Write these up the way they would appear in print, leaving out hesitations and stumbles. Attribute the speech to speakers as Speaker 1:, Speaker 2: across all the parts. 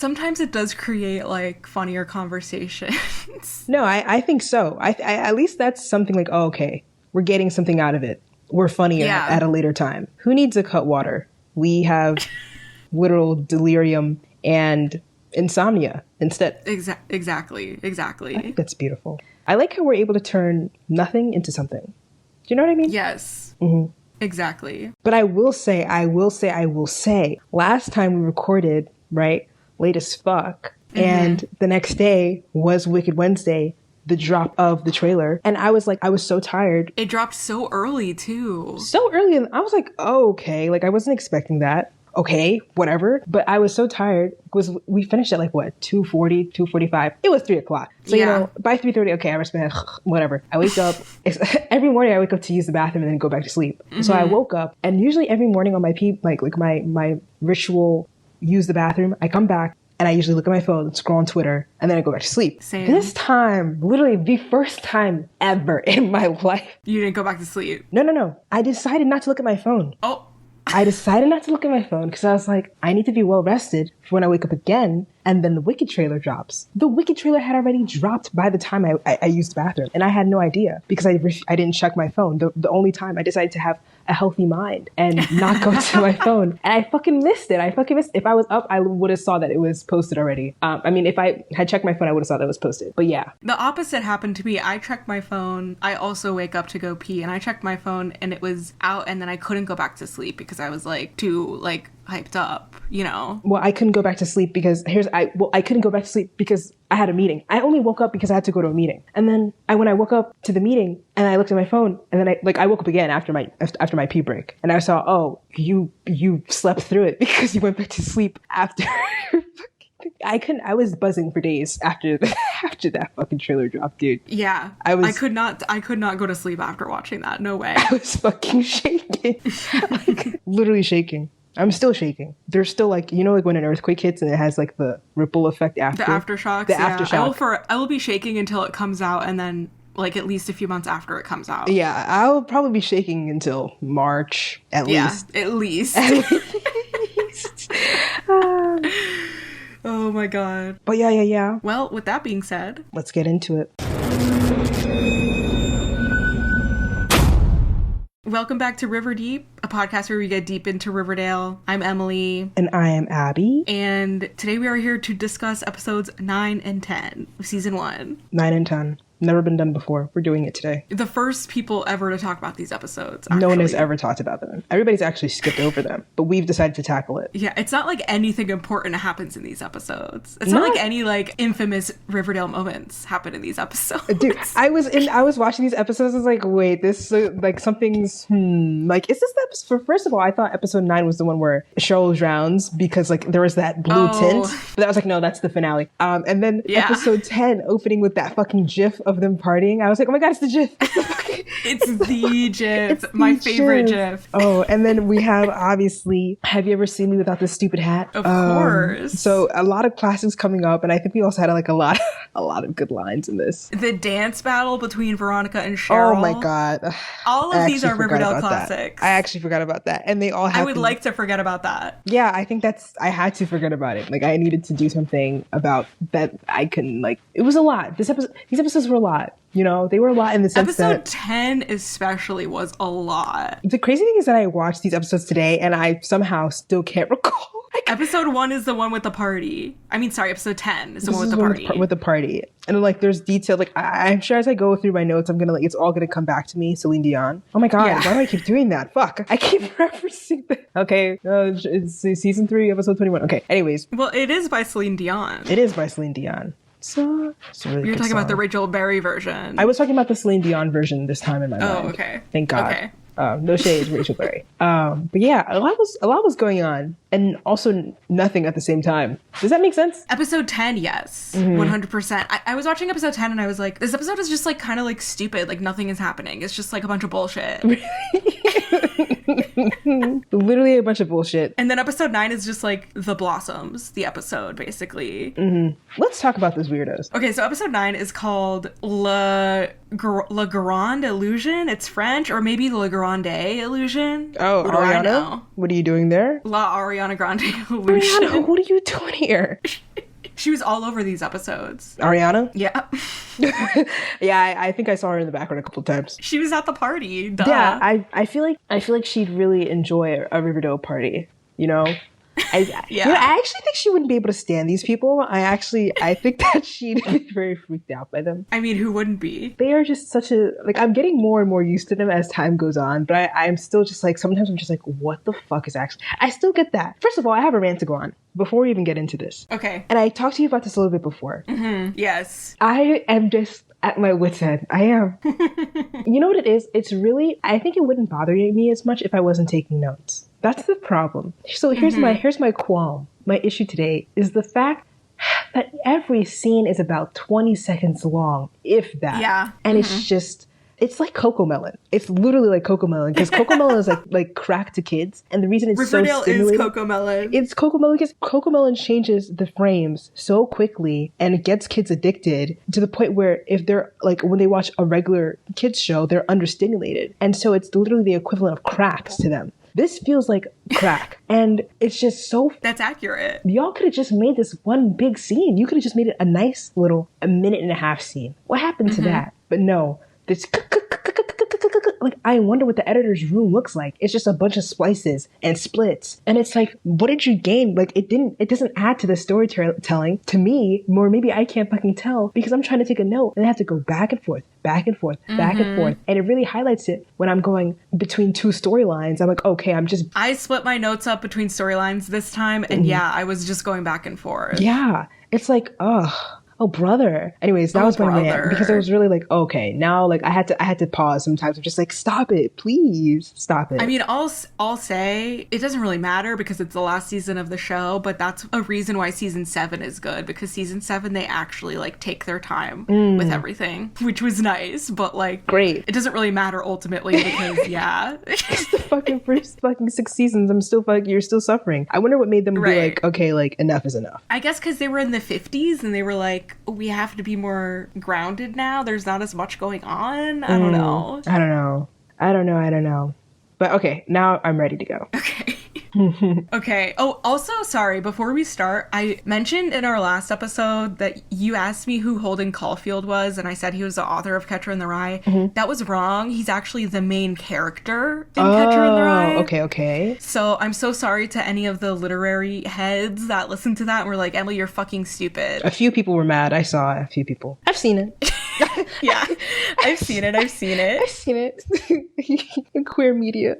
Speaker 1: sometimes it does create like funnier conversations.
Speaker 2: No, I think so. I at least that's something like, oh, okay, we're getting something out of it. We're funnier at a later time. Who needs a cut water? We have literal delirium and insomnia instead.
Speaker 1: Exactly.
Speaker 2: I think that's beautiful. I like how we're able to turn nothing into something. Do you know what I mean?
Speaker 1: Yes.
Speaker 2: Mm-hmm.
Speaker 1: Exactly.
Speaker 2: But I will say, last time we recorded, right, late as fuck, and the next day was Wicked Wednesday, the drop of the trailer, and I was so tired.
Speaker 1: It dropped so early, too.
Speaker 2: So early, and I was like, oh, okay, like, I wasn't expecting that. Okay, whatever. But I was so tired because we finished at like what, 2:40, 2:45. It was 3 o'clock. So, you know, by 3:30, okay, I was whatever. I wake up. Every morning I wake up to use the bathroom and then go back to sleep. Mm-hmm. So I woke up, and usually every morning on my my ritual use the bathroom, I come back and I usually look at my phone, scroll on Twitter, and then I go back to sleep.
Speaker 1: Same.
Speaker 2: This time, literally the first time ever in my life.
Speaker 1: You didn't go back to sleep?
Speaker 2: No. I decided not to look at my phone.
Speaker 1: Oh.
Speaker 2: I decided not to look at my phone because I was like, I need to be well rested for when I wake up again. And then the Wicked trailer drops. The Wicked trailer had already dropped by the time I used the bathroom. And I had no idea because I didn't check my phone. The only time I decided to have a healthy mind and not go to my phone. And I fucking missed it. If I was up, I would have saw that it was posted already. I mean, if I had checked my phone, I would have saw that it was posted. But yeah.
Speaker 1: The opposite happened to me. I checked my phone. I also wake up to go pee, and I checked my phone and it was out, and then I couldn't go back to sleep because I was like too like hyped up, you know?
Speaker 2: Well, I couldn't go back to sleep because I couldn't go back to sleep because I had a meeting. I only woke up because I had to go to a meeting. And then when I woke up to the meeting and I looked at my phone, and then I woke up again after my pee break, and I saw, oh, you slept through it because you went back to sleep after. I was buzzing for days after that fucking trailer dropped, dude.
Speaker 1: Yeah. I could not go to sleep after watching that. No way.
Speaker 2: I was fucking shaking. Like, literally shaking. I'm still shaking. There's still like, you know, like when an earthquake hits and it has like the ripple effect after.
Speaker 1: The aftershocks. I will be shaking until it comes out, and then like at least a few months after it comes out.
Speaker 2: Yeah, I'll probably be shaking until March at least.
Speaker 1: Yeah, at least. Oh my god.
Speaker 2: But yeah.
Speaker 1: Well, with that being said,
Speaker 2: let's get into it.
Speaker 1: Welcome back to River Deep, a podcast where we get deep into Riverdale. I'm Emily.
Speaker 2: And I am Abby.
Speaker 1: And today we are here to discuss episodes 9 and 10 of season 1.
Speaker 2: 9 and 10. Never been done before. We're doing it today.
Speaker 1: The first people ever to talk about these episodes, actually.
Speaker 2: No one has ever talked about them. Everybody's actually skipped over them, but we've decided to tackle it.
Speaker 1: Yeah, it's not like anything important happens in these episodes. It's not like any like infamous Riverdale moments happen in these episodes.
Speaker 2: Dude, I was watching these episodes. I was like, wait, this like something's like, is this the episode? First of all, I thought episode 9 was the one where Cheryl drowns because like there was that blue tint. But I was like, no, that's the finale. And then episode 10 opening with that fucking gif of them partying. I was like, oh my god, it's the gif.
Speaker 1: It's the gif. It's my favorite gif.
Speaker 2: Oh, and then we have, obviously, Have You Ever Seen Me Without This Stupid Hat?
Speaker 1: Of course.
Speaker 2: So a lot of classics coming up, and I think we also had like a lot of good lines in this.
Speaker 1: The dance battle between Veronica and Cheryl.
Speaker 2: Oh my god.
Speaker 1: All of these are Riverdale classics.
Speaker 2: I actually forgot about that. And they all have
Speaker 1: I would like to forget about that.
Speaker 2: Yeah, I think I had to forget about it. Like, I needed to do something about that. I couldn't, like, it was a lot. These episodes were a lot. You know, they were a lot in the sense that...
Speaker 1: Episode 10 especially was a lot.
Speaker 2: The crazy thing is that I watched these episodes today and I somehow still can't recall.
Speaker 1: Episode 1 is the one with the party. I mean, sorry, episode 10 is the one with the party.
Speaker 2: With the party. And like, there's detail. Like, I'm sure as I go through my notes, I'm gonna like, it's all gonna come back to me. Celine Dion. Oh my god, why do I keep doing that? Fuck. I keep referencing that. Okay, it's season 3, episode 21. Okay, anyways.
Speaker 1: Well, it is by Celine Dion.
Speaker 2: It is by Celine Dion. So it's a really
Speaker 1: You're talking
Speaker 2: song.
Speaker 1: about the Rachel Berry version.
Speaker 2: I was talking about the Celine Dion version this time in my mind.
Speaker 1: Oh, okay.
Speaker 2: Thank God.
Speaker 1: Okay.
Speaker 2: No shade, Rachel Berry. But yeah, a lot was going on, and also nothing at the same time. Does that make sense?
Speaker 1: Episode 10, yes, 100%. I was watching episode 10, and I was like, this episode is just like kind of like stupid. Like nothing is happening. It's just like a bunch of bullshit.
Speaker 2: Literally a bunch of bullshit.
Speaker 1: And then episode 9 is just like the Blossoms, the episode basically.
Speaker 2: Let's talk about those weirdos.
Speaker 1: Okay, so episode 9 is called La Grande Illusion. It's French, or maybe La Grande Illusion.
Speaker 2: Oh,
Speaker 1: Ariana?
Speaker 2: What are you doing there?
Speaker 1: La Ariana Grande Illusion.
Speaker 2: Ariana, what are you doing here?
Speaker 1: She was all over these episodes.
Speaker 2: Ariana?
Speaker 1: Yeah.
Speaker 2: Yeah, I think I saw her in the background a couple times.
Speaker 1: She was at the party. Duh.
Speaker 2: Yeah, I feel like she'd really enjoy a Riverdale party, you know?
Speaker 1: Yeah.
Speaker 2: You know, I actually think she wouldn't be able to stand these people. I think that she'd be very freaked out by them.
Speaker 1: I mean, who wouldn't be?
Speaker 2: They are just such a, like, I'm getting more and more used to them as time goes on, but I'm still just like, sometimes I'm just like, what the fuck is actually, I still get that. First of all, I have a rant to go on before we even get into this.
Speaker 1: Okay.
Speaker 2: And I talked to you about this a little bit before.
Speaker 1: Mm-hmm. Yes.
Speaker 2: I am just at my wit's end. I am. You know what it is? It's really, I think it wouldn't bother me as much if I wasn't taking notes. That's the problem. So here's my qualm. My issue today is the fact that every scene is about 20 seconds long, if that.
Speaker 1: Yeah.
Speaker 2: And it's just, it's like Cocomelon. It's literally like Cocomelon, because Cocomelon is like crack to kids, and the reason it's
Speaker 1: Riverdale
Speaker 2: so stimulating
Speaker 1: is Cocomelon.
Speaker 2: It's Cocomelon because Cocomelon changes the frames so quickly, and it gets kids addicted to the point where if they're like, when they watch a regular kids show, they're understimulated, and so it's literally the equivalent of cracks to them. This feels like crack, and it's just so.
Speaker 1: That's accurate.
Speaker 2: Y'all could have just made this one big scene. You could have just made it a nice little 1.5-minute scene. What happened to that? But no, this. Like, I wonder what the editor's room looks like. It's just a bunch of splices and splits. And it's like, what did you gain? Like, it doesn't add to the storytelling to me, or maybe I can't fucking tell because I'm trying to take a note and I have to go back and forth, back and forth, back and forth. And it really highlights it when I'm going between two storylines. I'm like, okay, I
Speaker 1: split my notes up between storylines this time. And yeah, I was just going back and forth.
Speaker 2: Yeah. It's like, oh, brother. Anyways, that was my rant, because I was really like, okay, now like I had to pause sometimes. I'm just like, stop it, please stop it.
Speaker 1: I mean, I'll say it doesn't really matter because it's the last season of the show, but that's a reason why season 7 is good, because season 7 they actually like take their time with everything, which was nice, but like
Speaker 2: great.
Speaker 1: It doesn't really matter ultimately because yeah.
Speaker 2: It's the fucking first 6 seasons. You're still suffering. I wonder what made them be like, okay, like enough is enough.
Speaker 1: I guess because they were in the 50s and they were like, we have to be more grounded now. There's not as much going on. I don't know.
Speaker 2: I don't know. But okay, now I'm ready to go.
Speaker 1: Okay. Okay. Oh, also, sorry, before we start, I mentioned in our last episode that you asked me who Holden Caulfield was, and I said he was the author of Catcher in the Rye. That was wrong. He's actually the main character in Catcher in the Rye.
Speaker 2: Okay.
Speaker 1: So I'm so sorry to any of the literary heads that listened to that and were like, Emily, you're fucking stupid.
Speaker 2: A few people were mad. I saw a few people. I've seen it.
Speaker 1: Yeah, I've seen it.
Speaker 2: In queer media.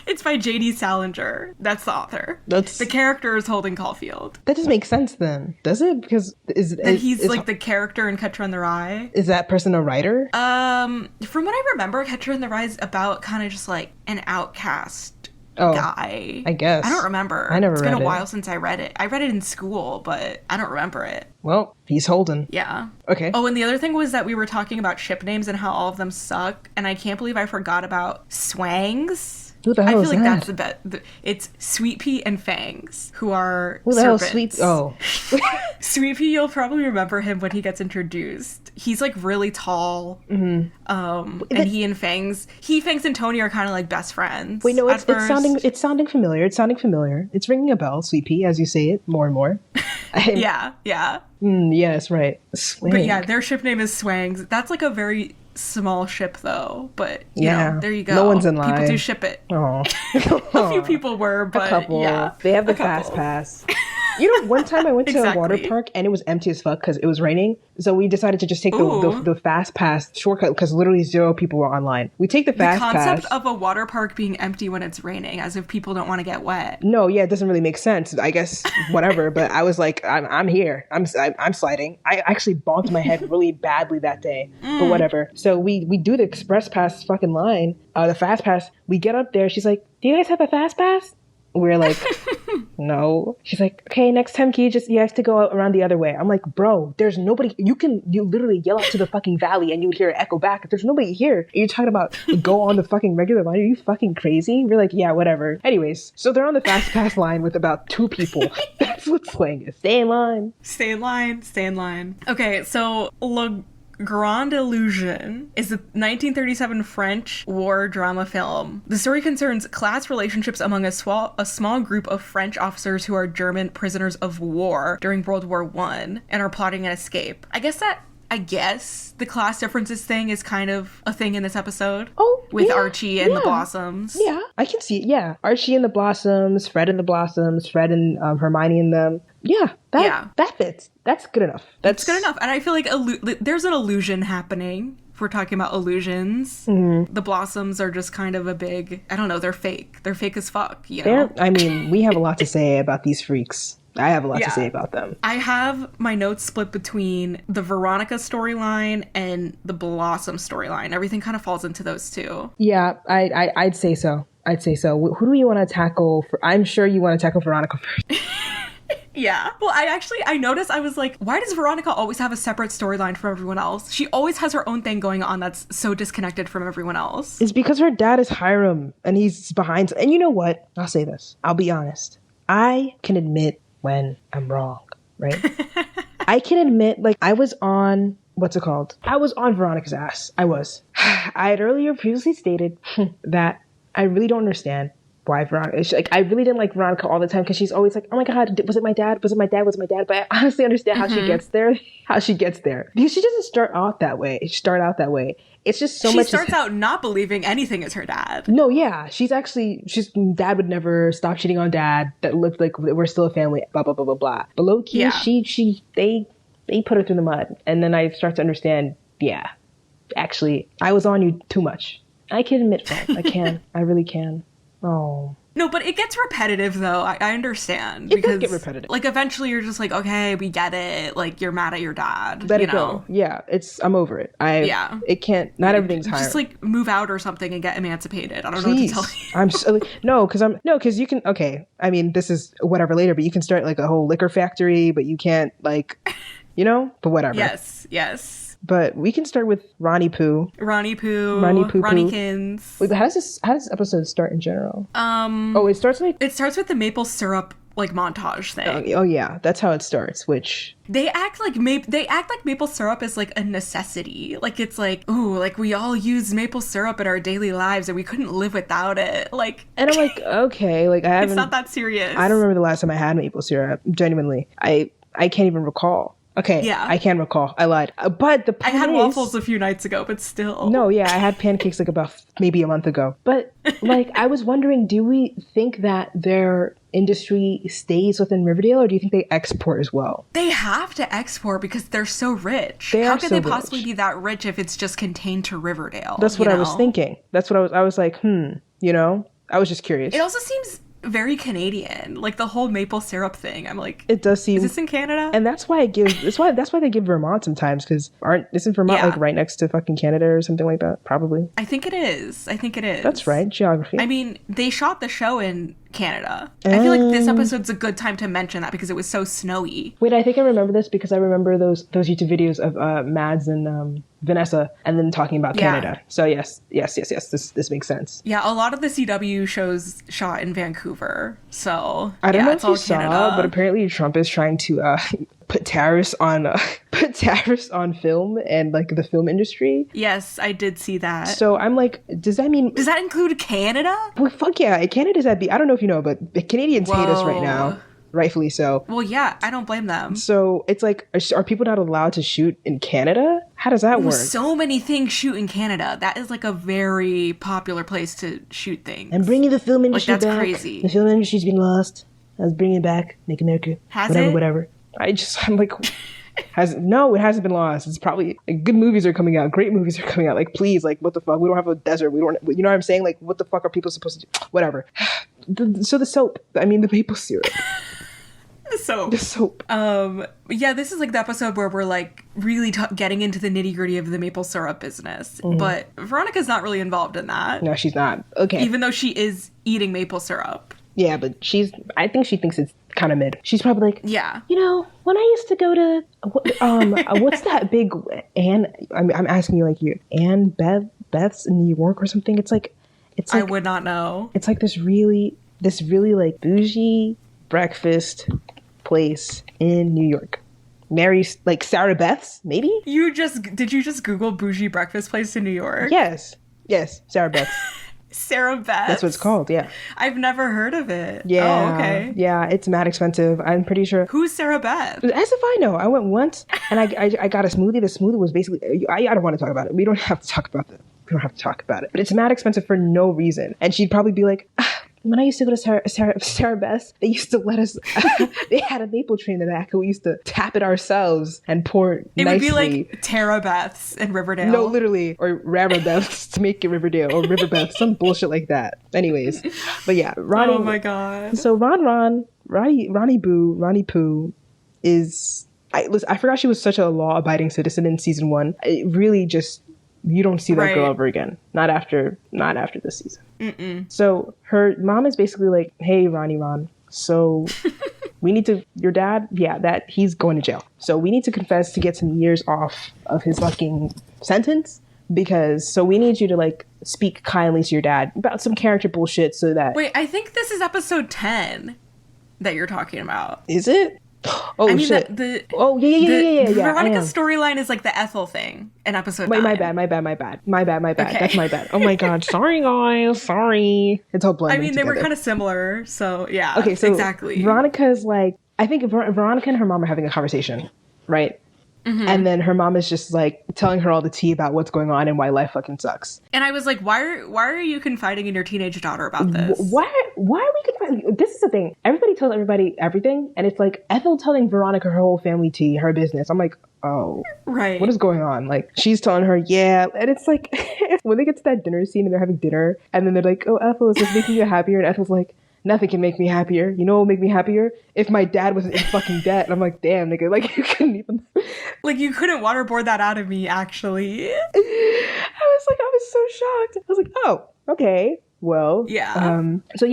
Speaker 1: It's by J.D. Salinger. That's the author. The character is Holden Caulfield.
Speaker 2: That doesn't make sense then, does it? Because
Speaker 1: he's like the character in Catcher in the Rye.
Speaker 2: Is that person a writer?
Speaker 1: From what I remember, Catcher in the Rye is about kind of just like an outcast guy.
Speaker 2: I guess.
Speaker 1: I don't remember.
Speaker 2: I never read it.
Speaker 1: It's been a while since I read it. I read it in school, but I don't remember it.
Speaker 2: Well, he's Holden.
Speaker 1: Yeah.
Speaker 2: Okay.
Speaker 1: Oh, and the other thing was that we were talking about ship names and how all of them suck, and I can't believe I forgot about Swangs.
Speaker 2: Who the hell
Speaker 1: I
Speaker 2: is
Speaker 1: feel like
Speaker 2: that?
Speaker 1: that's the bet. It's Sweet Pea and Fangs, who are
Speaker 2: Who the
Speaker 1: serpents.
Speaker 2: hell is Sweet? Oh.
Speaker 1: Sweet Pea, you'll probably remember him when he gets introduced. He's like really tall. And he and Fangs and Tony are kind of like best friends.
Speaker 2: Wait, no, it's sounding familiar. It's ringing a bell, Sweet Pea, as you say it more and more.
Speaker 1: Yeah.
Speaker 2: Yes, right. Swang.
Speaker 1: But yeah, their ship name is Swangs. That's like a very small ship though, but you know, there you go.
Speaker 2: No one's in line.
Speaker 1: People do ship it.
Speaker 2: Oh.
Speaker 1: A few people were, but
Speaker 2: a couple.
Speaker 1: Yeah,
Speaker 2: they have the fast pass. You know, one time I went to a water park and it was empty as fuck because it was raining. So we decided to just take the fast pass shortcut because literally 0 people were online. We take the fast pass.
Speaker 1: The concept of a water park being empty when it's raining, as if people don't want to get wet.
Speaker 2: No, yeah, it doesn't really make sense. I guess whatever. But I was like, I'm here. I'm sliding. I actually bonked my head really badly that day. But whatever. So we do the express pass fucking line, the fast pass. We get up there. She's like, "Do you guys have a fast pass?" We're like, no. She's like, okay, next time you have to go around the other way. I'm like, bro, there's nobody. You literally yell out to the fucking valley and you would hear it echo back. If there's nobody here, and you're talking about go on the fucking regular line. Are you fucking crazy? We're like, yeah, whatever. Anyways, so they're on the fast pass line with about 2 people. That's what slang is. Stay in line.
Speaker 1: Stay in line. Okay, so look. Grande Illusion is a 1937 French war drama film. The story concerns class relationships among a small group of French officers who are German prisoners of war during World War I and are plotting an escape. I guess the class differences thing is kind of a thing in this episode.
Speaker 2: Oh,
Speaker 1: with
Speaker 2: yeah,
Speaker 1: Archie and the Blossoms.
Speaker 2: Yeah, I can see it. Yeah, Archie and the Blossoms, Fred and the Blossoms, Fred and Hermione and them. Yeah, that fits. That's good enough. That's
Speaker 1: good enough. And I feel like there's an illusion happening. If we're talking about illusions, the Blossoms are just kind of a big, I don't know, they're fake. They're fake as fuck, you know?
Speaker 2: I mean, we have a lot to say about these freaks. I have a lot to say about them.
Speaker 1: I have my notes split between the Veronica storyline and the Blossom storyline. Everything kind of falls into those two.
Speaker 2: Yeah, I'd say so. Who do you want to tackle? I'm sure you want to tackle Veronica first.
Speaker 1: Yeah. Well, I noticed, I was like, why does Veronica always have a separate storyline from everyone else? She always has her own thing going on that's so disconnected from everyone else.
Speaker 2: It's because her dad is Hiram and he's behind. And you know what? I'll say this. I'll be honest. I can admit when I'm wrong, right? I can admit, like, I was on, what's it called? I was on Veronica's ass. I was. I had earlier previously stated that I really don't understand why Veronica, I really didn't like Veronica all the time because she's always like, oh my God, was it my dad? Was it my dad? Was it my dad? But I honestly understand how she gets there. Because she doesn't start out that way. It's just so much.
Speaker 1: She starts out not believing anything is her dad.
Speaker 2: No, yeah. She's dad would never stop cheating on dad. That looked like we're still a family, blah, blah, blah, blah, blah. But low key, they put her through the mud. And then I start to understand, yeah, actually, I was on you too much. I can admit that. I can. I really can. Oh.
Speaker 1: No, but it gets repetitive, though. I understand.
Speaker 2: It does get repetitive.
Speaker 1: Like, eventually you're just like, okay, we get it. Like, you're mad at your dad.
Speaker 2: Let it go. Yeah, I'm over it. It can't, not everything's higher.
Speaker 1: Just, like, move out or something and get emancipated. I don't know what to tell you.
Speaker 2: Because you can, okay, I mean, this is whatever later, but you can start, like, a whole liquor factory, but you can't, like, but whatever.
Speaker 1: Yes.
Speaker 2: But we can start with Ronnie Poo.
Speaker 1: Ronniekins.
Speaker 2: Wait, but how does this episode start in general? It starts
Speaker 1: with the maple syrup like montage thing.
Speaker 2: Oh yeah, that's how it starts. Which
Speaker 1: they act like maple syrup is like a necessity. Like it's like, ooh, like we all use maple syrup in our daily lives and we couldn't live without it. Like,
Speaker 2: and I'm like, okay, like
Speaker 1: it's not that serious.
Speaker 2: I don't remember the last time I had maple syrup. Genuinely, I can't even recall. Okay, yeah. I can recall. I lied. But the point
Speaker 1: I had waffles a few nights ago, but still.
Speaker 2: No, yeah, I had pancakes like about maybe a month ago. But like, I was wondering, do we think that their industry stays within Riverdale, or do you think they export as well?
Speaker 1: They have to export because they're so rich. How could they possibly be that rich if it's just contained to Riverdale?
Speaker 2: That's what I was thinking. That's what I was like, I was just curious.
Speaker 1: It also seems very Canadian, like the whole maple syrup thing. I'm like,
Speaker 2: it does seem.
Speaker 1: Is this in Canada?
Speaker 2: And that's why that's why they give Vermont sometimes, because isn't Vermont like right next to fucking Canada or something like that? Probably.
Speaker 1: I think it is.
Speaker 2: That's right. Geography.
Speaker 1: I mean, they shot the show in Canada. I feel like this episode's a good time to mention that because it was so snowy.
Speaker 2: Wait, I think I remember this because I remember those YouTube videos of Mads and Vanessa and then talking about Canada. So yes, this makes sense.
Speaker 1: Yeah, a lot of the CW shows shot in Vancouver. So
Speaker 2: I don't know if you saw, but apparently Trump is trying to put tariffs on film and like the film industry.
Speaker 1: Yes, I did see that.
Speaker 2: So I'm like, does that
Speaker 1: include Canada?
Speaker 2: Well, fuck yeah, Canada's I don't know if you know, but the Canadians hate us right now. Rightfully so.
Speaker 1: Well, yeah, I don't blame them.
Speaker 2: So it's like, are people not allowed to shoot in Canada? How does that work?
Speaker 1: So many things shoot in Canada. That is like a very popular place to shoot things.
Speaker 2: And bringing the film industry back.
Speaker 1: That's crazy.
Speaker 2: The film industry's been lost. I was bringing it back. Make America. Whatever. I'm like, it hasn't been lost. It's probably like good movies are coming out. Great movies are coming out. Like, please, like, what the fuck? We don't have a desert. We don't, you know what I'm saying? Like, what the fuck are people supposed to do? Whatever. So the soap. I mean, the maple syrup. The soap.
Speaker 1: Yeah, this is like the episode where we're like really getting into the nitty gritty of the maple syrup business. Mm-hmm. But Veronica's not really involved in that.
Speaker 2: No, she's not. Okay.
Speaker 1: Even though she is eating maple syrup.
Speaker 2: Yeah, but I think she thinks it's kind of mid. She's probably like,
Speaker 1: yeah.
Speaker 2: When I used to go to, what's that big Anne? I'm asking you, like, Beth's in New York or something. It's like
Speaker 1: I would not know.
Speaker 2: It's like this really like bougie breakfast place in New York. Mary's, like Sarah Beth's, maybe?
Speaker 1: Did you just Google bougie breakfast place in New York?
Speaker 2: Yes, Sarah Beth's.
Speaker 1: Sarah Beth?
Speaker 2: That's what it's called, yeah.
Speaker 1: I've never heard of it.
Speaker 2: Yeah.
Speaker 1: Oh, okay.
Speaker 2: Yeah, it's mad expensive. I'm pretty sure.
Speaker 1: Who's Sarah Beth?
Speaker 2: As if I know. I went once and I got a smoothie. The smoothie was basically, I don't want to talk about it. We don't have to talk about it. But it's mad expensive for no reason. And she'd probably be like, when I used to go to Sarah Beth's, they used to let us, they had a maple tree in the back and we used to tap it ourselves and pour
Speaker 1: it
Speaker 2: nicely.
Speaker 1: Would be like Tara Beth's in Riverdale.
Speaker 2: No, literally. Or Rara Beth's to make it Riverdale or River Beth's, some bullshit like that. Anyways. But yeah, Ronnie.
Speaker 1: Oh my God.
Speaker 2: So Ronnie Pooh is, I forgot she was such a law-abiding citizen in season 1. It really just, you don't see that girl ever again. Not after this season. Mm-mm. So her mom is basically like, hey, Ron, so we need to, your dad, that he's going to jail. So we need to confess to get some years off of his fucking sentence so we need you to like speak kindly to your dad about some character bullshit so that.
Speaker 1: Wait, I think this is episode 10 that you're talking about.
Speaker 2: Is it? Oh, I mean, shit. Yeah.
Speaker 1: Veronica's storyline is like the Ethel thing in episode 9.
Speaker 2: My bad.
Speaker 1: Okay.
Speaker 2: That's my bad. Oh my God. Sorry, guys. Sorry. It's all blended
Speaker 1: I mean,
Speaker 2: together.
Speaker 1: they were kind of similar. So, yeah.
Speaker 2: Okay, so
Speaker 1: exactly.
Speaker 2: Veronica's like, I think Veronica and her mom are having a conversation, right? Mm-hmm. And then her mom is just like telling her all the tea about what's going on and why life fucking sucks.
Speaker 1: And I was like, why are you confiding in your teenage daughter about this?
Speaker 2: Why are we confiding? This is the thing. Everybody tells everybody everything. And it's like Ethel telling Veronica her whole family tea, her business. I'm like, oh,
Speaker 1: right.
Speaker 2: What is going on? Like, she's telling her, yeah. And it's like, when they get to that dinner scene and they're having dinner and then they're like, oh, Ethel, is this making you happier? And Ethel's like, nothing can make me happier. You know what will make me happier? If my dad wasn't in fucking debt. And I'm like, damn, nigga, like you couldn't even.
Speaker 1: Like you couldn't waterboard that out of me, actually.
Speaker 2: I was so shocked. I was like, oh, okay. Well,
Speaker 1: yeah.
Speaker 2: So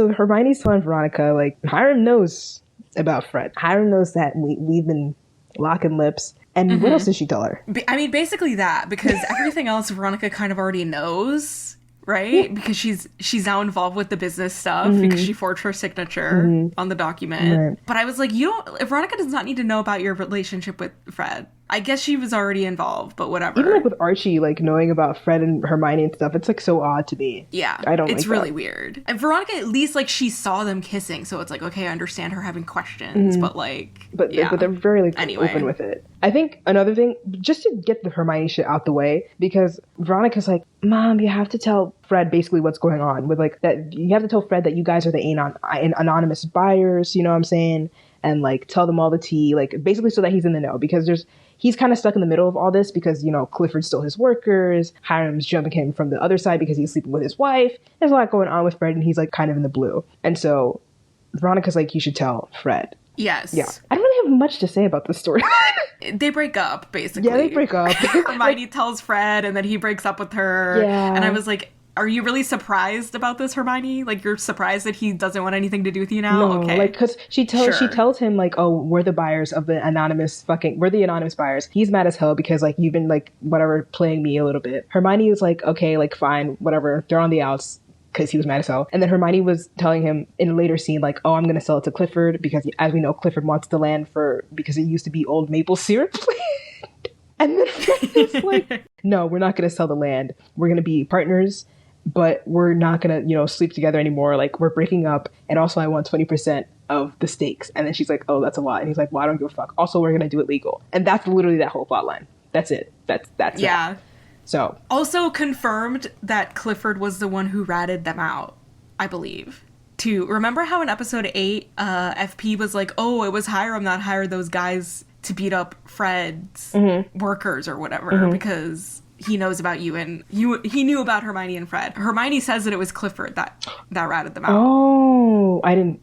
Speaker 2: Hermione's telling Veronica, like, Hiram knows about Fred. Hiram knows that we've been locking lips. And what else did she tell her?
Speaker 1: I mean, basically that, because everything else Veronica kind of already knows. Right? Yeah. Because she's now involved with the business stuff because she forged her signature on the document. Right. But I was like, Veronica does not need to know about your relationship with Fred. I guess she was already involved, but whatever.
Speaker 2: Even like with Archie, like knowing about Fred and Hermione and stuff, it's like so odd to me.
Speaker 1: Yeah. It's really weird. And Veronica, at least like she saw them kissing, so it's like, okay, I understand her having questions, but like
Speaker 2: But they're very like open with it. I think another thing, just to get the Hermione shit out the way, because Veronica's like, Mom, you have to tell Fred basically what's going on with like that. You have to tell Fred that you guys are the anonymous buyers, you know what I'm saying? And like tell them all the tea, like basically so that he's in the know, because he's kind of stuck in the middle of all this because, Clifford stole his workers. Hiram's jumping him from the other side because he's sleeping with his wife. There's a lot going on with Fred and he's like kind of in the blue. And so Veronica's like, you should tell Fred.
Speaker 1: Yes.
Speaker 2: Yeah. I don't really have much to say about this story.
Speaker 1: They break up, basically.
Speaker 2: Yeah, they break up.
Speaker 1: Hermione tells Fred and then he breaks up with her.
Speaker 2: Yeah.
Speaker 1: And I was like, are you really surprised about this, Hermione? Like, you're surprised that he doesn't want anything to do with you now?
Speaker 2: No,
Speaker 1: okay.
Speaker 2: Like, because she tells him, like, oh, we're the buyers of the anonymous we're the anonymous buyers. He's mad as hell because, like, you've been, like, whatever, playing me a little bit. Hermione was like, okay, like, fine, whatever. They're on the outs because he was mad as hell. And then Hermione was telling him in a later scene, like, oh, I'm going to sell it to Clifford because, as we know, Clifford wants the land because it used to be old maple syrup. And then Fred was like, no, we're not going to sell the land. We're going to be partners. But we're not going to, sleep together anymore. Like, we're breaking up. And also, I want 20% of the stakes. And then she's like, oh, that's a lot. And he's like, well, I don't give a fuck. Also, we're going to do it legal. And that's literally that whole plot line. That's it. That's
Speaker 1: yeah.
Speaker 2: It. So.
Speaker 1: Also confirmed that Clifford was the one who ratted them out, I believe. Remember how in episode 8, FP was like, oh, it was Hiram that hired those guys to beat up Fred's workers or whatever because he knows about you and he knew about Hermione and Fred. Hermione says that it was Clifford that ratted them out.
Speaker 2: Oh, I didn't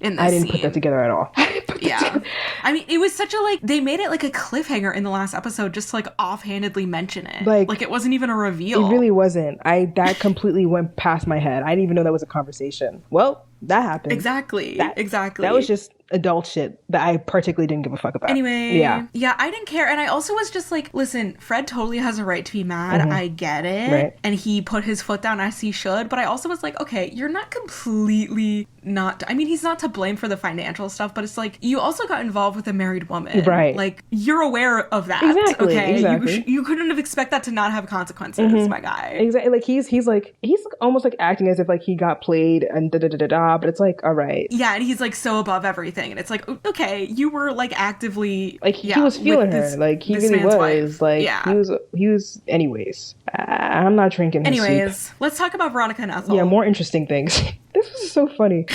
Speaker 2: put that together at all.
Speaker 1: Yeah. I mean, it was such a they made it like a cliffhanger in the last episode just to offhandedly mention it. Like it wasn't even a reveal.
Speaker 2: It really wasn't. That completely went past my head. I didn't even know that was a conversation. Well, that happened.
Speaker 1: Exactly.
Speaker 2: That was just adult shit that I particularly didn't give a fuck about.
Speaker 1: Anyway, yeah, I didn't care. And I also was just like, listen, Fred totally has a right to be mad. I get it.
Speaker 2: Right.
Speaker 1: And he put his foot down as he should. But I also was like, okay, you're not completely not, I mean, he's not to blame for the financial stuff, but it's like, you also got involved with a married woman.
Speaker 2: Right.
Speaker 1: Like, you're aware of that.
Speaker 2: Exactly.
Speaker 1: Okay.
Speaker 2: Exactly.
Speaker 1: You couldn't have expected that to not have consequences, my guy.
Speaker 2: Exactly. Like, he's almost like acting as if like he got played and da-da-da-da-da, but it's like, all right.
Speaker 1: Yeah, and he's like so above everything. And it's like, okay, you were like actively,
Speaker 2: like, he was feeling her. Like, he really was. Wife. Like, he was, anyways. I'm not drinking his soup.
Speaker 1: Let's talk about Veronica and Ethel.
Speaker 2: Yeah, more interesting things. This was so funny.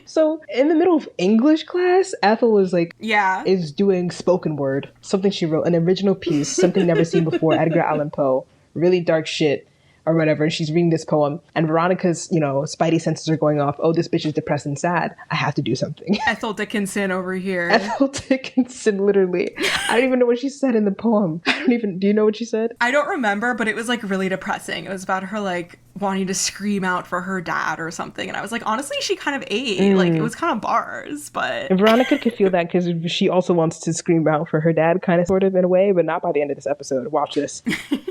Speaker 2: So in the middle of English class, Ethel is like, is doing spoken word, something she wrote, an original piece, something never seen before, Edgar Allan Poe, really dark shit or whatever. And she's reading this poem, and Veronica's, spidey senses are going off. Oh, this bitch is depressed and sad. I have to do something.
Speaker 1: Ethel Dickinson over here.
Speaker 2: Ethel Dickinson, literally. I don't even know what she said in the poem. Do you know what she said?
Speaker 1: I don't remember, but it was like really depressing. It was about her like wanting to scream out for her dad or something. And I was like, honestly, she kind of ate. Like, it was kind of bars, but...
Speaker 2: And Veronica could feel that because she also wants to scream out for her dad, kind of, sort of, in a way, but not by the end of this episode. Watch this.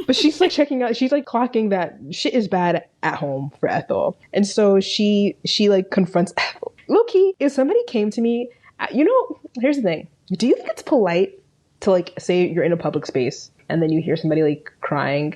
Speaker 2: But she's like checking out, she's like clocking that shit is bad at home for Ethel. And so she like confronts Ethel. Low-key, if somebody came to me, here's the thing. Do you think it's polite to like, say you're in a public space and then you hear somebody like crying?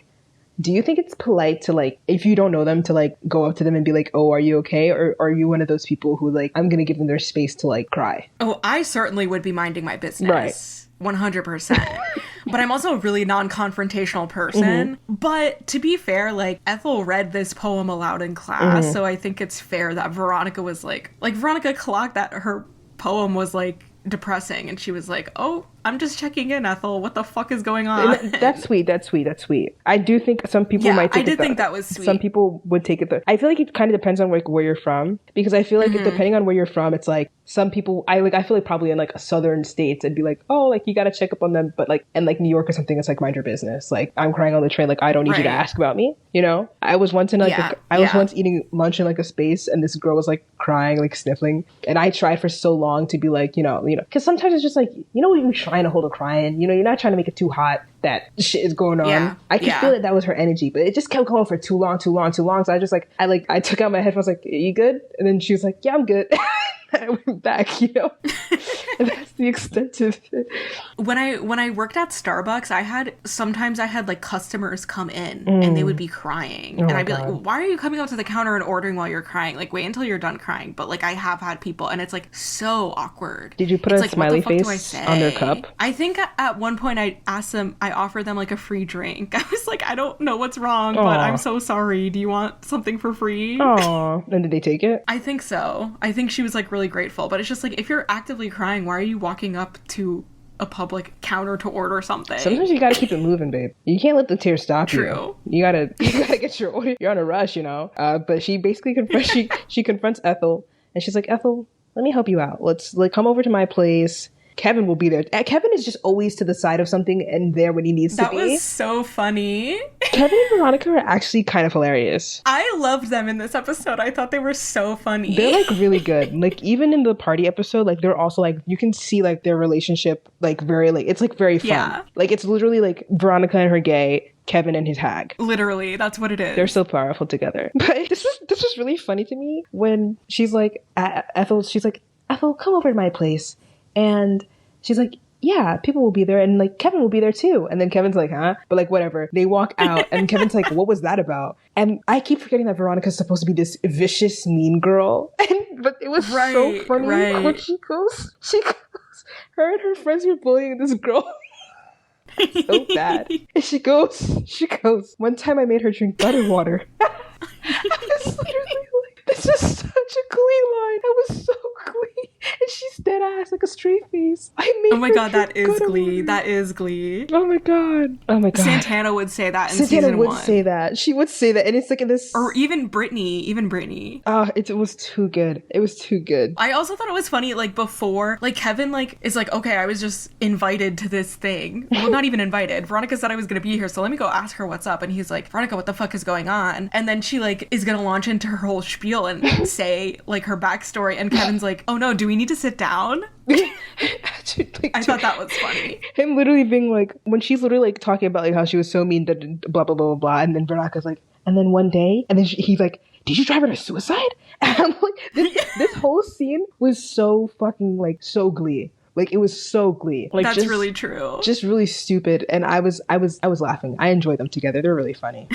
Speaker 2: Do you think it's polite to like, if you don't know them, to like go up to them and be like, oh, are you okay? Or are you one of those people who like, I'm going to give them their space to like cry?
Speaker 1: Oh, I certainly would be minding my business.
Speaker 2: Right.
Speaker 1: 100%. But I'm also a really non-confrontational person. But to be fair, like, Ethel read this poem aloud in class, so I think it's fair that Veronica was like Veronica clocked that her poem was like depressing, and she was like, oh, I'm just checking in, Ethel. What the fuck is going on?
Speaker 2: That's sweet. I do think some people might take it.
Speaker 1: I did think that was sweet.
Speaker 2: Some people would take it. I feel like it kind of depends on like where you're from, because I feel like depending on where you're from, it's like some people. I feel like probably in like a southern states, it'd be like, oh, like you got to check up on them, but like in like New York or something, it's like mind your business. Like I'm crying on the train, like I don't need you to ask about me. I was once in like I was once eating lunch in like a space, and this girl was like crying, like sniffling, and I tried for so long to be like, because sometimes it's just like, you're trying to hold a crying, you're not trying to make it too hot that shit is going on. I could feel that was her energy, but it just kept going for too long. So I just like, I took out my headphones, like, you good? And then she was like, yeah, I'm good. I went back, and that's the extent of it.
Speaker 1: When I worked at Starbucks, sometimes I had like customers come in and they would be crying, and I'd be like, why are you coming up to the counter and ordering while you're crying? Like, wait until you're done crying. But like, I have had people, and it's like so awkward.
Speaker 2: Did you put a smiley face on their cup?
Speaker 1: I think at one point I offered them like a free drink. I was like, I don't know what's wrong, but I'm so sorry. Do you want something for free?
Speaker 2: Oh, and did they take it?
Speaker 1: I think so. I think she was like really grateful, but it's just like, if you're actively crying, why are you walking up to a public counter to order something?
Speaker 2: Sometimes you gotta keep it moving, babe. You can't let the tears stop you.
Speaker 1: True.
Speaker 2: You gotta get your order. You're on a rush, but she basically she confronts Ethel, and she's like, Ethel, let me help you out. Let's like come over to my place. Kevin will be there. Kevin is just always to the side of something and there when he needs to be.
Speaker 1: That was so funny.
Speaker 2: Kevin and Veronica are actually kind of hilarious.
Speaker 1: I loved them in this episode. I thought they were so funny.
Speaker 2: They're like really good. Like even in the party episode, like they're also like, you can see like their relationship like very like, it's like very fun. Yeah. Like it's literally like Veronica and her gay, Kevin and his hag.
Speaker 1: Literally, that's what it is.
Speaker 2: They're so powerful together. But this was really funny to me when she's like, Ethel, come over to my place. And she's like, yeah, people will be there, and like Kevin will be there too. And then Kevin's like, huh? But like whatever. They walk out and Kevin's like, what was that about? And I keep forgetting that Veronica's supposed to be this vicious, mean girl. But it was so funny when she goes, her and her friends were bullying this girl. So bad. And she goes, one time I made her drink butter water. It's literally like, this is such a Glee line. That was so Glee. And she's dead ass, like a straight face.
Speaker 1: Oh my god, that is Glee. That is Glee.
Speaker 2: Oh my god.
Speaker 1: Santana would say that in
Speaker 2: Santana
Speaker 1: season
Speaker 2: would
Speaker 1: 1.
Speaker 2: say that. She would say that. And it's like in this...
Speaker 1: Or even Brittany.
Speaker 2: It was too good. It was too good.
Speaker 1: I also thought it was funny, like, before, like, Kevin, like, is like, okay, I was just invited to this thing. Well, not even invited. Veronica said I was gonna be here, so let me go ask her what's up. And he's like, Veronica, what the fuck is going on? And then she, like, is gonna launch into her whole spiel and say, like, her backstory. And Kevin's like, oh no, do we need to sit down. I thought that was funny.
Speaker 2: Him literally being like, when she's literally like talking about like how she was so mean that blah blah blah blah blah, and then Veronica's like, and then one day, and then he's like, did you drive her to suicide? And I'm like, this whole scene was so fucking like so Glee. Like it was so Glee. Like
Speaker 1: that's really true.
Speaker 2: Just really stupid, and I was laughing. I enjoyed them together. They're really funny.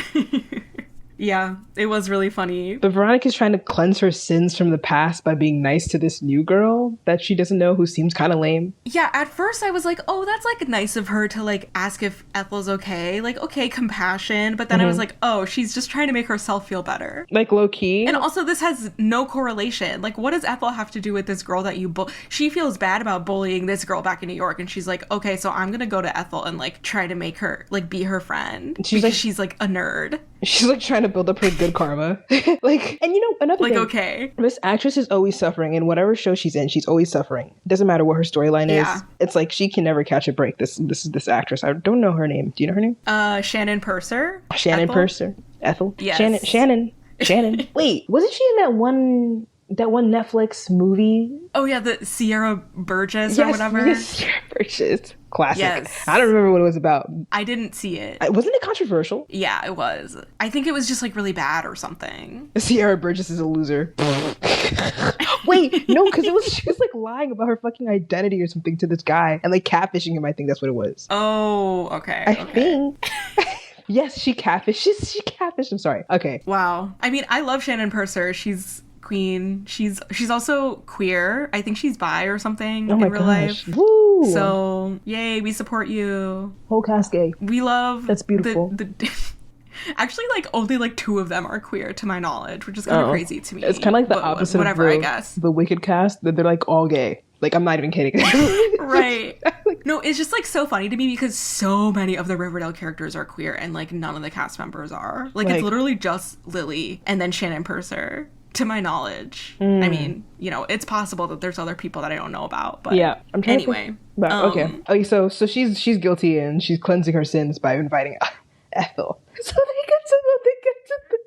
Speaker 1: Yeah, it was really funny.
Speaker 2: But Veronica's trying to cleanse her sins from the past by being nice to this new girl that she doesn't know who seems kind of lame.
Speaker 1: Yeah, at first I was like, oh, that's like nice of her to like ask if Ethel's okay. Like, okay, compassion. But then I was like, oh, she's just trying to make herself feel better.
Speaker 2: Like low key.
Speaker 1: And also this has no correlation. Like, what does Ethel have to do with this girl that you she feels bad about bullying this girl back in New York. And she's like, okay, so I'm gonna go to Ethel and like try to make her like be her friend. She's like a nerd.
Speaker 2: She's like trying to build up her good karma. Like, and you know, another thing.
Speaker 1: Okay.
Speaker 2: This actress is always suffering. In whatever show she's in, she's always suffering. Doesn't matter what her storyline is. It's like she can never catch a break. This actress. I don't know her name. Do you know her name?
Speaker 1: Shannon Purser.
Speaker 2: Shannon
Speaker 1: Ethel?
Speaker 2: Purser. Ethel?
Speaker 1: Yes.
Speaker 2: Shannon. Wait, wasn't she in that one Netflix movie?
Speaker 1: Oh yeah, the Sierra Burgess or whatever.
Speaker 2: Yes, Sierra Burgess. Classic.
Speaker 1: Yes.
Speaker 2: I don't remember what it was about.
Speaker 1: I didn't see it.
Speaker 2: Wasn't it controversial?
Speaker 1: Yeah, it was. I think it was just like really bad or something.
Speaker 2: Sierra Burgess is a loser. Wait, no, because she was like lying about her fucking identity or something to this guy and like catfishing him. I think that's what it was.
Speaker 1: Oh, okay.
Speaker 2: I think. Yes, she catfished. She catfished. I'm sorry. Okay.
Speaker 1: Wow. I mean, I love Shannon Purser. She's queen. She's also queer. I think she's bi or something in real life.
Speaker 2: Woo!
Speaker 1: So, yay, we support you.
Speaker 2: Whole cast gay.
Speaker 1: We love...
Speaker 2: That's beautiful.
Speaker 1: Actually, like, only like 2 of them are queer, to my knowledge, which is kind of crazy to me.
Speaker 2: It's kind of like the opposite
Speaker 1: whatever,
Speaker 2: of
Speaker 1: I guess.
Speaker 2: The Wicked cast, that they're like all gay. Like, I'm not even kidding.
Speaker 1: Right. No, it's just like so funny to me because so many of the Riverdale characters are queer and like none of the cast members are. Like it's literally just Lily and then Shannon Purser, to my knowledge. I mean, you know, it's possible that there's other people that I don't know about, but
Speaker 2: yeah, I'm trying
Speaker 1: anyway.
Speaker 2: To think, okay, so she's guilty and she's cleansing her sins by inviting Ethel. So they get to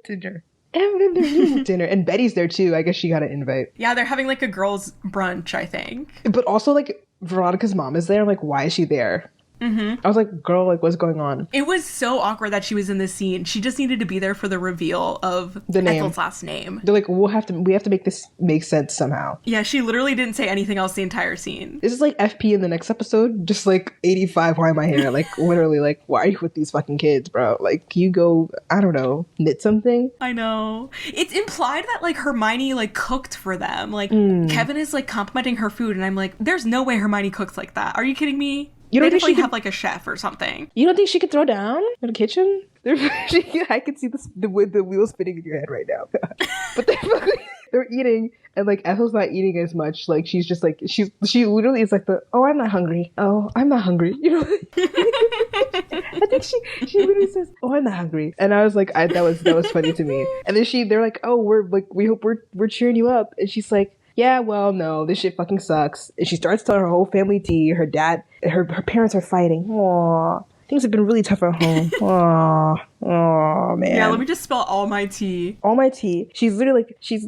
Speaker 2: the dinner. And then they're eating dinner. And Betty's there too. I guess she got an invite.
Speaker 1: Yeah, they're having like a girls' brunch, I think.
Speaker 2: But also like Veronica's mom is there. I'm like, why is she there? I was like, girl, like what's going on?
Speaker 1: It was so awkward that she was in this scene. She just needed to be there for the reveal of
Speaker 2: the name.
Speaker 1: Ethel's last name.
Speaker 2: They're like, we have to make this make sense somehow.
Speaker 1: Yeah, she literally didn't say anything else the entire scene.
Speaker 2: This is like FP in the next episode, just like 85. Why am I here? Like literally, like why are you with these fucking kids, bro? Like you go, I don't know, knit something.
Speaker 1: I know. It's implied that like Hermione like cooked for them. Like Kevin is like complimenting her food, and I'm like, there's no way Hermione cooks like that. Are you kidding me?
Speaker 2: You don't
Speaker 1: think
Speaker 2: she
Speaker 1: have like a chef or something?
Speaker 2: You don't think she could throw down in the kitchen? I can see the wheels spinning in your head right now. But they're eating, and like Ethel's not eating as much. Like she's just like she literally is like I'm not hungry. Oh, I'm not hungry. You know. I think she literally says, "Oh, I'm not hungry," and I was like, that was funny to me. And then they're like, "Oh, we hope we're cheering you up," and she's like, yeah, well, no, this shit fucking sucks. And she starts telling her whole family tea. Her dad, her parents are fighting. Aww. Things have been really tough at home. Aww, man.
Speaker 1: Yeah, let me just spell all my tea.
Speaker 2: All my tea. She's literally like, she's,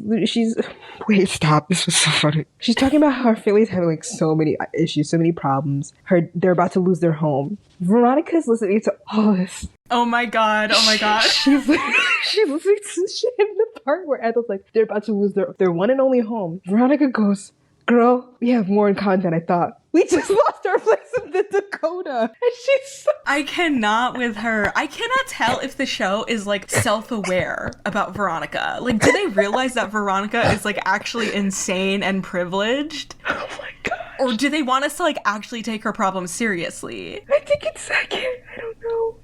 Speaker 2: wait, stop. This was so funny. She's talking about how her family's having like so many issues, so many problems. They're about to lose their home. Veronica's listening to all this.
Speaker 1: Oh my god.
Speaker 2: She's listening to shit in the part where Ethel's like, they're about to lose their one and only home. Veronica goes, girl, we have more in common than I thought. We just lost our place in the Dakota. And she's
Speaker 1: I cannot with her. I cannot tell if the show is like self-aware about Veronica. Like, do they realize that Veronica is like actually insane and privileged?
Speaker 2: Oh my god.
Speaker 1: Or do they want us to like actually take her problems seriously?
Speaker 2: I think it's second. I don't know.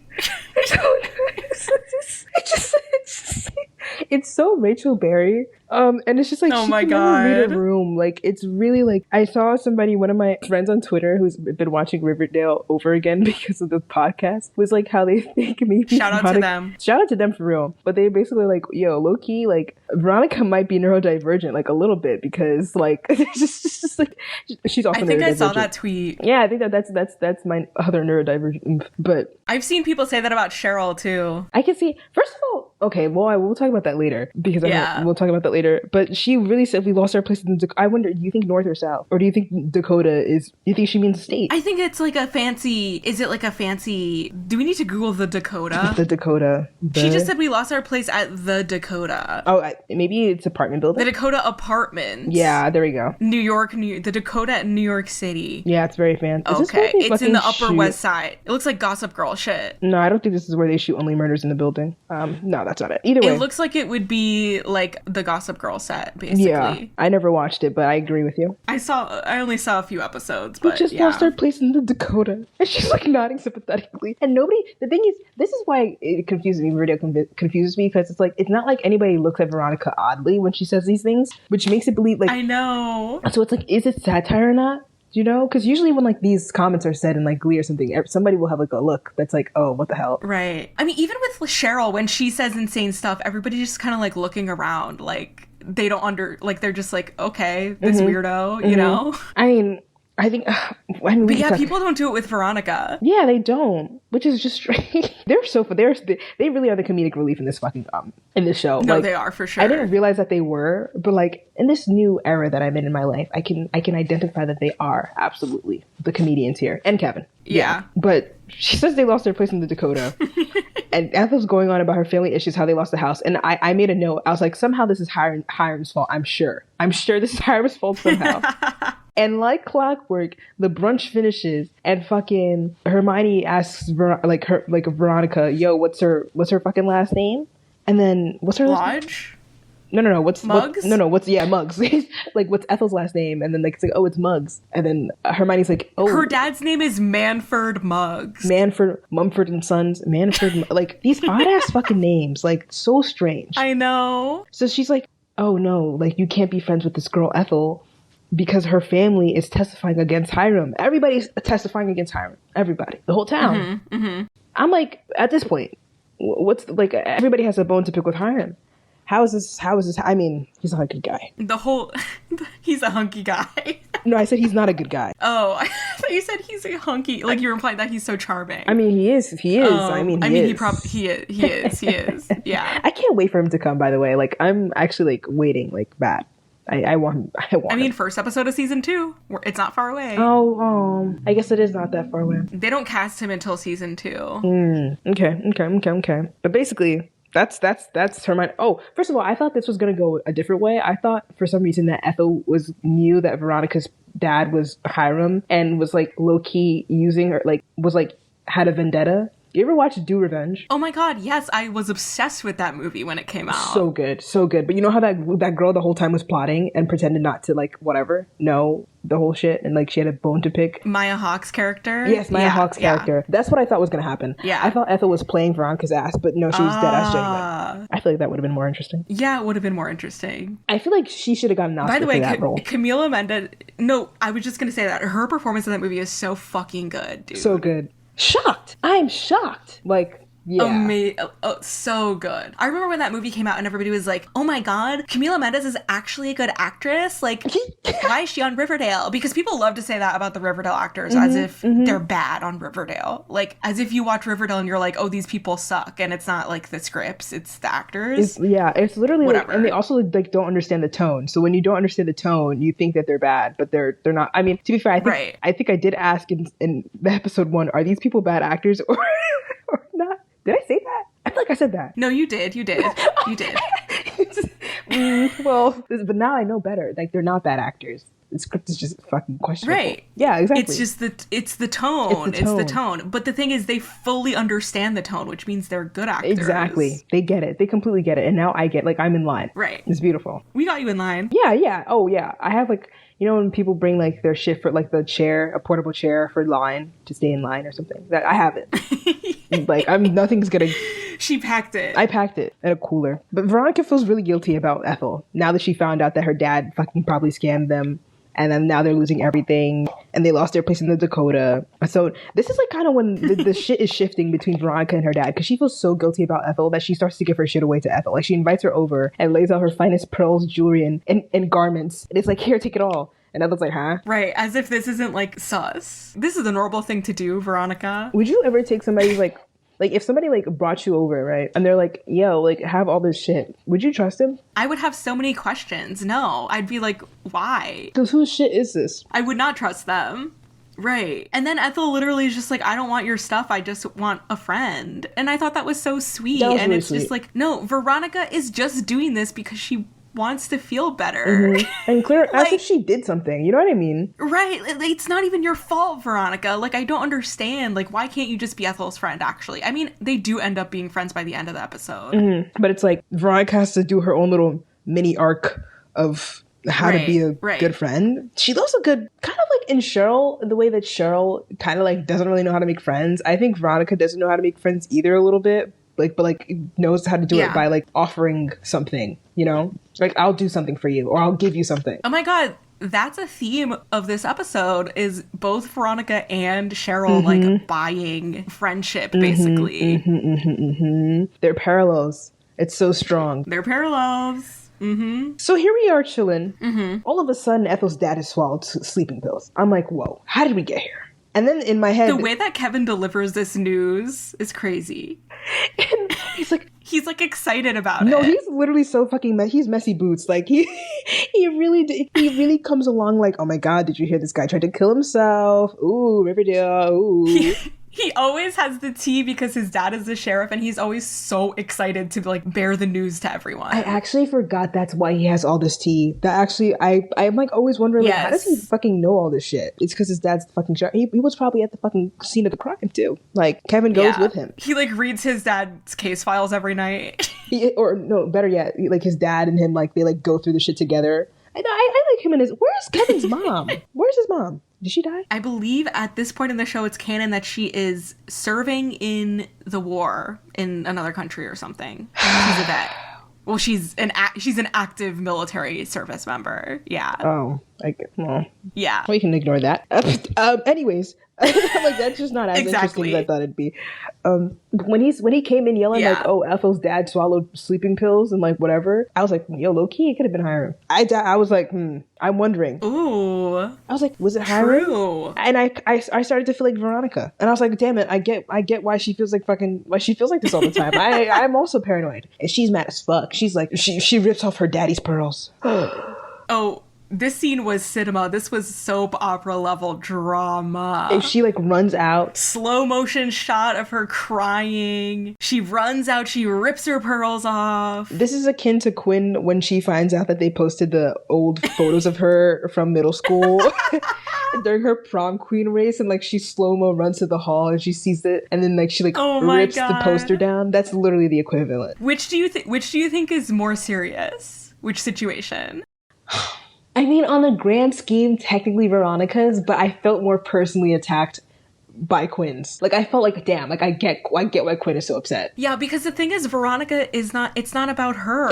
Speaker 2: It's so Rachel Berry. And it's just like,
Speaker 1: oh
Speaker 2: she
Speaker 1: my
Speaker 2: can
Speaker 1: god,
Speaker 2: never read a room. Like, it's really like, I saw one of my friends on Twitter who's been watching Riverdale over again because of the podcast, was like how they think me.
Speaker 1: Shout out to them.
Speaker 2: Shout out to them for real. But they basically like, yo, low key, like Veronica might be neurodivergent like a little bit because like it's just like she's also.
Speaker 1: I think I saw that tweet.
Speaker 2: Yeah, I think that's my other neurodivergent. But
Speaker 1: I've seen people say that about Cheryl too.
Speaker 2: I can see. First of all, okay, well, we'll talk about that later because we'll talk about that later. But she really said we lost our place in the I wonder, do you think north or south? Or do you think Dakota is, do you think she means state?
Speaker 1: I think it's like a fancy, is it like a fancy, do we need to Google the Dakota?
Speaker 2: The Dakota.
Speaker 1: She just said we lost our place at the Dakota.
Speaker 2: Oh, maybe it's apartment building?
Speaker 1: The Dakota apartment.
Speaker 2: Yeah, there we go.
Speaker 1: New York, the Dakota in New York City.
Speaker 2: Yeah, it's very fancy.
Speaker 1: Okay, it's in the Upper West Side. It looks like Gossip Girl shit.
Speaker 2: No, I don't think this is where they shoot only murders in the building. No, that's not it. Either way.
Speaker 1: It looks like it would be like the Gossip Girl set, basically.
Speaker 2: Yeah, I never watched it, but I agree with you.
Speaker 1: I only saw a few episodes, but
Speaker 2: we just lost our place in the Dakota. And she's like nodding sympathetically. And the thing is, this is why it confuses me. Riverdale confuses me because it's like, it's not like anybody looks at Veronica oddly when she says these things, which makes it believe like.
Speaker 1: I know.
Speaker 2: So it's like, is it satire or not? You know, because usually when like these comments are said in like Glee or something, somebody will have like a look that's like, oh, what the hell?
Speaker 1: Right. I mean, even with Cheryl, when she says insane stuff, everybody's just kind of like looking around, like they don't they're just like, okay, this weirdo, you know?
Speaker 2: I mean, but
Speaker 1: yeah, people don't do it with Veronica.
Speaker 2: Yeah, they don't, which is just strange. They really are the comedic relief in this fucking in this show.
Speaker 1: No,
Speaker 2: like,
Speaker 1: they are for sure.
Speaker 2: I didn't realize that they were, but like in this new era that I'm in my life, I can identify that they are absolutely the comedians here, and Kevin.
Speaker 1: Yeah.
Speaker 2: But she says they lost their place in the Dakota, and Ethel's going on about her family issues, how they lost the house, and I made a note. I was like, somehow this is Hiram's fault. I'm sure this is Hiram's fault somehow. And like clockwork, the brunch finishes, and fucking Hermione asks Veronica, "Yo, what's her fucking last name?" And then what's her last name? No. What's
Speaker 1: Muggs?
Speaker 2: What's Muggs? Like, what's Ethel's last name? And then like it's like, oh, it's Muggs. And then Hermione's like, oh,
Speaker 1: her dad's name is Manford Muggs.
Speaker 2: Mumford and Sons, like these odd ass fucking names, like so strange.
Speaker 1: I know.
Speaker 2: So she's like, oh no, like you can't be friends with this girl Ethel, because her family is testifying against Hiram. Everybody's testifying against Hiram. Everybody. The whole town. I'm like, at this point, what's like, everybody has a bone to pick with Hiram. How is this? I mean, he's not a good guy.
Speaker 1: He's a hunky guy.
Speaker 2: No, I said he's not a good guy.
Speaker 1: Oh, I thought you said he's a hunky. Like you were implying that he's so charming.
Speaker 2: I mean, he is. He
Speaker 1: is. Yeah.
Speaker 2: I can't wait for him to come, by the way. Like, I'm actually like waiting like bad. I want him.
Speaker 1: First episode of season 2. It's not far away.
Speaker 2: Oh, I guess it is not that far away.
Speaker 1: They don't cast him until season 2.
Speaker 2: Okay. But basically, that's Hermione. Oh, first of all, I thought this was gonna go a different way. I thought for some reason that Ethel knew that Veronica's dad was Hiram and was like low key using her, like was like had a vendetta. You ever watch Do Revenge?
Speaker 1: Oh my god, yes, I was obsessed with that movie when it came out.
Speaker 2: So good. But you know how that girl the whole time was plotting and pretended not to like whatever know the whole shit, and like she had a bone to pick.
Speaker 1: Maya Hawke's character?
Speaker 2: Yes, Maya Hawke's character. Yeah. That's what I thought was gonna happen.
Speaker 1: Yeah.
Speaker 2: I thought Ethel was playing Veronica's ass, but no, she was dead ass genuine. I feel like that would have been more interesting.
Speaker 1: Yeah, it would have been more interesting.
Speaker 2: I feel like she should have gotten an Oscar for that role.
Speaker 1: Camila Mendes. No, I was just gonna say that her performance in that movie is so fucking good, dude.
Speaker 2: So good. Shocked. I'm shocked. Like, yeah.
Speaker 1: So good. I remember when that movie came out and everybody was like, oh my god, Camila Mendes is actually a good actress. Like, why is she on Riverdale? Because people love to say that about the Riverdale actors as if they're bad on Riverdale. Like, as if you watch Riverdale and you're like, oh, these people suck. And it's not like the scripts, it's the actors.
Speaker 2: It's literally
Speaker 1: whatever.
Speaker 2: Like, and they also like don't understand the tone. So when you don't understand the tone, you think that they're bad, but they're not. I mean, to be fair, I think I did ask in the episode 1, are these people bad actors or not? Did I say that? I feel like I said that.
Speaker 1: No, you did. You did.
Speaker 2: But now I know better. Like, they're not bad actors. The script is just fucking questionable.
Speaker 1: Right.
Speaker 2: Yeah, exactly.
Speaker 1: It's just it's the tone. It's the tone. But the thing is, they fully understand the tone, which means they're good actors.
Speaker 2: Exactly. They get it. They completely get it. And now I get, like, I'm in line.
Speaker 1: Right.
Speaker 2: It's beautiful.
Speaker 1: We got you in line.
Speaker 2: Yeah. Oh, yeah. I have, like, you know when people bring, like, their shit for, like, the chair, a portable chair for line, to stay in line or something? That I have it. Like, nothing's gonna...
Speaker 1: She packed it.
Speaker 2: I packed it in a cooler. But Veronica feels really guilty about Ethel, now that she found out that her dad fucking probably scammed them. And then now they're losing everything, and they lost their place in the Dakota. So this is like kind of when the shit is shifting between Veronica and her dad, because she feels so guilty about Ethel that she starts to give her shit away to Ethel. Like, she invites her over and lays out her finest pearls, jewelry, and garments. And it's like, here, take it all. And Ethel's like, huh?
Speaker 1: Right, as if this isn't like sus. This is a normal thing to do, Veronica.
Speaker 2: Would you ever take somebody's like Like, if somebody, like, brought you over, right, and they're like, yo, like, have all this shit, would you trust him?
Speaker 1: I would have so many questions. No, I'd be like, why?
Speaker 2: Because whose shit is this?
Speaker 1: I would not trust them. Right. And then Ethel literally is just like, I don't want your stuff. I just want a friend. And I thought that was so sweet.
Speaker 2: That was
Speaker 1: and
Speaker 2: really
Speaker 1: it's
Speaker 2: sweet.
Speaker 1: just like, no, Veronica is just doing this because she wants to feel better.
Speaker 2: Mm-hmm. And clear, as if she did something. You know what I mean?
Speaker 1: Right. It's not even your fault, Veronica. Like, I don't understand. Like, why can't you just be Ethel's friend, actually? I mean, they do end up being friends by the end of the episode.
Speaker 2: Mm-hmm. But it's like, Veronica has to do her own little mini arc of how to be a good friend. She's also good, kind of like in Cheryl, the way that Cheryl kind of like doesn't really know how to make friends. I think Veronica doesn't know how to make friends either a little bit. Like, but like knows how to do it by like offering something, you know? Like, I'll do something for you or I'll give you something.
Speaker 1: Oh my God. That's a theme of this episode is both Veronica and Cheryl like buying friendship, basically.
Speaker 2: They're parallels. It's so strong.
Speaker 1: They're parallels.
Speaker 2: So here we are chilling. All of a sudden, Ethel's dad has swallowed sleeping pills. I'm like, whoa, how did we get here? And then in my head,
Speaker 1: the way that Kevin delivers this news is crazy.
Speaker 2: And he's like
Speaker 1: excited about it.
Speaker 2: No, he's literally so fucking he's messy boots. Like he really comes along like, oh my God, did you hear this guy tried to kill himself? Ooh, Riverdale. Ooh.
Speaker 1: He always has the tea because his dad is the sheriff and he's always so excited to like bear the news to everyone.
Speaker 2: I actually forgot that's why he has all this tea. That actually, I'm like always wondering, like, how does he fucking know all this shit? It's because his dad's the fucking sheriff. He was probably at the fucking scene of the crime too. Like, Kevin goes with him.
Speaker 1: He like reads his dad's case files every night.
Speaker 2: Or no, better yet, like his dad and him, like they like go through the shit together. And I like him and his, where's Kevin's mom? Where's his mom? Did she die?
Speaker 1: I believe at this point in the show, it's canon that she is serving in the war in another country or something. She's a vet. Well, she's an active military service member. Yeah.
Speaker 2: Oh, well.
Speaker 1: Yeah.
Speaker 2: We can ignore that. Anyways, like that's just not as interesting as I thought it'd be. When he came in yelling like, "Oh, Ethel's dad swallowed sleeping pills and like whatever," I was like, "Yo, low key, it could have been Hiram." I was like, I'm wondering.
Speaker 1: Ooh.
Speaker 2: I was like, was it Hiram?
Speaker 1: True.
Speaker 2: And I started to feel like Veronica, and I was like, damn it, I get why she feels like this all the time. I'm also paranoid, and she's mad as fuck. She's like, she rips off her daddy's pearls.
Speaker 1: Oh. This scene was cinema. This was soap opera level drama.
Speaker 2: If she like runs out.
Speaker 1: Slow motion shot of her crying. She runs out. She rips her pearls off.
Speaker 2: This is akin to Quinn when she finds out that they posted the old photos of her from middle school during her prom queen race, and like she slow-mo runs to the hall and she sees it, and then like she like rips the poster down. That's literally the equivalent.
Speaker 1: Which do you think is more serious? Which situation?
Speaker 2: I mean, on the grand scheme, technically Veronica's, but I felt more personally attacked by Quinn's. Like, I felt like, damn, like I get why Quinn is so upset.
Speaker 1: Yeah, because the thing is, Veronica it's not about her.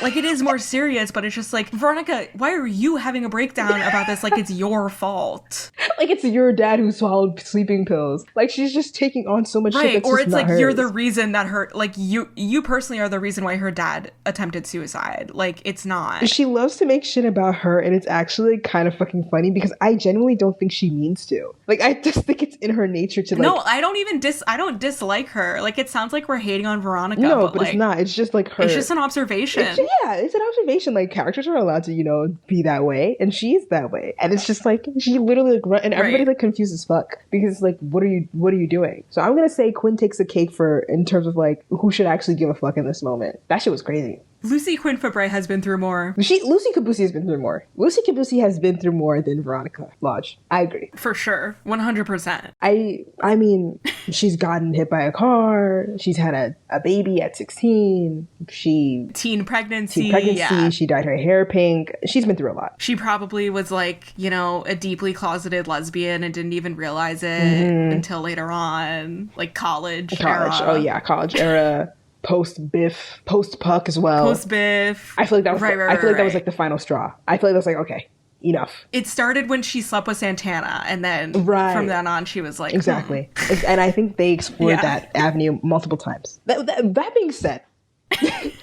Speaker 1: Like, it is more serious, but it's just like, Veronica, why are you having a breakdown about this? Like, it's your fault.
Speaker 2: Like, it's your dad who swallowed sleeping pills. Like, she's just taking on so much shit that's
Speaker 1: or
Speaker 2: just
Speaker 1: it's
Speaker 2: not
Speaker 1: like
Speaker 2: hers.
Speaker 1: You're the reason that you personally are the reason why her dad attempted suicide. Like, it's not.
Speaker 2: She loves to make shit about her, and it's actually kind of fucking funny because I genuinely don't think she means to. Like, I just think it's in her nature to like.
Speaker 1: No, I don't dislike her. Like, it sounds like we're hating on Veronica.
Speaker 2: No, but
Speaker 1: like,
Speaker 2: it's not. It's just like her.
Speaker 1: It's just an observation.
Speaker 2: It's an observation. Like, characters are allowed to, be that way, and she's that way, and it's just like she literally like and everybody like confused as fuck because like, what are you doing? So I'm gonna say Quinn takes the cake in terms of like who should actually give a fuck in this moment. That shit was crazy.
Speaker 1: Lucy Quinn Fabray has been through more.
Speaker 2: Lucy Cabusi has been through more. Lucy Cabusi has been through more than Veronica Lodge. I agree.
Speaker 1: For sure. 100%.
Speaker 2: I mean, she's gotten hit by a car. She's had a baby at 16.
Speaker 1: Teen pregnancy.
Speaker 2: Yeah. She dyed her hair pink. She's been through a lot.
Speaker 1: She probably was like, a deeply closeted lesbian and didn't even realize it until later on. Like college era.
Speaker 2: Oh yeah, college era. Post-Biff, post-Puck as well.
Speaker 1: Post-Biff.
Speaker 2: I feel like that was that was like the final straw. I feel like that was like, okay, enough.
Speaker 1: It started when she slept with Santana, and then from then on she was like...
Speaker 2: Exactly. And I think they explored that avenue multiple times. That being said,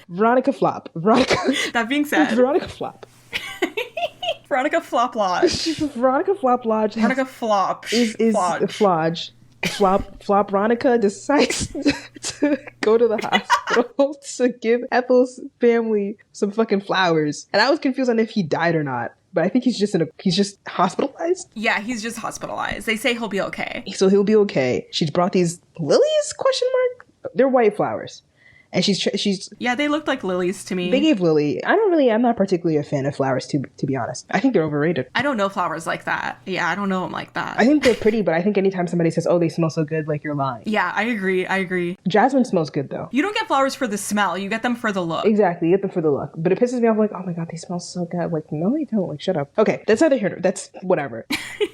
Speaker 2: Veronica flop.
Speaker 1: That being said...
Speaker 2: Veronica flop.
Speaker 1: Veronica Flop Lodge.
Speaker 2: Veronica Flop Lodge.
Speaker 1: Veronica Flop.
Speaker 2: Is Flodge. Flop Veronica decides to go to the hospital to give Ethel's family some fucking flowers. And I was confused on if he died or not. But I think he's just hospitalized.
Speaker 1: Yeah, he's just hospitalized. They say he'll be okay.
Speaker 2: So he'll be okay. She's brought these lilies? Question mark? They're white flowers. And she's
Speaker 1: yeah, they looked like lilies to me.
Speaker 2: They gave Lily. I'm not particularly a fan of flowers, to be honest. I think they're overrated.
Speaker 1: I don't know flowers like that. Yeah, I don't know them like that.
Speaker 2: I think they're pretty, but I think anytime somebody says, oh, they smell so good, like, you're lying.
Speaker 1: Yeah, I agree.
Speaker 2: Jasmine smells good, though.
Speaker 1: You don't get flowers for the smell. You get them for the look.
Speaker 2: Exactly. You get them for the look. But it pisses me off, like, oh my God, they smell so good. Like, no, they don't. Like, shut up. Okay, that's neither here. That's whatever.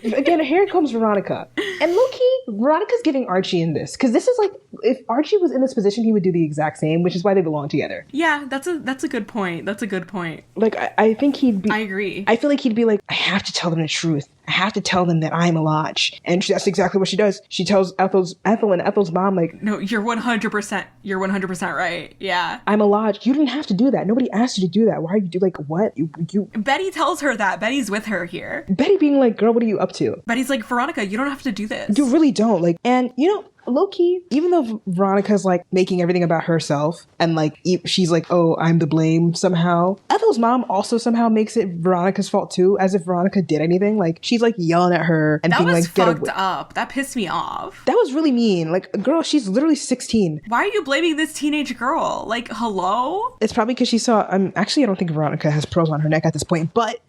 Speaker 2: Again, here comes Veronica. And low-key, Veronica's giving Archie in this. Because this is like, if Archie was in this position, he would do the exact same, which is why they belong together.
Speaker 1: Yeah, that's a good point. That's a good point.
Speaker 2: Like, I think he'd be...
Speaker 1: I agree.
Speaker 2: I feel like he'd be like, I have to tell them the truth. I have to tell them that I'm a lodge. And that's exactly what she does. She tells Ethel and Ethel's mom, like...
Speaker 1: No, you're 100% right. Yeah.
Speaker 2: I'm a lodge. You didn't have to do that. Nobody asked you to do that. Why are you like, what? You...
Speaker 1: Betty tells her that. Betty's with her here.
Speaker 2: Betty being like, girl, what are you up to?
Speaker 1: Betty's like, Veronica, you don't have to do this.
Speaker 2: You really don't. Like, and you know... Low-key, even though Veronica's like making everything about herself and like she's like, oh, I'm to blame somehow, Ethel's mom also somehow makes it Veronica's fault too, as if Veronica did anything. Like, she's like yelling at her and being like,
Speaker 1: that was fucked up. That pissed me off.
Speaker 2: That was really mean. Like, girl, she's literally 16.
Speaker 1: Why are you blaming this teenage girl? Like, hello?
Speaker 2: It's probably because she saw, actually I don't think Veronica has pearls on her neck at this point, but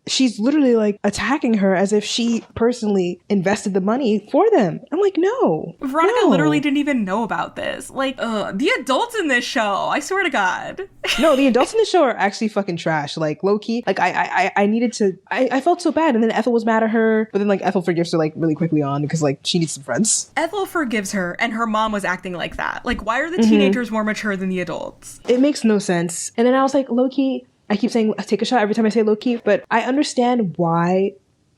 Speaker 2: she's literally like attacking her as if she personally invested the money for them. I'm like, no.
Speaker 1: Veronica literally didn't even know about this. Like, the adults in this show, I swear to God.
Speaker 2: No, the adults in the show are actually fucking trash. Like, low-key, like I needed to, I felt so bad. And then Ethel was mad at her, but then like Ethel forgives her like really quickly on because like she needs some friends.
Speaker 1: Ethel forgives her and her mom was acting like that. Like, why are the teenagers more mature than the adults?
Speaker 2: It makes no sense. And then I was like, low-key, I keep saying take a shot every time I say low-key, but I understand why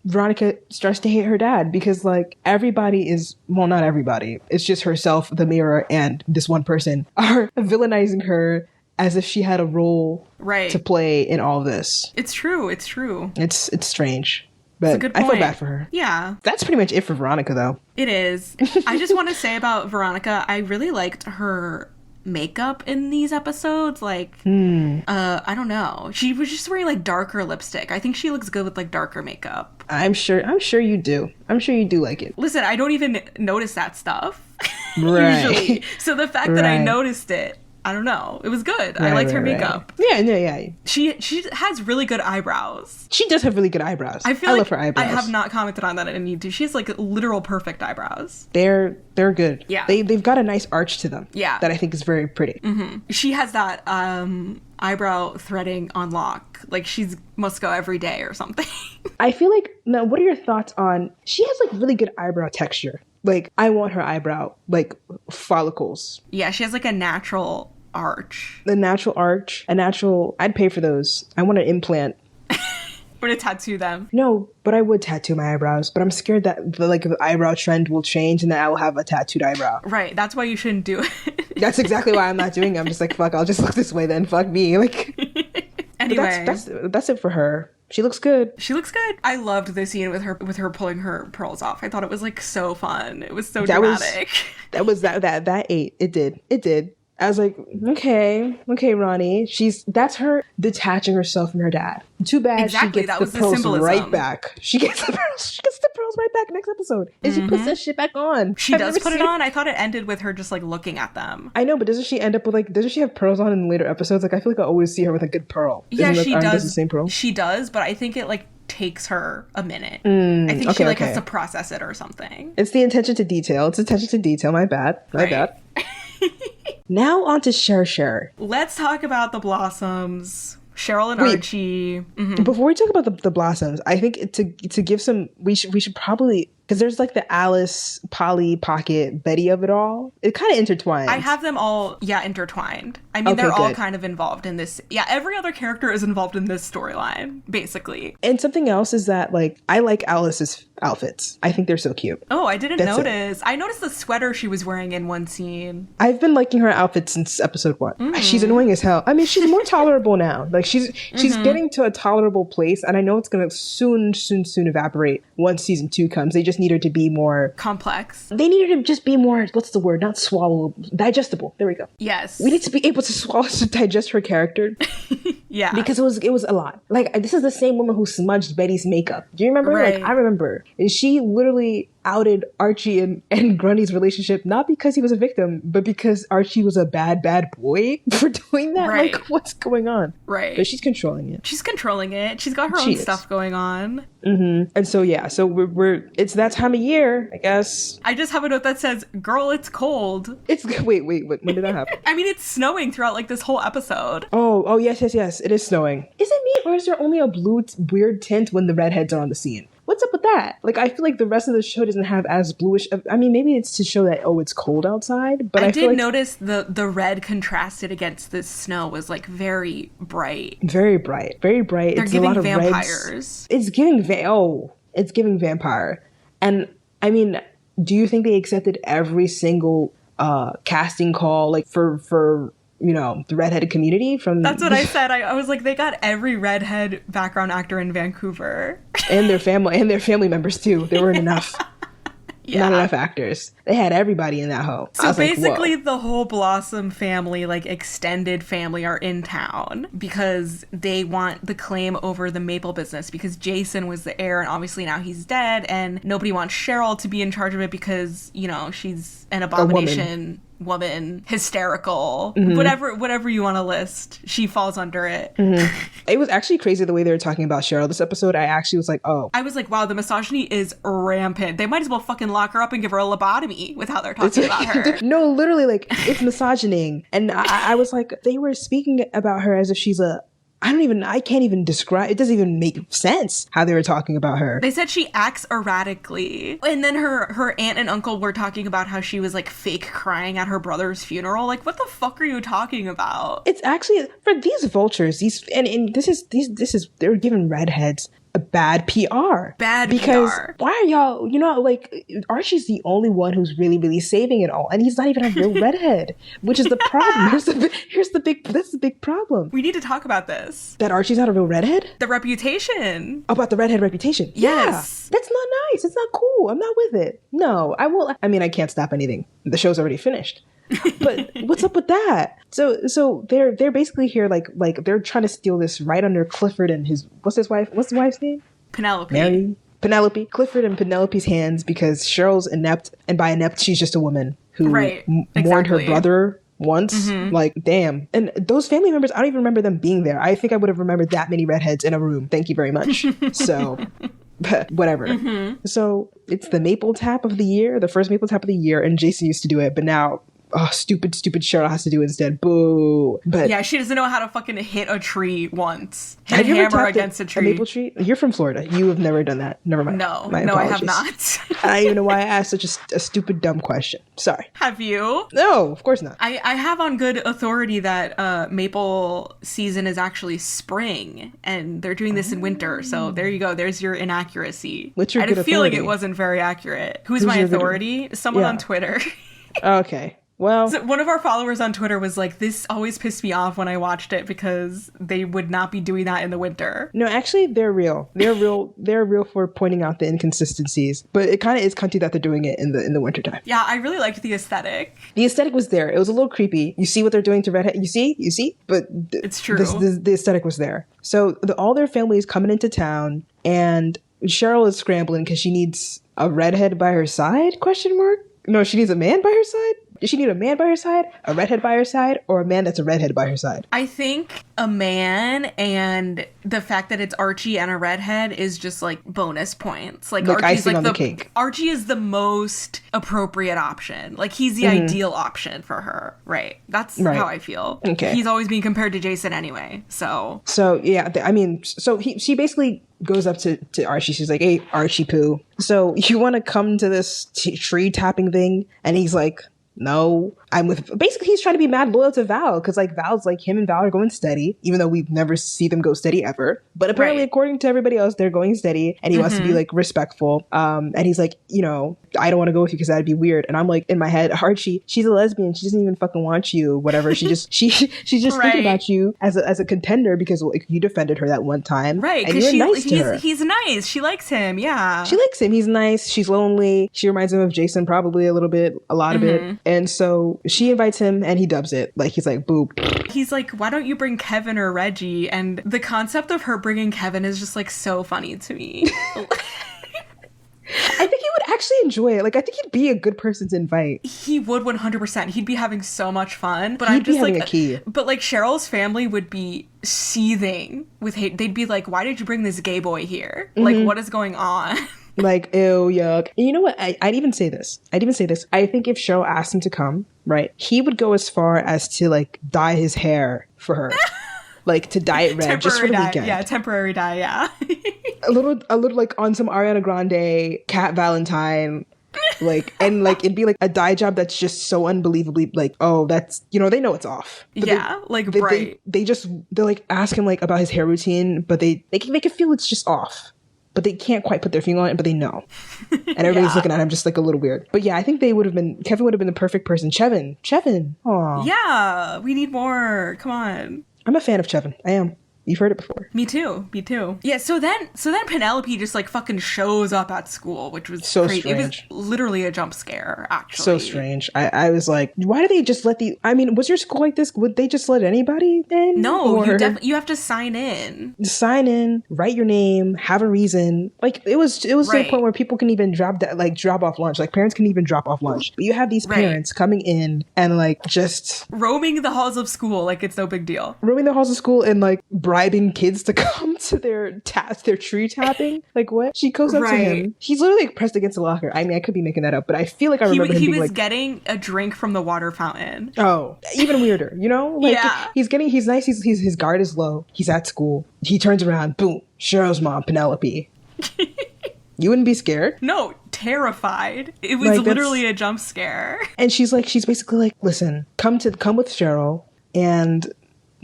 Speaker 2: Veronica starts to hate her dad because like everybody is, well, not everybody, it's just herself, the mirror, and this one person are villainizing her as if she had a role to play in all this.
Speaker 1: It's true. It's
Speaker 2: strange. But I feel bad for her.
Speaker 1: Yeah.
Speaker 2: That's pretty much it for Veronica, though.
Speaker 1: It is. I just want to say about Veronica, I really liked her makeup in these episodes. Like, I don't know. She was just wearing like darker lipstick. I think she looks good with like darker makeup.
Speaker 2: I'm sure you do. I'm sure you do like it.
Speaker 1: Listen, I don't even notice that stuff.
Speaker 2: Right.
Speaker 1: Usually. So the fact that I noticed it, I don't know. It was good. I liked her makeup.
Speaker 2: Yeah.
Speaker 1: She has really good eyebrows.
Speaker 2: She does have really good eyebrows. I love her eyebrows.
Speaker 1: I have not commented on that. I need to. She has like literal perfect eyebrows.
Speaker 2: They're good.
Speaker 1: Yeah.
Speaker 2: They've got a nice arch to them.
Speaker 1: Yeah.
Speaker 2: That I think is very pretty.
Speaker 1: Mm-hmm. She has that eyebrow threading on lock. Like she's must go every day or something.
Speaker 2: I feel like, now what are your thoughts on, she has like really good eyebrow texture. Like, I want her eyebrow, like, follicles.
Speaker 1: Yeah, she has like a natural arch.
Speaker 2: I'd pay for those. I want an implant.
Speaker 1: Or to tattoo them.
Speaker 2: No, but I would tattoo my eyebrows. But I'm scared that the eyebrow trend will change and then I will have a tattooed eyebrow.
Speaker 1: Right, that's why you shouldn't do it.
Speaker 2: That's exactly why I'm not doing it. I'm just like, fuck, I'll just look this way then. Fuck me. Like,
Speaker 1: anyway.
Speaker 2: That's it for her. She looks good.
Speaker 1: I loved this scene with her pulling her pearls off. I thought it was like so fun. It was so dramatic.
Speaker 2: That ate. It did. I was like, okay, Ronnie. That's her detaching herself from her dad. Too bad she gets the pearls right back. She gets the pearls right back next episode. And she puts that shit back on.
Speaker 1: She does put it on? I thought it ended with her just like looking at them.
Speaker 2: I know, but doesn't she end up with like, doesn't she have pearls on in later episodes? Like, I feel like I always see her with a good pearl.
Speaker 1: Yeah, she does.
Speaker 2: Does the same pearl?
Speaker 1: She does, but I think it like takes her a minute. I think she has to process it or something.
Speaker 2: It's the attention to detail. My bad. Now on to Cheryl.
Speaker 1: Let's talk about the Blossoms. Cheryl and Archie. Mm-hmm.
Speaker 2: Before we talk about the Blossoms, I think to give some, we should probably, because there's like the Alice, Polly, Pocket, Betty of it all. It kind of intertwines.
Speaker 1: I have them all, intertwined. I mean, they're all kind of involved in this. Yeah, every other character is involved in this storyline, basically.
Speaker 2: And something else is that, like, I like Alice's outfits. I think they're so cute.
Speaker 1: Oh, I didn't notice. I noticed the sweater she was wearing in one scene.
Speaker 2: I've been liking her outfit since episode 1. She's annoying as hell. I mean, she's more tolerable now. Like she's getting to a tolerable place, and I know it's gonna soon evaporate once season 2 comes. They just need her to be more
Speaker 1: complex.
Speaker 2: They need her to just be more, what's the word? Not swallowable, digestible. There we go.
Speaker 1: Yes.
Speaker 2: We need to be able to digest her character.
Speaker 1: Yeah.
Speaker 2: Because it was a lot. Like, this is the same woman who smudged Betty's makeup. Do you remember?
Speaker 1: Right.
Speaker 2: Like, I remember. And she literally outed Archie and Grundy's relationship, not because he was a victim, but because Archie was a bad boy for doing that.
Speaker 1: Right.
Speaker 2: Like, what's going on?
Speaker 1: Right.
Speaker 2: But she's controlling it.
Speaker 1: She's controlling it. She's got her own stuff going on.
Speaker 2: Mm-hmm. And so, yeah. So it's that time of year, I guess.
Speaker 1: I just have a note that says, girl, it's cold.
Speaker 2: Wait. When did that happen?
Speaker 1: I mean, it's snowing throughout, like, this whole episode.
Speaker 2: Oh, yes. It is snowing. Is it me, or is there only a blue weird tint when the redheads are on the scene? What's up with that? Like, I feel like the rest of the show doesn't have as bluish. I mean, maybe it's to show that, it's cold outside. But I
Speaker 1: did
Speaker 2: like
Speaker 1: notice the red contrasted against the snow was, like, very bright.
Speaker 2: Very bright. Very bright.
Speaker 1: They're
Speaker 2: it's
Speaker 1: giving
Speaker 2: a lot
Speaker 1: vampires.
Speaker 2: Of reds. It's giving vampire. And, I mean, do you think they accepted every single casting call, like, for the redheaded community from...
Speaker 1: That's what I said. I was like, they got every redhead background actor in Vancouver.
Speaker 2: and their family members, too. There weren't enough.
Speaker 1: Yeah.
Speaker 2: Not enough actors. They had everybody in that hoe.
Speaker 1: So basically, the whole Blossom family, like extended family, are in town because they want the claim over the maple business because Jason was the heir and obviously now he's dead and nobody wants Cheryl to be in charge of it because, she's an abomination. Woman, hysterical, whatever you want to list, she falls under it.
Speaker 2: It was actually crazy the way they were talking about Cheryl this episode. I actually was like, I
Speaker 1: was like, wow, the misogyny is rampant. They might as well fucking lock her up and give her a lobotomy with how they're talking about her.
Speaker 2: No, literally, like, it's misogynying. And I was like, they were speaking about her as if she's I can't even describe, it doesn't even make sense how they were talking about her.
Speaker 1: They said she acts erratically. And then her aunt and uncle were talking about how she was like fake crying at her brother's funeral. Like, what the fuck are you talking about?
Speaker 2: It's actually, for these vultures, they're giving redheads a bad PR. Because why are y'all, like, Archie's the only one who's really, really saving it all. And he's not even a real redhead, which is the problem. That's the big problem.
Speaker 1: We need to talk about this.
Speaker 2: That Archie's not a real redhead?
Speaker 1: The reputation.
Speaker 2: About the redhead reputation.
Speaker 1: Yes.
Speaker 2: Yeah, that's not nice. It's not cool. I'm not with it. No, I won't. I mean, I can't stop anything. The show's already finished. But what's up with that? So they're basically here like they're trying to steal this right under Clifford and what's the wife's name? Penelope. Clifford and Penelope's hands because Cheryl's inept, and by inept she's just a woman who mourned her brother once. Like, damn. And those family members, I don't even remember them being there. I think I would have remembered that many redheads in a room. Thank you very much. So but whatever. So it's the maple tap of the year, the first maple tap of the year, and Jason used to do it, but now stupid Cheryl has to do it instead. Boo. But
Speaker 1: yeah, she doesn't know how to fucking hit a tree once.
Speaker 2: Have you ever
Speaker 1: against a tree.
Speaker 2: A maple tree? You're from Florida. You have never done that. Never mind.
Speaker 1: No, I have not.
Speaker 2: I don't even know why I asked such a stupid, dumb question. Sorry.
Speaker 1: Have you?
Speaker 2: No, of course not.
Speaker 1: I have on good authority that maple season is actually spring, and they're doing this in winter. So there you go. There's your inaccuracy.
Speaker 2: What's your
Speaker 1: good authority? I feel like it wasn't very accurate. Who's my authority? Someone on Twitter.
Speaker 2: Okay. Well,
Speaker 1: so one of our followers on Twitter was like, this always pissed me off when I watched it because they would not be doing that in the winter.
Speaker 2: No, actually, they're real. They're real for pointing out the inconsistencies. But it kind of is cunty that they're doing it in the wintertime.
Speaker 1: Yeah, I really liked the aesthetic.
Speaker 2: The aesthetic was there. It was a little creepy. You see what they're doing to redhead. You see? But
Speaker 1: it's true.
Speaker 2: The aesthetic was there. So all their family is coming into town, and Cheryl is scrambling because she needs a redhead by her side? ? No, she needs a man by her side? Does she need a man by her side, a redhead by her side, or a man that's a redhead by her side?
Speaker 1: I think a man, and the fact that it's Archie and a redhead is just like bonus points. Like Archie's
Speaker 2: icing
Speaker 1: like
Speaker 2: on the cake.
Speaker 1: Archie is the most appropriate option. Like, he's the ideal option for her. Right. That's how I feel.
Speaker 2: Okay.
Speaker 1: He's always being compared to Jason anyway. So
Speaker 2: yeah, she basically goes up to Archie. She's like, "Hey, Archie Poo. So you want to come to this tree tapping thing?" And he's like, No, I'm with, basically he's trying to be mad loyal to Val because like Val's like, him and Val are going steady, even though we never see them go steady ever. But apparently, according to everybody else, they're going steady, and he wants to be like respectful. And he's like, you know, I don't want to go with you because that'd be weird. And I'm like, in my head, Archie, she's a lesbian. She doesn't even fucking want you. Whatever. She's just thinking about you as a contender because like you defended her that one time,
Speaker 1: right?
Speaker 2: And you were nice to her.
Speaker 1: He's nice. She likes him. Yeah,
Speaker 2: she likes him. He's nice. She's lonely. She reminds him of Jason probably a little bit, a lot of it. And so she invites him, and he dubs it. Like he's like, boop.
Speaker 1: He's like, why don't you bring Kevin or Reggie? And the concept of her bringing Kevin is just like so funny to me.
Speaker 2: I think he would actually enjoy it. Like, I think he'd be a good person to invite.
Speaker 1: He would 100%. He'd be having so much fun. But
Speaker 2: he'd
Speaker 1: I'm just
Speaker 2: be having
Speaker 1: like,
Speaker 2: a key.
Speaker 1: But like Cheryl's family would be seething with hate. They'd be like, why did you bring this gay boy here? Like, what is going on?
Speaker 2: Like, ew, yuck. And you know what? I'd even say this. I think if Cheryl asked him to come, right, he would go as far as to like dye his hair for her. Like to dye it red just for the weekend.
Speaker 1: Yeah, temporary dye, yeah.
Speaker 2: a little like on some Ariana Grande, Cat Valentine, like, and like it'd be like a dye job that's just so unbelievably like, oh, that's, you know, they know it's off. But they like ask him like about his hair routine, but they can make it feel it's just off. But they can't quite put their finger on it, but they know. And everybody's looking at him just like a little weird. But yeah, I think Kevin would have been the perfect person. Chevin. Aw.
Speaker 1: Yeah, we need more. Come on.
Speaker 2: I'm a fan of Chevin. I am. You've heard it before.
Speaker 1: Me too. Yeah, so then Penelope just like fucking shows up at school, which was
Speaker 2: so
Speaker 1: crazy.
Speaker 2: Strange.
Speaker 1: It was literally a jump scare, actually.
Speaker 2: So strange. I was like, why do they just let was your school like this? Would they just let anybody in?
Speaker 1: No, you have to sign in.
Speaker 2: Sign in, write your name, have a reason. Like it was to the point where people can even drop off lunch. Like parents can even drop off lunch. But you have these parents coming in and like just
Speaker 1: roaming the halls of school like it's no big deal.
Speaker 2: Roaming the halls of school and like bribing kids to come to their tree tapping. Like what? She goes up to him. He's literally like, pressed against the locker. I mean, I could be making that up, but I feel like I remember him being like, he was
Speaker 1: getting a drink from the water fountain.
Speaker 2: Oh, even weirder, you know? Like he's nice. His guard is low. He's at school. He turns around. Boom. Cheryl's mom, Penelope. You wouldn't be scared?
Speaker 1: No, terrified. It was like, literally a jump scare. And
Speaker 2: she's basically like, listen, come with Cheryl and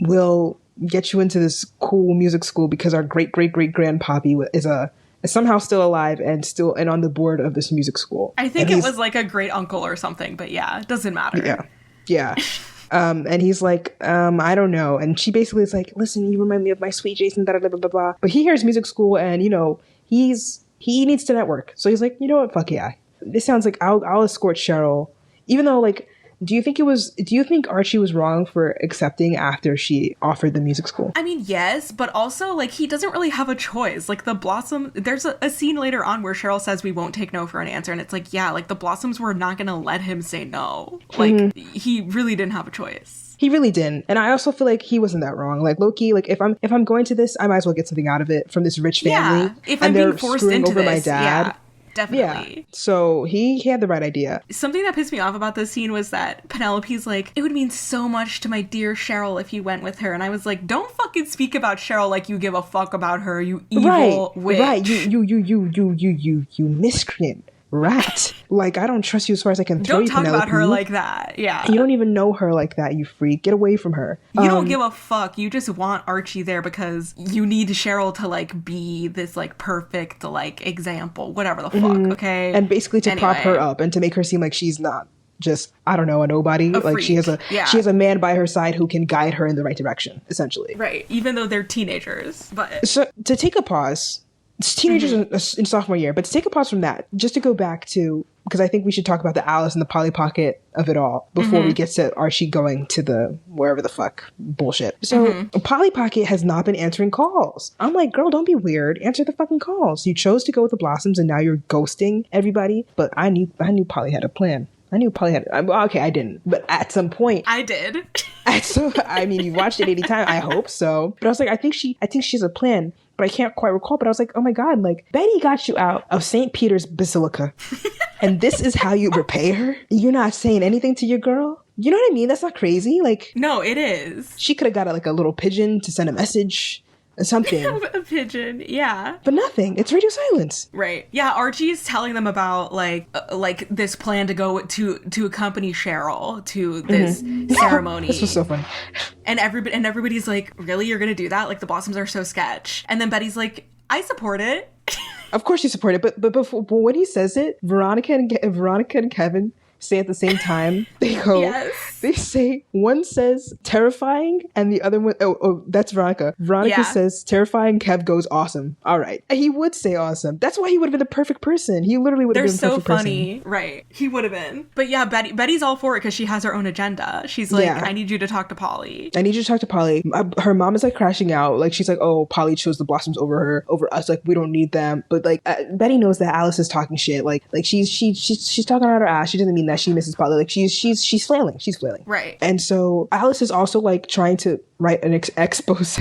Speaker 2: we'll get you into this cool music school because our great grandpappy is somehow still alive and on the board of this music school.
Speaker 1: I think it was like a great uncle or something, but yeah, it doesn't matter.
Speaker 2: Yeah. And he's like, I don't know. And she basically is like, listen, you remind me of my sweet Jason, blah, blah, blah, blah, blah. But he hears music school and, you know, he needs to network. So he's like, you know what? Fuck yeah. This sounds like I'll escort Cheryl. Even though, like, do you think Archie was wrong for accepting after she offered the music school?
Speaker 1: I mean, yes, but also, like, he doesn't really have a choice. Like, the Blossom, there's a scene later on where Cheryl says we won't take no for an answer, and it's like, yeah, like, the Blossoms were not gonna let him say no. Like, he really didn't have a choice.
Speaker 2: He really didn't. And I also feel like he wasn't that wrong. Like, low-key, like, if I'm going to this, I might as well get something out of it from this rich family.
Speaker 1: Yeah, if I'm being forced into this, my dad. Yeah. Definitely.
Speaker 2: Yeah. So he had the right idea.
Speaker 1: Something that pissed me off about this scene was that Penelope's like, it would mean so much to my dear Cheryl if you went with her. And I was like, don't fucking speak about Cheryl like you give a fuck about her, you evil witch.
Speaker 2: Right. You miscreant. Rat. Like, I don't trust you as far as I can throw you,
Speaker 1: Don't talk
Speaker 2: Penelope.
Speaker 1: about her like that. Yeah.
Speaker 2: You don't even know her like that, you freak. Get away from her.
Speaker 1: You don't give a fuck. You just want Archie there because you need Cheryl to, like, be this, like, perfect, like, example. Whatever the fuck, okay?
Speaker 2: And basically to prop her up and to make her seem like she's not just, I don't know, a nobody. Like, she has a man by her side who can guide her in the right direction, essentially.
Speaker 1: Right. Even though they're teenagers. But
Speaker 2: so, to take a pause... It's teenagers in sophomore year, but to take a pause from that, just to go back to, because I think we should talk about the Alice and the Polly Pocket of it all before we get to Archie going to the wherever the fuck bullshit. So Polly Pocket has not been answering calls. I'm like, girl, don't be weird. Answer the fucking calls. You chose to go with the Blossoms and now you're ghosting everybody. But I knew Polly had a plan. I knew Polly had. Okay, I didn't, but at some point,
Speaker 1: I did.
Speaker 2: I mean, you watched it 80 times. I hope so. But I was like, I think she has a plan. But I can't quite recall. But I was like, oh my God, like Betty got you out of St. Peter's Basilica. And this is how you repay her? You're not saying anything to your girl? You know what I mean? That's not crazy. Like,
Speaker 1: no, it is.
Speaker 2: She could have got like a little pigeon to send a message. something.
Speaker 1: A pigeon, yeah.
Speaker 2: But nothing. It's radio silence.
Speaker 1: Right. Yeah, Archie's telling them about like this plan to go to accompany Cheryl to this ceremony.
Speaker 2: This was so funny.
Speaker 1: And everybody's like, really? You're gonna do that? Like, the Blossoms are so sketch. And then Betty's like, I support it.
Speaker 2: Of course you support it, but when he says it, Veronica and Kevin say at the same time. They go, yes. They say, one says terrifying and the other one, that's Veronica. Veronica says terrifying, Kev goes awesome. All right. And he would say awesome. That's why he would have been the perfect person. He literally would have been the perfect person. They're so funny.
Speaker 1: Right. He would have been. But yeah, Betty's all for it because she has her own agenda. She's like, I need you to talk to Polly.
Speaker 2: I need you to talk to Polly. Her mom is like crashing out. Like, she's like, oh, Polly chose the Blossoms over us. Like, we don't need them. But like, Betty knows that Alice is talking shit. Like she's talking out her ass. She doesn't mean that she misses Polly. Like, she's flailing. She's flailing.
Speaker 1: Right.
Speaker 2: And so Alice is also like trying to write an expose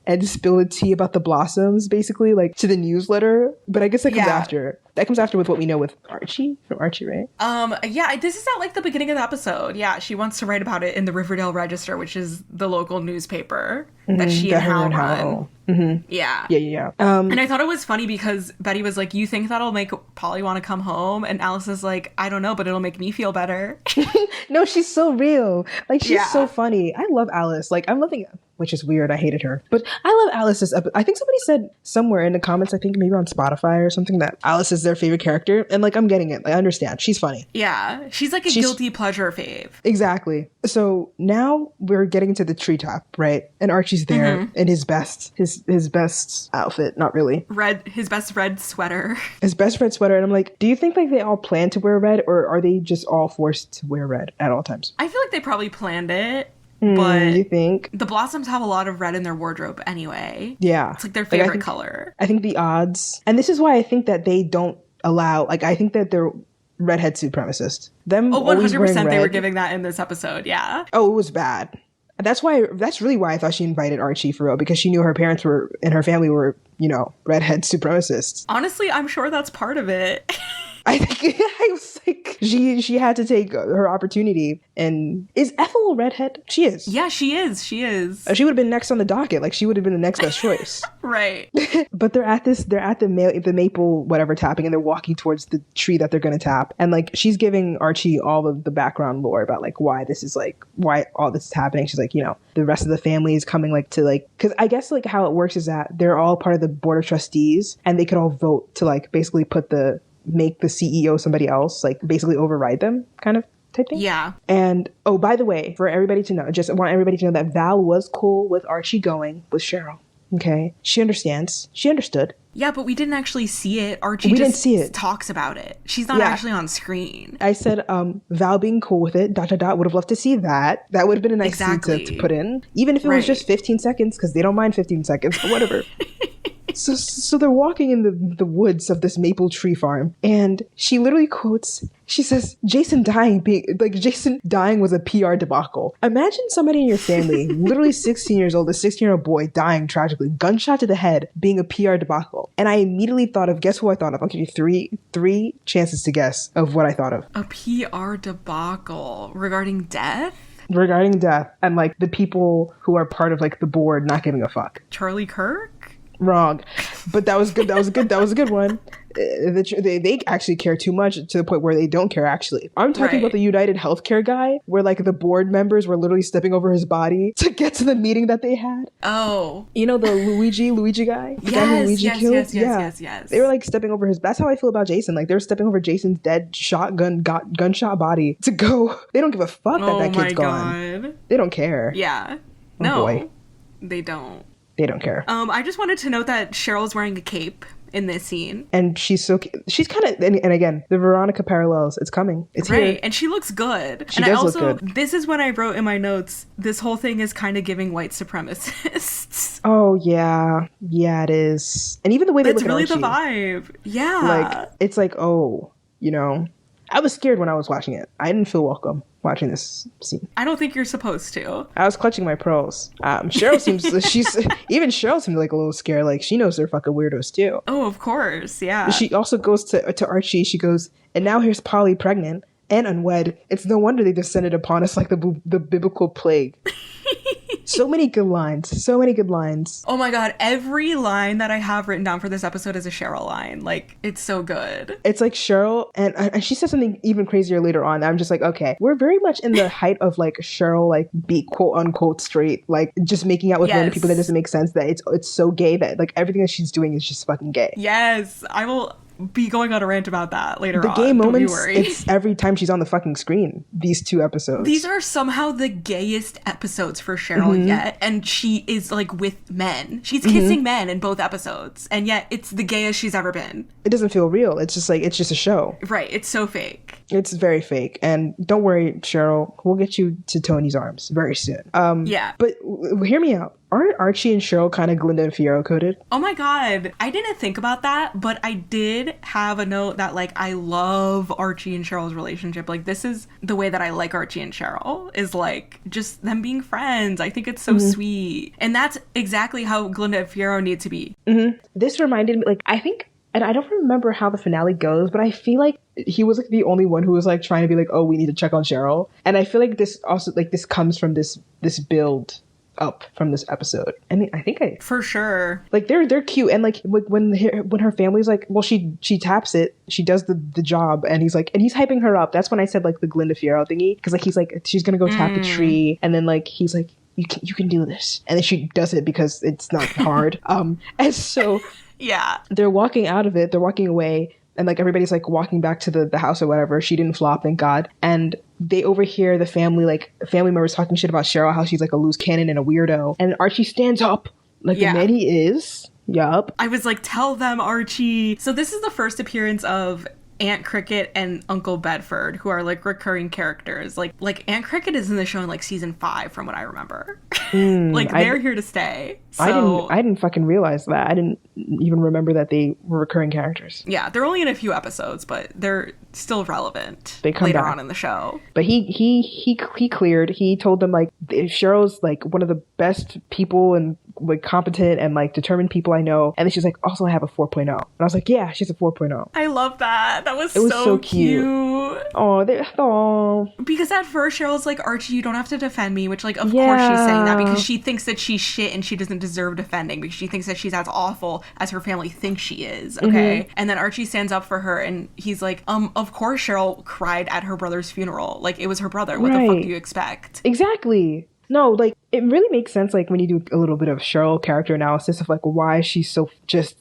Speaker 2: and spill the tea about the Blossoms, basically, like to the newsletter. But I guess that comes after. That comes after with what we know with Archie, from Archie, right?
Speaker 1: Yeah, this is at like the beginning of the episode. Yeah, she wants to write about it in the Riverdale Register, which is the local newspaper that she and Hal run.
Speaker 2: Mm-hmm.
Speaker 1: Yeah. And I thought it was funny because Betty was like, you think that'll make Polly want to come home? And Alice is like, I don't know, but it'll make me feel better.
Speaker 2: No, she's so real. Like, she's so funny. I love Alice. Like, I'm loving, which is weird. I hated her. But I love Alice's episode. I think somebody said somewhere in the comments, I think maybe on Spotify or something, that Alice is their favorite character. And like, I'm getting it. I understand. She's funny.
Speaker 1: Yeah. She's like a guilty pleasure fave.
Speaker 2: Exactly. So now we're getting into the treetop, right? And Archie's there in his best outfit. Not really.
Speaker 1: His best red sweater.
Speaker 2: His best red sweater. And I'm like, do you think like they all plan to wear red, or are they just all forced to wear red at all times?
Speaker 1: I feel like they probably planned it. But
Speaker 2: you think
Speaker 1: the Blossoms have a lot of red in their wardrobe anyway.
Speaker 2: Yeah.
Speaker 1: It's like their favorite color.
Speaker 2: I think the odds, and this is why I think that they don't allow, like, I think that they're redhead supremacists. Them
Speaker 1: 100% they were giving that in this episode, yeah.
Speaker 2: Oh, it was bad. That's really why I thought she invited Archie, for real, because she knew her parents and her family were, redhead supremacists.
Speaker 1: Honestly, I'm sure that's part of it.
Speaker 2: I think I was like, she had to take her opportunity. And is Ethel a redhead? She is.
Speaker 1: Yeah, she is. She is.
Speaker 2: She would have been next on the docket. Like, she would have been the next best choice.
Speaker 1: Right.
Speaker 2: But they're at the maple whatever tapping, and they're walking towards the tree that they're going to tap. And like, she's giving Archie all of the background lore about like why all this is happening. She's like, the rest of the family is coming like to like, because I guess like how it works is that they're all part of the board of trustees, and they could all vote to like basically make the CEO somebody else, like basically override them, kind of type thing.
Speaker 1: Yeah.
Speaker 2: And by the way, for everybody to know, I want everybody to know that Val was cool with Archie going with Cheryl. Okay, she understands. She understood.
Speaker 1: Yeah, but we didn't actually see it. Archie
Speaker 2: didn't see it.
Speaker 1: Talks about it. She's not actually on screen.
Speaker 2: I said, Val being cool with it, ... would have loved to see that. That would have been a nice scene to put in, even if it was just 15 seconds, because they don't mind 15 seconds, but whatever. So they're walking in the woods of this maple tree farm, and she literally quotes, she says, Jason dying was a PR debacle. Imagine somebody in your family, literally 16 years old, a 16-year-old boy dying tragically, gunshot to the head, being a PR debacle. And I immediately thought of, guess who I thought of? I'll give you three chances to guess of what I thought of.
Speaker 1: A PR debacle regarding death?
Speaker 2: Regarding death, and like the people who are part of like the board not giving a fuck.
Speaker 1: Charlie Kirk?
Speaker 2: Wrong, but that was good. That was a good one. They actually care too much to the point where they don't care. Actually, I'm talking about the United Healthcare guy, where like the board members were literally stepping over his body to get to the meeting that they had.
Speaker 1: Oh,
Speaker 2: the Luigi guy, the guy who Luigi killed.
Speaker 1: Yes.
Speaker 2: They were like stepping over his. That's how I feel about Jason. Like, they're stepping over Jason's dead gunshot body to go. They don't give a fuck that kid's gone. They don't care.
Speaker 1: Yeah, they don't.
Speaker 2: They don't care.
Speaker 1: I just wanted to note that Cheryl's wearing a cape in this scene.
Speaker 2: And she's kind of, and again, the Veronica parallels, it's coming. It's
Speaker 1: right,
Speaker 2: here.
Speaker 1: And she looks good.
Speaker 2: She does look good.
Speaker 1: This is when I wrote in my notes, this whole thing is kind of giving white supremacists.
Speaker 2: Oh, yeah. Yeah, it is. And even the way they look at Archie.
Speaker 1: It's really the vibe. Yeah.
Speaker 2: Like, it's like, I was scared when I was watching it. I didn't feel welcome watching this scene.
Speaker 1: I don't think you're supposed to.
Speaker 2: I was clutching my pearls. Cheryl seems Cheryl seems like a little scared. Like, she knows they're fucking weirdos too.
Speaker 1: Oh, of course, yeah.
Speaker 2: She also goes to Archie. She goes, and now here's Polly pregnant and unwed. It's no wonder they descended upon us like the biblical plague. So many good lines. So many good lines.
Speaker 1: Oh my god, every line that I have written down for this episode is a Cheryl line. Like, it's so good.
Speaker 2: It's like Cheryl, and she says something even crazier later on. I'm just like, okay, we're very much in the height of like Cheryl, like be quote unquote straight, like just making out with random people that doesn't make sense. That it's so gay that like everything that she's doing is just fucking gay.
Speaker 1: Yes, I will be going on a rant about that later on.
Speaker 2: The gay moments, it's every time she's on the fucking screen, these 2 episodes.
Speaker 1: These are somehow the gayest episodes for Cheryl yet, and she is like with men. She's kissing men in both episodes, and yet it's the gayest she's ever been.
Speaker 2: It doesn't feel real. It's just like, it's just a show.
Speaker 1: Right, it's so fake.
Speaker 2: It's very fake. And don't worry, Cheryl, we'll get you to Tony's arms very soon.
Speaker 1: Yeah.
Speaker 2: But hear me out. Aren't Archie and Cheryl kind of Glenda and Fiyero coded?
Speaker 1: Oh my god. I didn't think about that, but I did have a note that like I love Archie and Cheryl's relationship. Like this is the way that I like Archie and Cheryl, is like just them being friends. I think it's so sweet. And that's exactly how Glenda and Fiyero need to be.
Speaker 2: This reminded me, like, I think, and I don't remember how the finale goes, but I feel like he was like the only one who was like trying to be like, oh, we need to check on Cheryl. And I feel like this also, like, this comes from this build up from this episode. I mean, I think
Speaker 1: for sure,
Speaker 2: like they're cute, and like when her family's like, well, she taps it, she does the job, and he's like, and he's hyping her up. That's when I said like the Glenda Fiyero thingy, because like he's like, she's gonna go tap the tree, and then like he's like, you can do this, and then she does it because it's not hard. And so
Speaker 1: yeah, they're
Speaker 2: walking out of it, they're walking away, and like everybody's like walking back to the house or whatever. She didn't flop, thank God. And they overhear the family members talking shit about Cheryl, how she's like a loose cannon and a weirdo. And Archie stands up like the man he is. Yup.
Speaker 1: I was like, tell them, Archie. So this is the first appearance of Aunt Cricket and Uncle Bedford, who are like recurring characters. Like Aunt Cricket is in the show in like season 5 from what I remember. Like they're here to stay. So
Speaker 2: I didn't fucking realize that. I didn't even remember that they were recurring characters.
Speaker 1: Yeah, they're only in a few episodes, but they're still relevant.
Speaker 2: They come
Speaker 1: later
Speaker 2: back
Speaker 1: on in the show.
Speaker 2: But he cleared. He told them like, Cheryl's like one of the best people and like competent and like determined people I know. And then she's like, also I have a 4.0. And I was like, yeah, she's a 4.0.
Speaker 1: I love that. That was so cute.
Speaker 2: Oh,
Speaker 1: because at first Cheryl's like, Archie, you don't have to defend me, which like of course she's saying that because she thinks that she's shit and she doesn't deserve defending, because she thinks that she's as awful as her family thinks she is. Okay. And then Archie stands up for her and he's like, of course Cheryl cried at her brother's funeral. Like, it was her brother. What the fuck do you expect?
Speaker 2: Exactly. No, like, it really makes sense, like, when you do a little bit of Cheryl character analysis of, like, why she's so just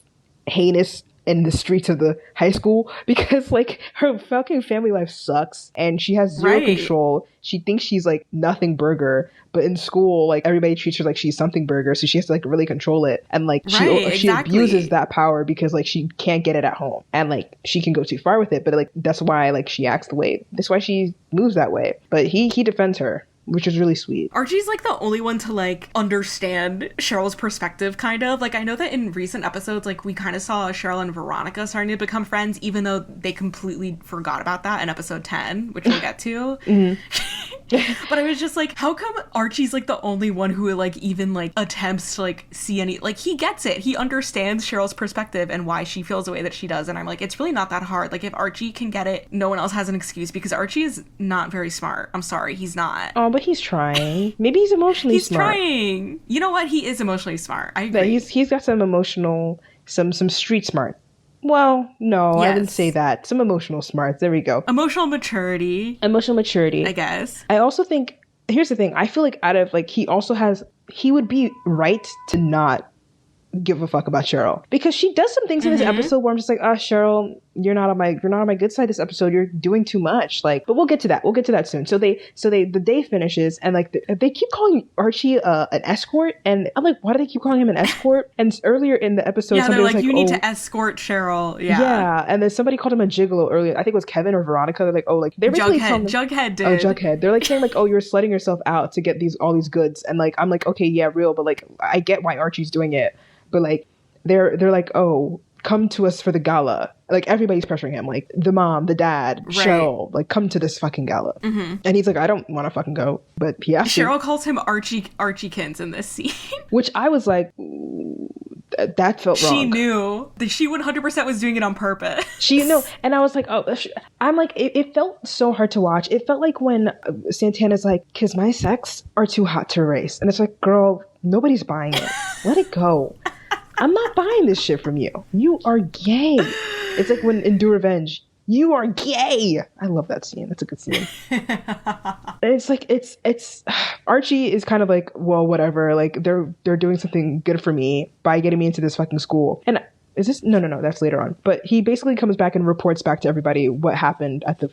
Speaker 2: heinous in the streets of the high school, because like her fucking family life sucks and she has zero control. She thinks she's like nothing burger, but in school like everybody treats her like she's something burger, so she has to like really control it, and like she abuses that power because like she can't get it at home, and like she can go too far with it, but like that's why like she acts the way, that's why she moves that way. But he defends her, which is really sweet.
Speaker 1: Archie's like the only one to like understand Cheryl's perspective, kind of. Like, I know that in recent episodes, like we kind of saw Cheryl and Veronica starting to become friends, even though they completely forgot about that in episode 10, which we'll get to. But I was just like, how come Archie's like the only one who like even like attempts to like see any, like he gets it. He understands Cheryl's perspective and why she feels the way that she does. And I'm like, it's really not that hard. Like, if Archie can get it, no one else has an excuse, because Archie is not very smart. I'm sorry, he's not.
Speaker 2: Oh, but he's trying. Maybe he's emotionally smart.
Speaker 1: He's trying. You know what? He is emotionally smart. I agree.
Speaker 2: Yeah, he's got some emotional, some street smart. Well, no, yes. I didn't say that. Some emotional smarts. There we go.
Speaker 1: Emotional maturity.
Speaker 2: Emotional maturity.
Speaker 1: I guess.
Speaker 2: I also think, here's the thing. I feel like out of like, he would be right to not give a fuck about Cheryl, because she does some things in this episode where I'm just like, Cheryl, you're not on my good side this episode. You're doing too much. Like, but we'll get to that soon. So the day finishes, and like they keep calling Archie an escort, and I'm like, why do they keep calling him an escort? And earlier in the episode,
Speaker 1: they're like, you need to escort Cheryl. Yeah.
Speaker 2: And then somebody called him a gigolo earlier. I think it was Kevin or Veronica. They're like, they're basically
Speaker 1: Jughead did.
Speaker 2: Oh, Jughead. They're like saying like, you're slutting yourself out to get all these goods, and like I'm like, okay, yeah, real, but like I get why Archie's doing it. But like they're like, come to us for the gala. Like, everybody's pressuring him. Like, the mom, the dad, Cheryl, like, come to this fucking gala. And he's like, I don't want to fucking go. But he has to.
Speaker 1: Cheryl calls him Archiekins in this scene.
Speaker 2: Which I was like, that felt wrong.
Speaker 1: She knew that she 100% was doing it on purpose.
Speaker 2: She knew. And I was like, oh, I'm like, it felt so hard to watch. It felt like when Santana's like, because my sex are too hot to erase. And it's like, girl, nobody's buying it. Let it go. I'm not buying this shit from you. You are gay. It's like when in Do Revenge, you are gay. I love that scene. That's a good scene. It's like, it's Archie is kind of like, well, whatever. Like, they're doing something good for me by getting me into this fucking school. And is this? No, that's later on. But he basically comes back and reports back to everybody what happened at the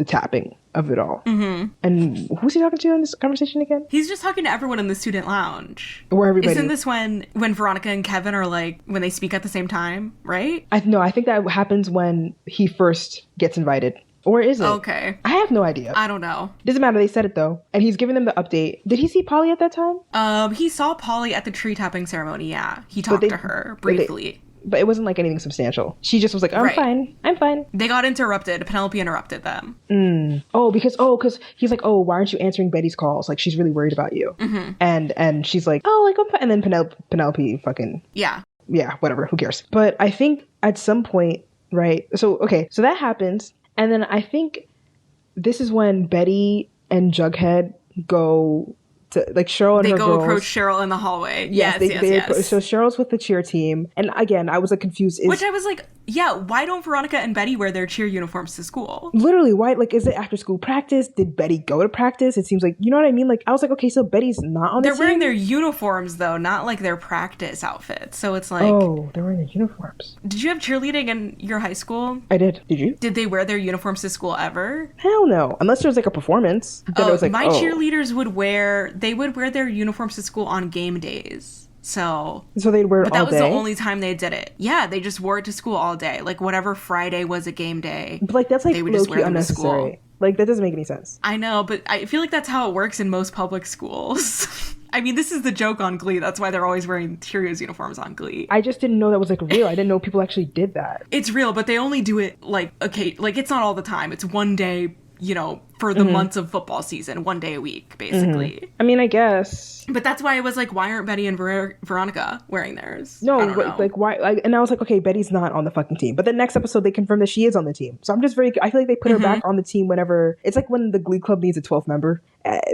Speaker 2: tapping of it all. And who's he talking to in this conversation again?
Speaker 1: He's just talking to everyone in the student lounge.
Speaker 2: Where everybody...
Speaker 1: Isn't this when Veronica and Kevin are like, when they speak at the same time, right?
Speaker 2: I think that happens when he first gets invited. Or is it?
Speaker 1: Okay.
Speaker 2: I have no idea.
Speaker 1: I don't know.
Speaker 2: Doesn't matter. They said it though. And he's giving them the update. Did he see Polly at that time?
Speaker 1: He saw Polly at the tree tapping ceremony, yeah. He talked to her briefly.
Speaker 2: But it wasn't like anything substantial. She just was like, I'm fine.
Speaker 1: They got interrupted. Penelope interrupted them.
Speaker 2: Oh, because he's like, oh, why aren't you answering Betty's calls? Like, she's really worried about you. And she's like, oh, like, I'm fine. And then Penelope fucking... Yeah, whatever. Who cares? But I think at some point, right? So that happens. And then I think this is when Betty and Jughead go... to, like, Cheryl and
Speaker 1: they
Speaker 2: her
Speaker 1: go
Speaker 2: girls.
Speaker 1: Approach Cheryl in the hallway. Yes.
Speaker 2: So Cheryl's with the cheer team. And again, I was like confused.
Speaker 1: Which I was like, yeah, why don't Veronica and Betty wear their cheer uniforms to school?
Speaker 2: Literally, why? Like, is it after school practice? Did Betty go to practice? It seems like, you know what I mean? Like, I was like, okay, so Betty's not on the team?
Speaker 1: They're wearing their uniforms, though, not like their practice outfits. So it's like...
Speaker 2: Oh, they're wearing their uniforms.
Speaker 1: Did you have cheerleading in your high school?
Speaker 2: I did. Did you?
Speaker 1: Did they wear their uniforms to school ever?
Speaker 2: Hell no. Unless there was like a performance. Then it was like,
Speaker 1: cheerleaders would wear their uniforms to school on game days. So
Speaker 2: they'd wear it all day?
Speaker 1: But that was the only time they did it. Yeah, they just wore it to school all day. Like, whatever Friday was a game day.
Speaker 2: But like, that's like low-key unnecessary. Like, that doesn't make any sense.
Speaker 1: I know, but I feel like that's how it works in most public schools. I mean, this is the joke on Glee. That's why they're always wearing Cheerios uniforms on Glee.
Speaker 2: I just didn't know that was like real. I didn't know people actually did that.
Speaker 1: It's real, but they only do it like, okay, like it's not all the time. It's one day, you know, for the months of football season, one day a week, basically.
Speaker 2: I mean, I guess.
Speaker 1: But that's why I was like, why aren't Betty and Veronica wearing theirs?
Speaker 2: No, like why? Like, and I was like, okay, Betty's not on the fucking team. But the next episode, they confirm that she is on the team. So I'm just I feel like they put her back on the team whenever. It's like when the Glee Club needs a 12th member.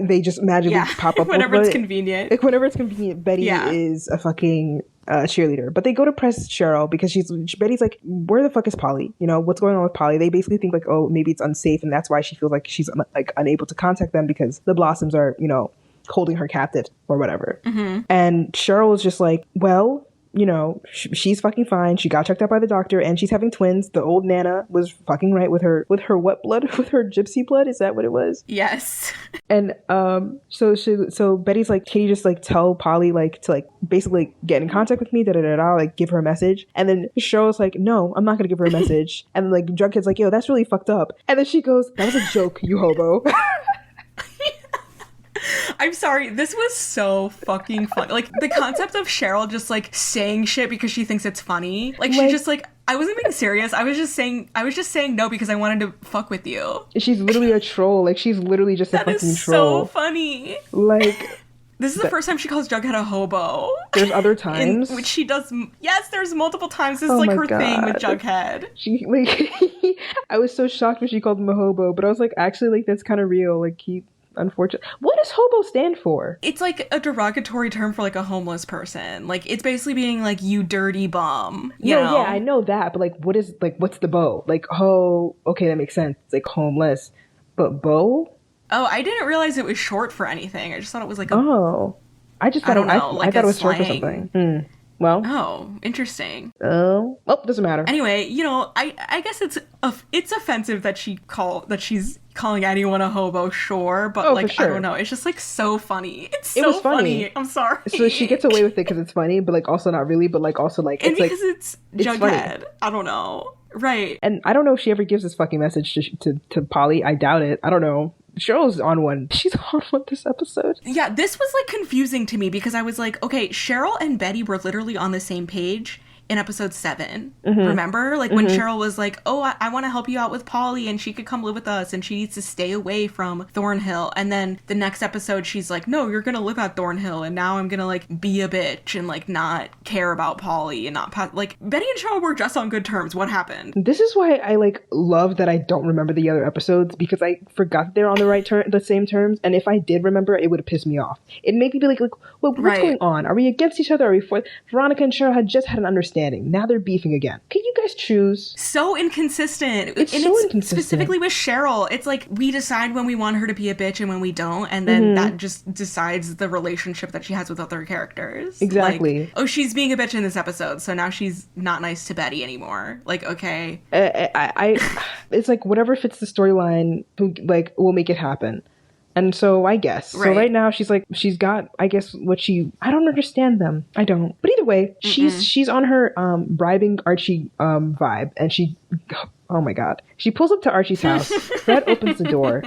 Speaker 2: They just magically pop up.
Speaker 1: Whenever it's convenient.
Speaker 2: Like, whenever it's convenient, Betty is a fucking cheerleader. But they go to press Cheryl because Betty's like, where the fuck is Polly? You know, what's going on with Polly? They basically think like, oh, maybe it's unsafe. And that's why she feels like she's like unable to contact them because the Blossoms are, you know, holding her captive or whatever. And Cheryl was just like, well, you know, she's fucking fine. She got checked out by the doctor and she's having twins. The old Nana was fucking right with her what blood? With her gypsy blood? Is that what it was?
Speaker 1: Yes.
Speaker 2: And so Betty's like, can you just like tell Polly like to like basically get in contact with me, like give her a message. And then Cheryl's like, no, I'm not gonna give her a message. And then like Jughead's like, yo, that's really fucked up. And then she goes, that was a joke, you hobo.
Speaker 1: I'm sorry, this was so fucking fun. Like, the concept of Cheryl just, like, saying shit because she thinks it's funny. Like, she just, like, I wasn't being serious. I was just saying no because I wanted to fuck with you.
Speaker 2: She's literally a troll. Like, she's literally just a fucking troll. That is so
Speaker 1: funny.
Speaker 2: Like...
Speaker 1: This is the first time she calls Jughead a hobo.
Speaker 2: There's other times.
Speaker 1: Which she does. Yes, there's multiple times. This is like her thing with Jughead.
Speaker 2: She, like... I was so shocked when she called him a hobo, but I was like, actually, like, that's kind of real. Like, unfortunate. What does hobo stand for?
Speaker 1: It's like a derogatory term for like a homeless person. Like, it's basically being like, you dirty bum. You know?
Speaker 2: Yeah, I know that, but like, what's the bow? Like, okay, that makes sense. It's like homeless, but bow?
Speaker 1: Oh, I didn't realize it was short for anything. I just thought it was like
Speaker 2: I just thought I thought it was short for something. Well.
Speaker 1: Oh, interesting.
Speaker 2: Oh, doesn't matter.
Speaker 1: Anyway, you know, I guess it's offensive that she's calling anyone a hobo, sure, but like, sure. I don't know, it's just like so funny. It was funny. I'm sorry.
Speaker 2: So she gets away with it because it's funny, but like also not really, but like also like
Speaker 1: and because it's Jughead. I don't know, right?
Speaker 2: And I don't know if she ever gives this fucking message to Polly. I doubt it. I don't know. Cheryl's on one. She's on one this episode.
Speaker 1: Yeah, this was like confusing to me because I was like, okay, Cheryl and Betty were literally on the same page in episode 7. Remember? Like when Cheryl was like, oh, I want to help you out with Polly and she could come live with us and she needs to stay away from Thornhill. And then the next episode, she's like, no, you're going to live at Thornhill and now I'm going to like be a bitch and like not care about Polly and not like Betty and Cheryl were just on good terms. What happened?
Speaker 2: This is why I like love that I don't remember the other episodes, because I forgot that they're on the same terms. And if I did remember, it would have pissed me off. It made me be like well, what's going on? Are we against each other? Are we for? Veronica and Cheryl had just had an understanding. Now they're beefing again. Can you guys choose?
Speaker 1: So inconsistent.
Speaker 2: It's inconsistent.
Speaker 1: Specifically with Cheryl, it's like we decide when we want her to be a bitch and when we don't, and then that just decides the relationship that she has with other characters.
Speaker 2: Exactly.
Speaker 1: Like, oh, she's being a bitch in this episode, so now she's not nice to Betty anymore. Like, okay.
Speaker 2: It's like whatever fits the storyline, like, will make it happen. And so I guess. Right. So right now she's got, I guess, I don't understand them. I don't. But either way, she's on her bribing Archie vibe, and oh my God. She pulls up to Archie's house. Fred opens the door.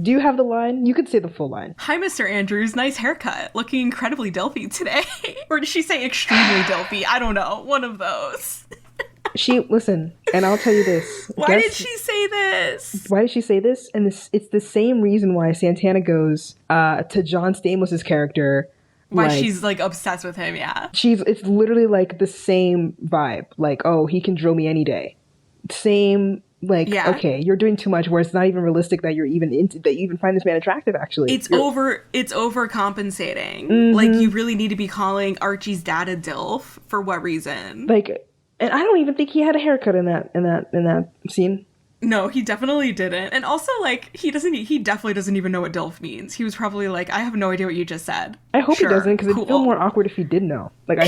Speaker 2: Do you have the line? You could say the full line.
Speaker 1: Hi, Mr. Andrews. Nice haircut. Looking incredibly Delphi today. Or did she say extremely Delphi? I don't know. One of those.
Speaker 2: Listen, and I'll tell you this.
Speaker 1: Why did she say this?
Speaker 2: Why did she say this? And it's the same reason why Santana goes to John Stamos's character.
Speaker 1: Why she's like obsessed with him, yeah.
Speaker 2: It's literally like the same vibe. Like, oh, he can drill me any day. Same, like, okay, you're doing too much where it's not even realistic that that you even find this man attractive, actually.
Speaker 1: It's overcompensating. Like, you really need to be calling Archie's dad a DILF for what reason?
Speaker 2: Like, and I don't even think he had a haircut in that scene.
Speaker 1: No, he definitely didn't. And also, like, he definitely doesn't even know what DILF means. He was probably like, I have no idea what you just said.
Speaker 2: I hope he doesn't, because it'd feel more awkward if he did know. Like, I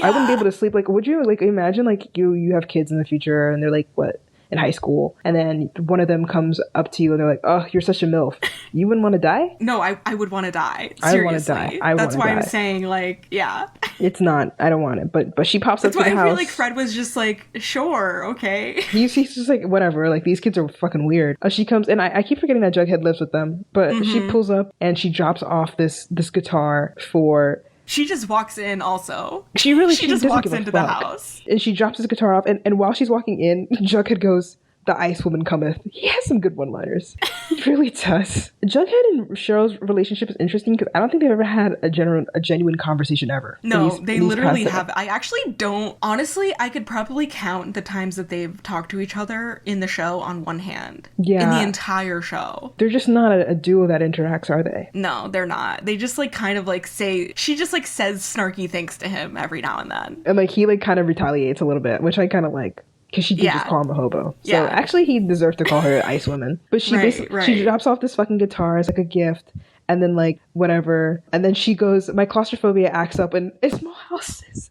Speaker 2: wouldn't be able to sleep. Like, would you, like, imagine, like, you have kids in the future and they're like, what, in high school, and then one of them comes up to you and they're like, oh, you're such a MILF. You wouldn't want to die?
Speaker 1: No, I would want to die. Seriously.
Speaker 2: I want to die.
Speaker 1: That's why I'm saying, like, yeah.
Speaker 2: It's not. I don't want it. But she pops up to the house. That's why I feel
Speaker 1: like Fred was just like, sure, okay.
Speaker 2: He's just like, whatever. Like, these kids are fucking weird. She comes, and I keep forgetting that Jughead lives with them, but she pulls up and she drops off this guitar for...
Speaker 1: She just walks in also.
Speaker 2: She
Speaker 1: just walks into the house.
Speaker 2: And she drops his guitar off, and while she's walking in, Jughead goes, the ice woman cometh. He has some good one-liners. He really does. Jughead and Cheryl's relationship is interesting because I don't think they've ever had a genuine conversation ever.
Speaker 1: No, they literally have. I actually don't. Honestly, I could probably count the times that they've talked to each other in the show on one hand. Yeah. In the entire show.
Speaker 2: They're just not a duo that interacts, are they?
Speaker 1: No, they're not. They just like kind of like say, she just like says snarky things to him every now and then.
Speaker 2: And like he like kind of retaliates a little bit, which I kind of like. Because she did just call him a hobo. So actually he deserved to call her an ice woman. But she she drops off this fucking guitar as like a gift. And then like whatever. And then she goes, my claustrophobia acts up in small houses.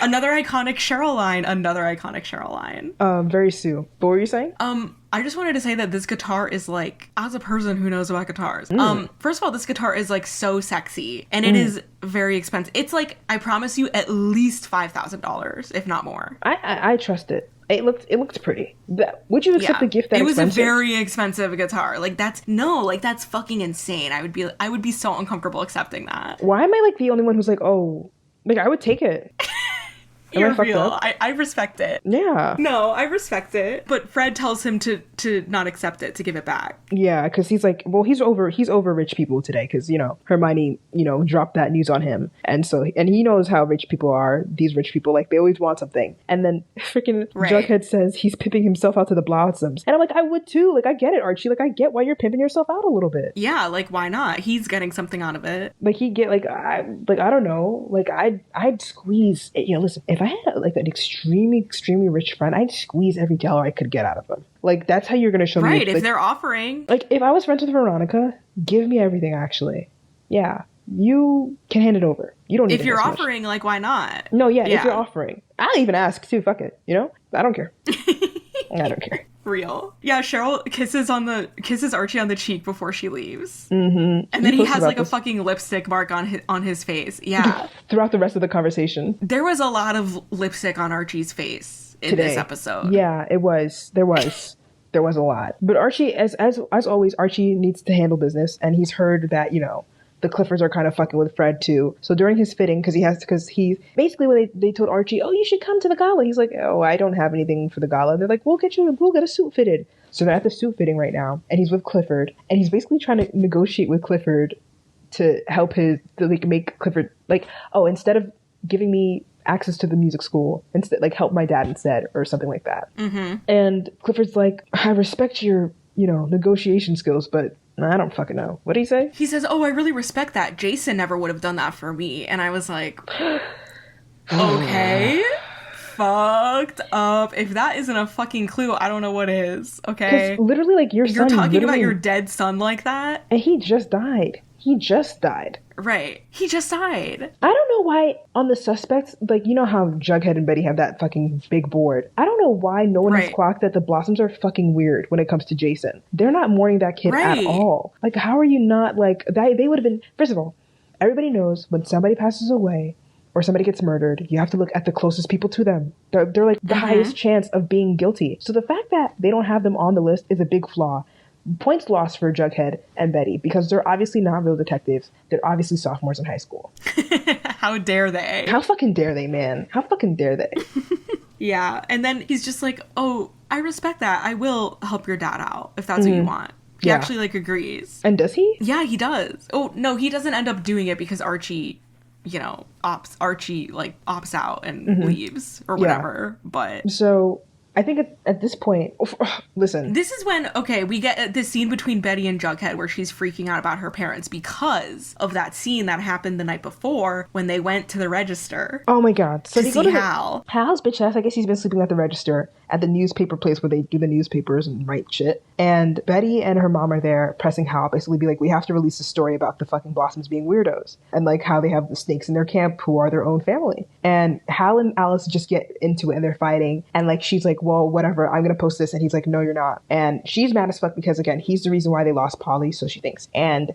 Speaker 1: Another iconic Cheryl line.
Speaker 2: Very Sue. What were you saying?
Speaker 1: I just wanted to say that this guitar is like, as a person who knows about guitars, first of all, this guitar is like so sexy and it is very expensive. It's like, I promise you, at least $5,000, if not more.
Speaker 2: I trust it. It looked pretty. Would you accept the gift that expensive?
Speaker 1: It was a very expensive guitar. Like that's fucking insane. I would be so uncomfortable accepting that.
Speaker 2: Why am I like the only one who's like, oh, like I would take it.
Speaker 1: You're real. I respect it.
Speaker 2: Yeah.
Speaker 1: No, I respect it. But Fred tells him to not accept it, to give it back.
Speaker 2: Yeah, because he's like, well, he's over rich people today because, Hermione, dropped that news on him. And he knows how rich people are. These rich people, like, they always want something. And then freaking Jughead says he's pimping himself out to the Blossoms. And I'm like, I would too. Like, I get it, Archie. Like, I get why you're pimping yourself out a little bit.
Speaker 1: Yeah, like, why not? He's getting something out of it.
Speaker 2: Like, I don't know. Like, I'd squeeze, listen, if I had like an extremely, extremely rich friend, I'd squeeze every dollar I could get out of them. Like, that's how you're going to show me.
Speaker 1: Right, if they're offering.
Speaker 2: Like, if I was friends with Veronica, give me everything, actually. Yeah. You can hand it over. You don't need it.
Speaker 1: If you're offering, like, why not?
Speaker 2: No, yeah, if you're offering. I'll even ask, too. Fuck it. I don't care. I don't care.
Speaker 1: Real. Yeah, Cheryl kisses Archie on the cheek before she leaves. Mm-hmm. And then he has like a fucking lipstick mark on his face. Yeah.
Speaker 2: Throughout the rest of the conversation.
Speaker 1: There was a lot of lipstick on Archie's face in this episode.
Speaker 2: Yeah, it was. There was a lot. But Archie, as always, Archie needs to handle business, and he's heard that, the Cliffords are kind of fucking with Fred too. So during his fitting, because he basically when they told Archie, oh, you should come to the gala, he's like, oh, I don't have anything for the gala. They're like, we'll get a suit fitted. So they're at the suit fitting right now, and he's with Clifford, and he's basically trying to negotiate with Clifford to help make Clifford like, oh, instead of giving me access to the music school, instead like help my dad instead, or something like that. And Clifford's like, I respect your negotiation skills, but I don't fucking know. What did he say?
Speaker 1: He says, oh, I really respect that. Jason never would have done that for me. And I was like, okay, fucked up. If that isn't a fucking clue, I don't know what is. Okay,
Speaker 2: literally, like, you're
Speaker 1: talking about your dead son like that,
Speaker 2: and he just died.
Speaker 1: Right, he just died.
Speaker 2: I don't know why on the suspects, like, you know how Jughead and Betty have that fucking big board. I don't know why no one has clocked that the Blossoms are fucking weird when it comes to Jason. They're not mourning that kid at all. Like, how are you not, like, they would have been, first of all, everybody knows when somebody passes away or somebody gets murdered, you have to look at the closest people to them. They're like the highest chance of being guilty. So the fact that they don't have them on the list is a big flaw. Points lost for Jughead and Betty, because they're obviously not real detectives. They're obviously sophomores in high school.
Speaker 1: How dare they?
Speaker 2: How fucking dare they, man? How fucking dare they?
Speaker 1: Yeah, and then he's just like, oh, I respect that. I will help your dad out if that's what you want. He actually, like, agrees.
Speaker 2: And does he?
Speaker 1: Yeah, he does. Oh, no, he doesn't end up doing it because Archie, opts out and leaves or whatever. But
Speaker 2: so I think at this point, listen.
Speaker 1: This is when, we get this scene between Betty and Jughead where she's freaking out about her parents because of that scene that happened the night before when they went to the register.
Speaker 2: Oh my God. So
Speaker 1: they go to Hal.
Speaker 2: Hal's bitch ass, I guess he's been sleeping at the register at the newspaper place where they do the newspapers and write shit. And Betty and her mom are there pressing Hal, basically be like, we have to release a story about the fucking Blossoms being weirdos. And like how they have the snakes in their camp who are their own family. And Hal and Alice just get into it and they're fighting. And like, she's like, well, whatever, I'm going to post this. And he's like, no, you're not. And she's mad as fuck because, again, he's the reason why they lost Polly, so she thinks. And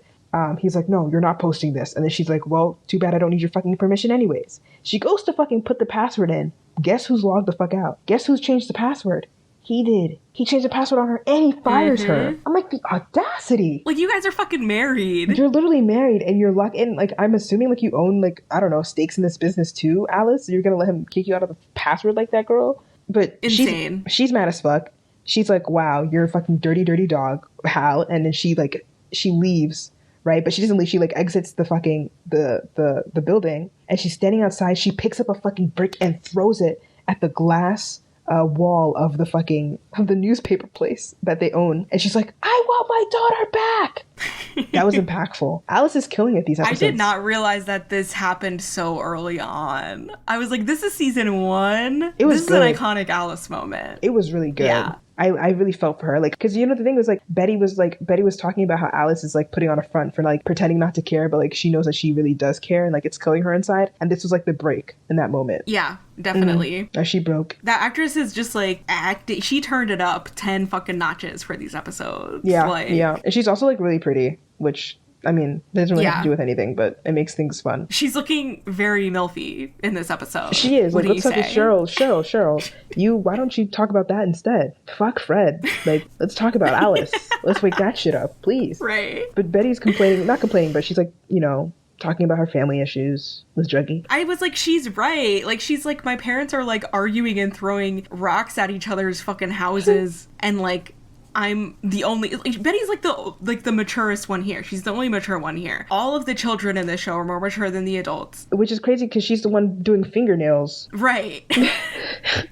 Speaker 2: he's like, no, you're not posting this. And then she's like, well, too bad I don't need your fucking permission anyways. She goes to fucking put the password in. Guess who's logged the fuck out? Guess who's changed the password? He did. He changed the password on her and he fires her. I'm like, the audacity.
Speaker 1: Like, you guys are fucking married.
Speaker 2: You're literally married and you're locked in. Like, I'm assuming like you own, like, I don't know, stakes in this business too, Alice. You're going to let him kick you out of the password like that, girl? But
Speaker 1: insane.
Speaker 2: She's mad as fuck. She's like, wow, you're a fucking dirty, dirty dog, Hal. And then she leaves, right? But she doesn't leave. She like exits the fucking, the building. And she's standing outside. She picks up a fucking brick and throws it at the glass wall of the newspaper place that they own. And she's like, I want my daughter back. That was impactful. Alice is killing it these episodes.
Speaker 1: I did not realize that this happened so early on. I was like, this is season 1. This is an iconic Alice moment.
Speaker 2: It was really good.
Speaker 1: Yeah.
Speaker 2: I really felt for her, like, because the thing was, like, Betty was talking about how Alice is like putting on a front for like pretending not to care, but like she knows that she really does care and like it's killing her inside. And this was like the break in that moment.
Speaker 1: Yeah, definitely.
Speaker 2: She broke.
Speaker 1: That actress is just like she turned it up 10 fucking notches for these episodes.
Speaker 2: Yeah, yeah, and she's also like really pretty, which, I mean, it doesn't really have to do with anything, but it makes things fun.
Speaker 1: She's looking very milfy in this episode.
Speaker 2: She is. Like, let's talk to Cheryl. Why don't you talk about that instead? Fuck Fred. Like, let's talk about Alice. Let's wake that shit up, please.
Speaker 1: Right.
Speaker 2: But Betty's not complaining, but she's like, talking about her family issues with Juggy.
Speaker 1: I was like, she's right. Like, she's like, my parents are like arguing and throwing rocks at each other's fucking houses and like, I'm the only, like, Betty's like the maturest one here. She's the only mature one here. All of the children in this show are more mature than the adults.
Speaker 2: Which is crazy because she's the one doing fingernails.
Speaker 1: Right.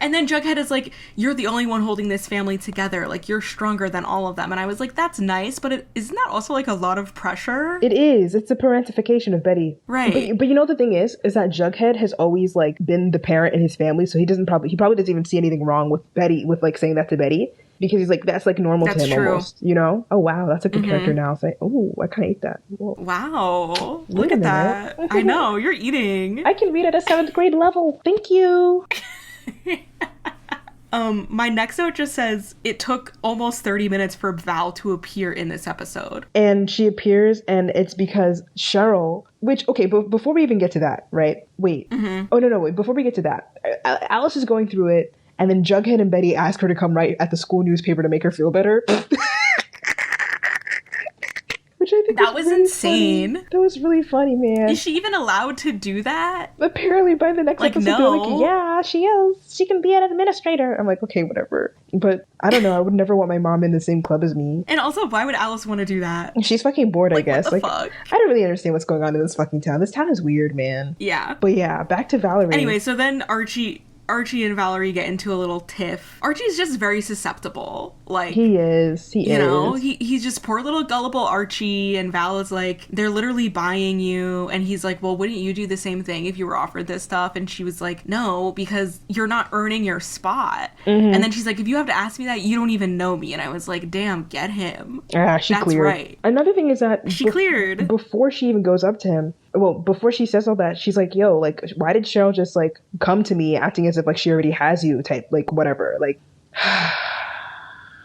Speaker 1: And then Jughead is like, you're the only one holding this family together. Like, you're stronger than all of them. And I was like, that's nice, but isn't that also like a lot of pressure?
Speaker 2: It is. It's a parentification of Betty.
Speaker 1: Right.
Speaker 2: But you know the thing is that Jughead has always like been the parent in his family, so he probably doesn't even see anything wrong with Betty, with like saying that to Betty. Because he's like, that's like normal to him almost, Oh, wow, that's a good character now. It's like, oh, I kind of ate that. Whoa.
Speaker 1: Wow. Look at that. I know, you're eating.
Speaker 2: I can read at a 7th grade level. Thank you.
Speaker 1: My next note just says, it took almost 30 minutes for Val to appear in this episode.
Speaker 2: And she appears, and it's because Cheryl, which, okay, but before we even get to that, right? Wait. Oh, no, wait. Before we get to that, Alice is going through it. And then Jughead and Betty ask her to come write at the school newspaper to make her feel better. Which I I think
Speaker 1: that was
Speaker 2: really
Speaker 1: insane.
Speaker 2: Funny. That was really funny, man.
Speaker 1: Is she even allowed to do that?
Speaker 2: Apparently, by the next episode,
Speaker 1: no.
Speaker 2: they're like, yeah, she is. She can be an administrator. I'm like, okay, whatever. But I don't know. I would never want my mom in the same club as me.
Speaker 1: And also, why would Alice want to do that?
Speaker 2: She's fucking bored, I guess.
Speaker 1: What the fuck?
Speaker 2: I don't really understand what's going on in this fucking town. This town is weird, man.
Speaker 1: Yeah.
Speaker 2: But yeah, back to Valerie.
Speaker 1: Anyway, so then Archie and Valerie get into a little tiff. Archie's just very susceptible. Like,
Speaker 2: he is.
Speaker 1: You know, he's just poor little gullible Archie, and Val is like, they're literally buying you. And he's like, well, wouldn't you do the same thing if you were offered this stuff? And she was like, no, because you're not earning your spot. Mm-hmm. And then she's like, if you have to ask me that, you don't even know me. And I was like, damn, get him.
Speaker 2: Yeah, she
Speaker 1: That's
Speaker 2: cleared.
Speaker 1: Right.
Speaker 2: Another thing is that
Speaker 1: she cleared.
Speaker 2: Before she even goes up to him, well, before she says all that, she's like, yo, like, why did Cheryl just, like, come to me acting as if, like, she already has you type, like, whatever. Like,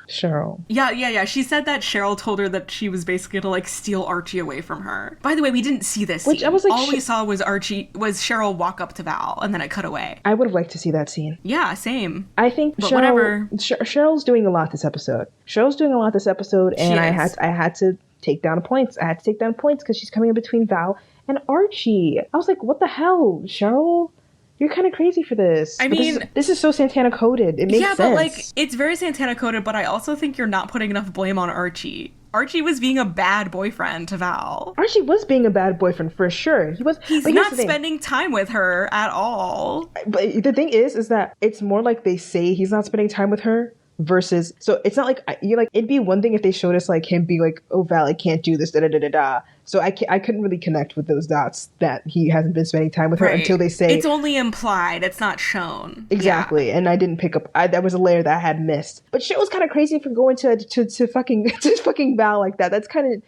Speaker 2: Cheryl.
Speaker 1: Yeah. She said that Cheryl told her that she was basically to, like, steal Archie away from her. By the way, we didn't see this scene.
Speaker 2: I was like,
Speaker 1: all we saw was Cheryl walk up to Val, and then it cut away.
Speaker 2: I would have liked to see that scene.
Speaker 1: Yeah, same.
Speaker 2: I think
Speaker 1: but whatever.
Speaker 2: Cheryl's doing a lot this episode. And I had to take down points. I had to take down points because she's coming in between Val and Archie. I was like, what the hell, Cheryl? You're kind of crazy for this.
Speaker 1: I mean,
Speaker 2: this is so Santana coded. It makes sense.
Speaker 1: Yeah, but like, it's very Santana coded, but I also think you're not putting enough blame on Archie. Archie was being a bad boyfriend to Val.
Speaker 2: Archie was being a bad boyfriend for sure.
Speaker 1: He's not spending time with her at all.
Speaker 2: But the thing is that it's more like they say he's not spending time with her versus, so it's not like, you're like, it'd be one thing if they showed us like him being like, oh, Val, I can't do this, da-da-da-da-da. So I couldn't really connect with those dots that he hasn't been spending time with her until they say...
Speaker 1: It's only implied. It's not shown.
Speaker 2: Exactly. Yeah. And I didn't pick up... that was a layer that I had missed. But shit was kind of crazy for going to fucking Val like that. That's kind of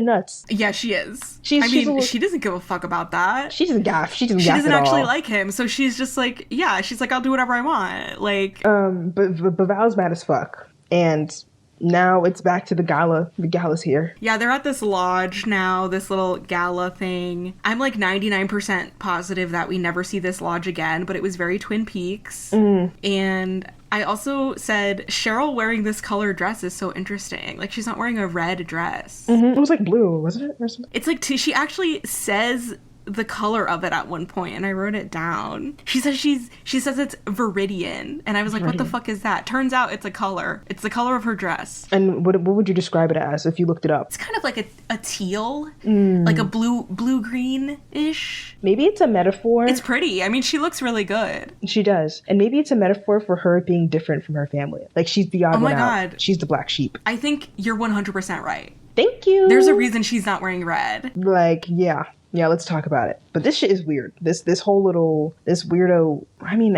Speaker 2: nuts.
Speaker 1: Yeah, she is.
Speaker 2: She
Speaker 1: doesn't give a fuck about that.
Speaker 2: She doesn't gaff. She doesn't
Speaker 1: actually like him. So she's just like, yeah, she's like, I'll do whatever I want. Like...
Speaker 2: But Val's mad as fuck. And... now it's back to the gala. The gala's here.
Speaker 1: Yeah, they're at this lodge now, this little gala thing. I'm like 99% positive that we never see this lodge again, but it was very Twin Peaks. And I also said, Cheryl wearing this color dress is so interesting. Like, she's not wearing a red dress.
Speaker 2: It was like blue, wasn't it? Or something?
Speaker 1: It's like, she actually says the color of it at one point, and I wrote it down. She says it's Viridian, and I was like, what the fuck is that? Turns out it's a color. It's the color of her dress.
Speaker 2: And what would you describe it as if you looked it up?
Speaker 1: It's kind of like a teal, like a blue-green-ish.
Speaker 2: Maybe it's a metaphor.
Speaker 1: It's pretty. I mean, she looks really good.
Speaker 2: She does. And maybe it's a metaphor for her being different from her family. Like, she's the odd one out. Oh my God. She's the black sheep.
Speaker 1: I think you're 100% right.
Speaker 2: Thank you.
Speaker 1: There's a reason she's not wearing red.
Speaker 2: Like, yeah. Yeah, let's talk about it. But this shit is weird. This weirdo, I mean,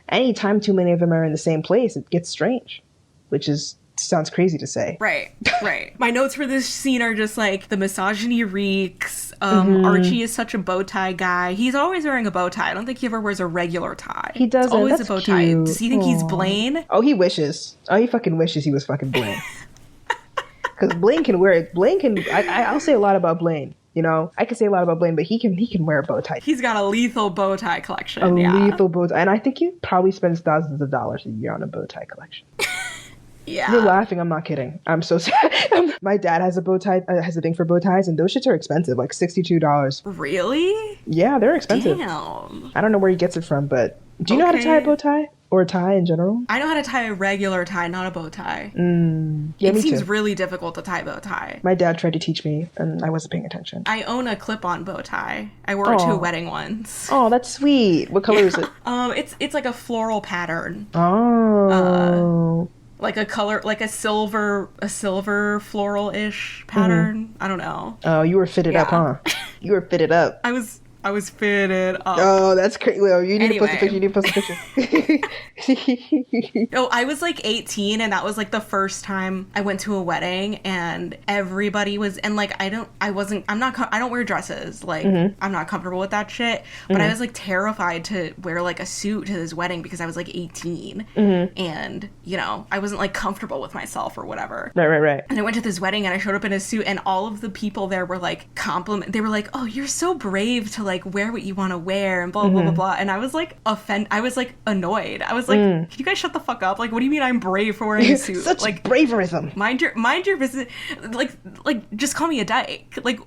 Speaker 2: anytime too many of them are in the same place, it gets strange. Which sounds crazy to say.
Speaker 1: Right. My notes for this scene are just like, the misogyny reeks. Archie is such a bow tie guy. He's always wearing a bow tie. I don't think he ever wears a regular tie.
Speaker 2: He doesn't.
Speaker 1: It's always
Speaker 2: That's
Speaker 1: a bow
Speaker 2: cute.
Speaker 1: tie. Does he think he's Blaine?
Speaker 2: Oh, he wishes. Oh, he fucking wishes he was fucking Blaine. Because Blaine can wear it. I'll say a lot about Blaine. You know, I can say a lot about Blaine, but he can wear a bow tie.
Speaker 1: He's got a lethal bow tie collection.
Speaker 2: Lethal bow tie. And I think he probably spends thousands of dollars a year on a bow tie collection.
Speaker 1: Yeah.
Speaker 2: You're laughing. I'm not kidding. I'm so sad. My dad has a bow tie, has a thing for bow ties, and those shits are expensive, like $62.
Speaker 1: Really?
Speaker 2: Yeah, they're expensive.
Speaker 1: Damn.
Speaker 2: I don't know where he gets it from, but do you know how to tie a bow tie? Or a tie in general?
Speaker 1: I know how to tie a regular tie, not a bow tie.
Speaker 2: Yeah,
Speaker 1: it seems really difficult to tie a bow tie.
Speaker 2: My dad tried to teach me, and I wasn't paying attention.
Speaker 1: I own a clip-on bow tie. I wore it to a wedding once.
Speaker 2: Oh, that's sweet. What color is it?
Speaker 1: It's like a floral pattern.
Speaker 2: Oh.
Speaker 1: Like a color, like a silver floral-ish pattern. I don't know.
Speaker 2: Oh, you were fitted up, huh? You were fitted up.
Speaker 1: I was fitted up.
Speaker 2: Oh, that's crazy. Well, you need to post a picture.
Speaker 1: Oh, I was like 18, and that was like the first time I went to a wedding, and everybody was, and like I don't wear dresses. Like I'm not comfortable with that shit. But I was like terrified to wear like a suit to this wedding because I was like 18, and you know I wasn't like comfortable with myself or whatever.
Speaker 2: Right.
Speaker 1: And I went to this wedding, and I showed up in a suit, and all of the people there were like They were like, "Oh, you're so brave to like like, wear what you want to wear and blah, blah, blah, blah. And I was like, I was like annoyed. I was like, can you guys shut the fuck up? Like, what do you mean I'm brave for wearing a suit?
Speaker 2: Such
Speaker 1: like
Speaker 2: braverism.
Speaker 1: Mind your business. Like just call me a dyke. Like,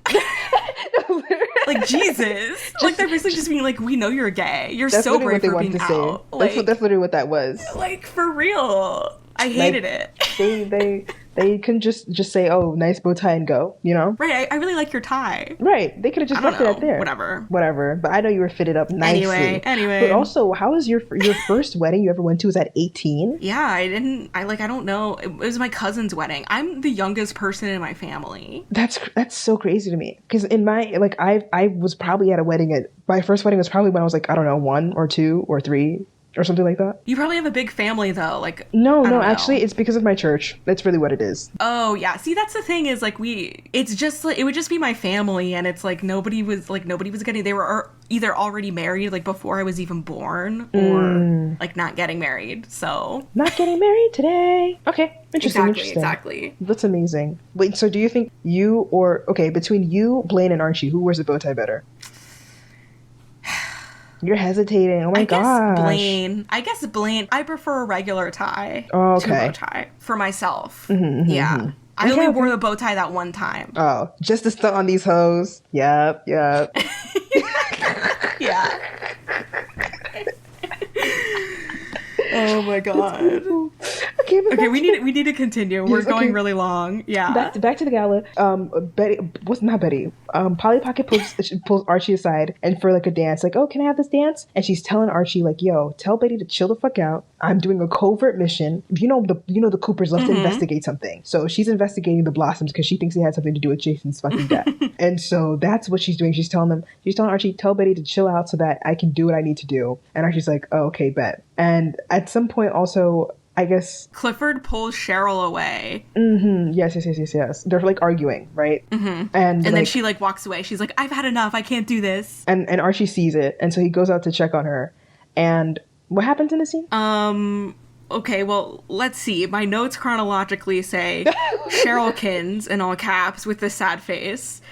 Speaker 1: like Jesus. Like they're basically just being like, we know you're gay. You're
Speaker 2: That's
Speaker 1: so brave for being
Speaker 2: to
Speaker 1: out.
Speaker 2: Say.
Speaker 1: Like,
Speaker 2: That's literally what that was.
Speaker 1: Like for real. I hated it.
Speaker 2: They couldn't just say, oh, nice bow tie and go, you know?
Speaker 1: Right. I really like your tie.
Speaker 2: Right. They could have just left it at there.
Speaker 1: Whatever.
Speaker 2: But I know you were fitted up nicely.
Speaker 1: Anyway.
Speaker 2: But also, how was your first wedding you ever went to? Was at 18?
Speaker 1: Yeah, I don't know. It was my cousin's wedding. I'm the youngest person in my family.
Speaker 2: That's so crazy to me. Because in my, like, I was probably at a wedding my first wedding was probably when I was like, I don't know, 1 or 2 or 3. Or something like that.
Speaker 1: You probably have a big family though. Like
Speaker 2: no, actually, it's because of my church. That's really what it is.
Speaker 1: Oh yeah. See, that's the thing is like it's just like it would just be my family, and it's like nobody was getting. They were either already married like before I was even born, or like not getting married. So
Speaker 2: not getting married today. Okay, interesting.
Speaker 1: Exactly.
Speaker 2: That's amazing. Wait, so do you think between you, Blaine, and Archie, who wears the bow tie better? You're hesitating. Oh my gosh.
Speaker 1: I guess Blaine. I prefer a regular tie
Speaker 2: to a
Speaker 1: bow tie for myself. Yeah. I only wore the bow tie that one time.
Speaker 2: Oh, just to stunt on these hoes. Yep.
Speaker 1: Yeah. Oh my god. Okay, we need to continue. We're going really long. Yeah.
Speaker 2: Back to the gala. Polly Pocket pulls Archie aside and for like a dance, like, oh, can I have this dance? And she's telling Archie like, yo, tell Betty to chill the fuck out. I'm doing a covert mission. You know the Coopers love to investigate something. So she's investigating the Blossoms because she thinks it had something to do with Jason's fucking death. And so that's what she's doing. She's telling Archie, tell Betty to chill out so that I can do what I need to do. And Archie's like, oh, okay, bet. And at some point also, I guess
Speaker 1: Clifford pulls Cheryl away.
Speaker 2: Yes. They're like arguing, right? And
Speaker 1: then she like walks away. She's like, I've had enough. I can't do this.
Speaker 2: And Archie sees it, and so he goes out to check on her. And what happens in the scene?
Speaker 1: Okay, well, let's see. My notes chronologically say Cherylkins in all caps with the sad face.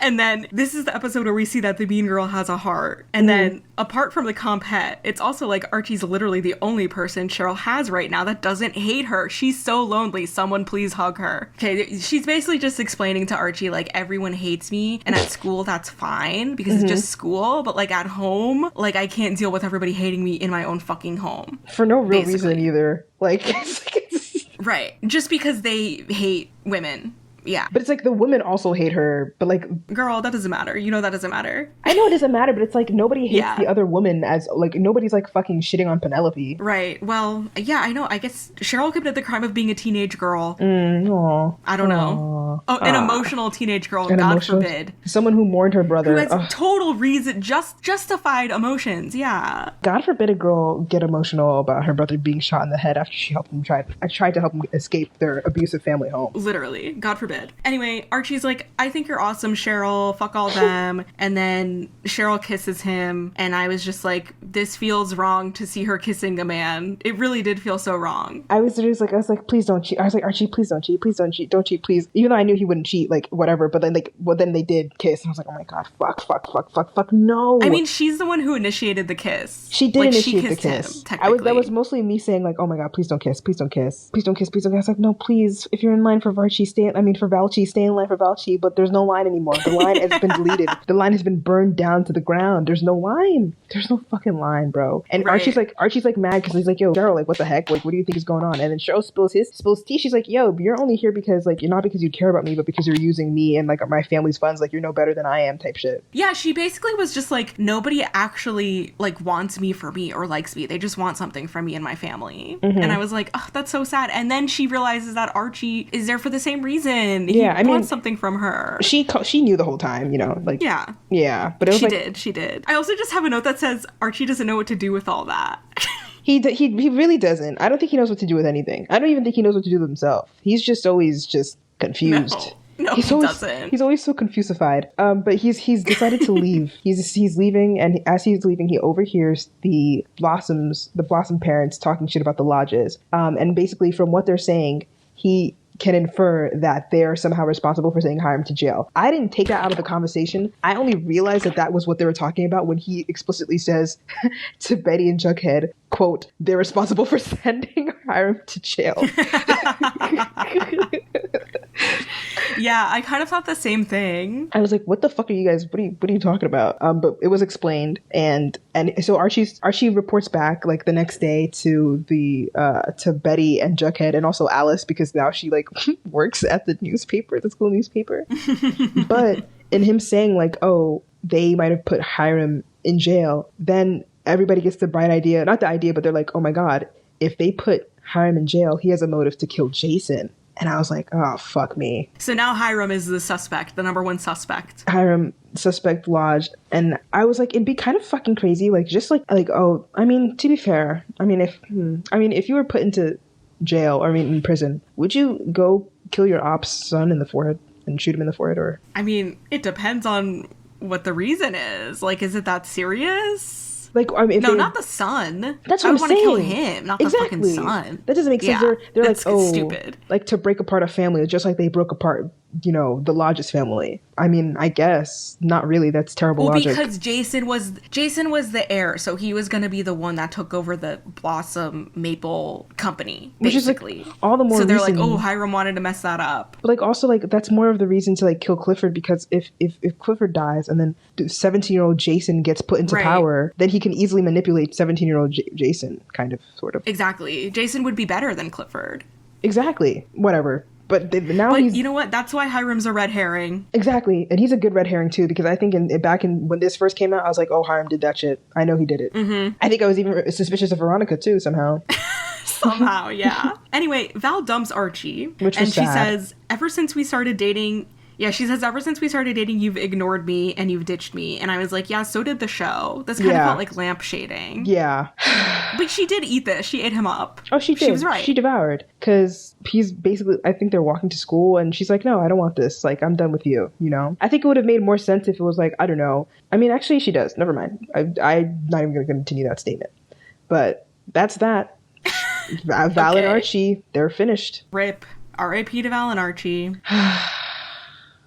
Speaker 1: And then this is the episode where we see that the mean girl has a heart. And then apart from the comphet, it's also like Archie's literally the only person Cheryl has right now that doesn't hate her. She's so lonely. Someone please hug her. Okay, she's basically just explaining to Archie, like, everyone hates me. And at school, that's fine because it's just school. But like at home, like I can't deal with everybody hating me in my own fucking home.
Speaker 2: For no real reason either. Like,
Speaker 1: right. Just because they hate women. Yeah.
Speaker 2: But it's like the women also hate her, but like...
Speaker 1: Girl, that doesn't matter. You know that doesn't matter.
Speaker 2: I know it doesn't matter, but it's like nobody hates the other woman as... Like, nobody's like fucking shitting on Penelope.
Speaker 1: Right. Well, yeah, I know. I guess Cheryl committed the crime of being a teenage girl. I don't know. An emotional teenage girl, God forbid.
Speaker 2: Someone who mourned her brother.
Speaker 1: Who has total reason, justified emotions, yeah.
Speaker 2: God forbid a girl get emotional about her brother being shot in the head after she helped him tried to help him escape their abusive family home.
Speaker 1: Literally. God forbid. Anyway, Archie's like, I think you're awesome, Cheryl. Fuck all them. And then Cheryl kisses him. And I was just like, this feels wrong to see her kissing a man. It really did feel so wrong.
Speaker 2: I was like, please don't cheat. I was like, Archie, please don't cheat. Please don't cheat. Don't cheat, please. Even though I knew he wouldn't cheat, like, whatever. But then, then they did kiss. And I was like, oh my God, fuck, no.
Speaker 1: I mean, she's the one who initiated the kiss.
Speaker 2: She did initiate the kiss.
Speaker 1: Him, technically.
Speaker 2: That was mostly me saying like, oh my God, please don't kiss. Please don't kiss. Please don't kiss. Please don't kiss. I was like, no, please. If you're in line for Varchie, for Valchie, stay in line for Valchie, but there's no line anymore. The line has been deleted. The line has been burned down to the ground. There's no line. There's no fucking line, bro. And right. Archie's like mad because he's like, yo, Cheryl, like, what the heck? Like, what do you think is going on? And then Cheryl spills tea. She's like, yo, you're only here because like, you're not because you care about me, but because you're using me and like my family's funds. Like, you're no better than I am type shit.
Speaker 1: Yeah, she basically was just like, nobody actually like wants me for me or likes me. They just want something from me and my family. And I was like, oh, that's so sad. And then she realizes that Archie is there for the same reason. He wants something from her.
Speaker 2: She knew the whole time, you know, like yeah, but it was
Speaker 1: she did. I also just have a note that says Archie doesn't know what to do with all that.
Speaker 2: He really doesn't. I don't think he knows what to do with anything. I don't even think he knows what to do with himself. He's just always just confused.
Speaker 1: No, he doesn't.
Speaker 2: He's always so confusified. But he's decided to leave. He's leaving, and as he's leaving, he overhears the Blossom parents talking shit about the lodges. And basically, from what they're saying, he can infer that they're somehow responsible for sending Hiram to jail. I didn't take that out of the conversation. I only realized that that was what they were talking about when he explicitly says to Betty and Jughead, quote, they're responsible for sending Hiram to jail.
Speaker 1: Yeah, I kind of thought the same thing.
Speaker 2: I was like, what the fuck are you guys, what are you talking about? But it was explained. And so Archie reports back like the next day to to Betty and Jughead and also Alice, because now she like works at the newspaper, the school newspaper. But in him saying like, oh, they might have put Hiram in jail, then everybody gets the bright idea, not the idea, but they're like, oh my God, if they put Hiram in jail, he has a motive to kill Jason. And I was like, oh, fuck me.
Speaker 1: So now Hiram is the suspect, the number one suspect.
Speaker 2: Hiram, suspect lodged. And I was like, it'd be kind of fucking crazy. Like, just like, oh, I mean, to be fair, if you were put into jail, or in prison, would you go kill your op's son in the forehead and shoot him in the forehead? Or?
Speaker 1: I mean, it depends on what the reason is. Like, is it that serious?
Speaker 2: Like, I mean,
Speaker 1: not the son.
Speaker 2: That's what I'm saying.
Speaker 1: I want to kill him, not the fucking son.
Speaker 2: That doesn't make sense. They're like, oh,
Speaker 1: stupid.
Speaker 2: Like to break apart a family, just like they broke apart, the Lodge's family. I mean, I guess not really. That's terrible logic.
Speaker 1: Because Jason was the heir, so he was going to be the one that took over the Blossom Maple company, basically.
Speaker 2: Which is like all the more.
Speaker 1: So they're
Speaker 2: reason,
Speaker 1: like, oh, Hiram wanted to mess that up.
Speaker 2: But like, also like that's more of the reason to like kill Clifford, because if Clifford dies and then 17-year-old Jason gets put into power, then he can easily manipulate 17-year-old Jason, kind of, sort of.
Speaker 1: Exactly. Jason would be better than Clifford.
Speaker 2: Exactly. Whatever. But he's...
Speaker 1: you know what? That's why Hiram's a red herring.
Speaker 2: Exactly. And he's a good red herring, too, because I think back when this first came out, I was like, oh, Hiram did that shit. I know he did it. Mm-hmm. I think I was even suspicious of Veronica, too, somehow.
Speaker 1: Somehow, yeah. Anyway, Val dumps Archie.
Speaker 2: Which was sad.
Speaker 1: She says, ever since we started dating, you've ignored me and you've ditched me. And I was like, yeah, so did the show. This kind of felt like lampshading.
Speaker 2: Yeah.
Speaker 1: But she did eat this. She ate him up.
Speaker 2: Oh, she did.
Speaker 1: She was right.
Speaker 2: She devoured. Because he's basically, I think they're walking to school and she's like, no, I don't want this. Like, I'm done with you, I think it would have made more sense if it was like, I don't know. I mean, actually, she does. Never mind. I'm not even going to continue that statement. But that's that. Val and Archie, they're finished.
Speaker 1: RIP. R.I.P. to Val and Archie.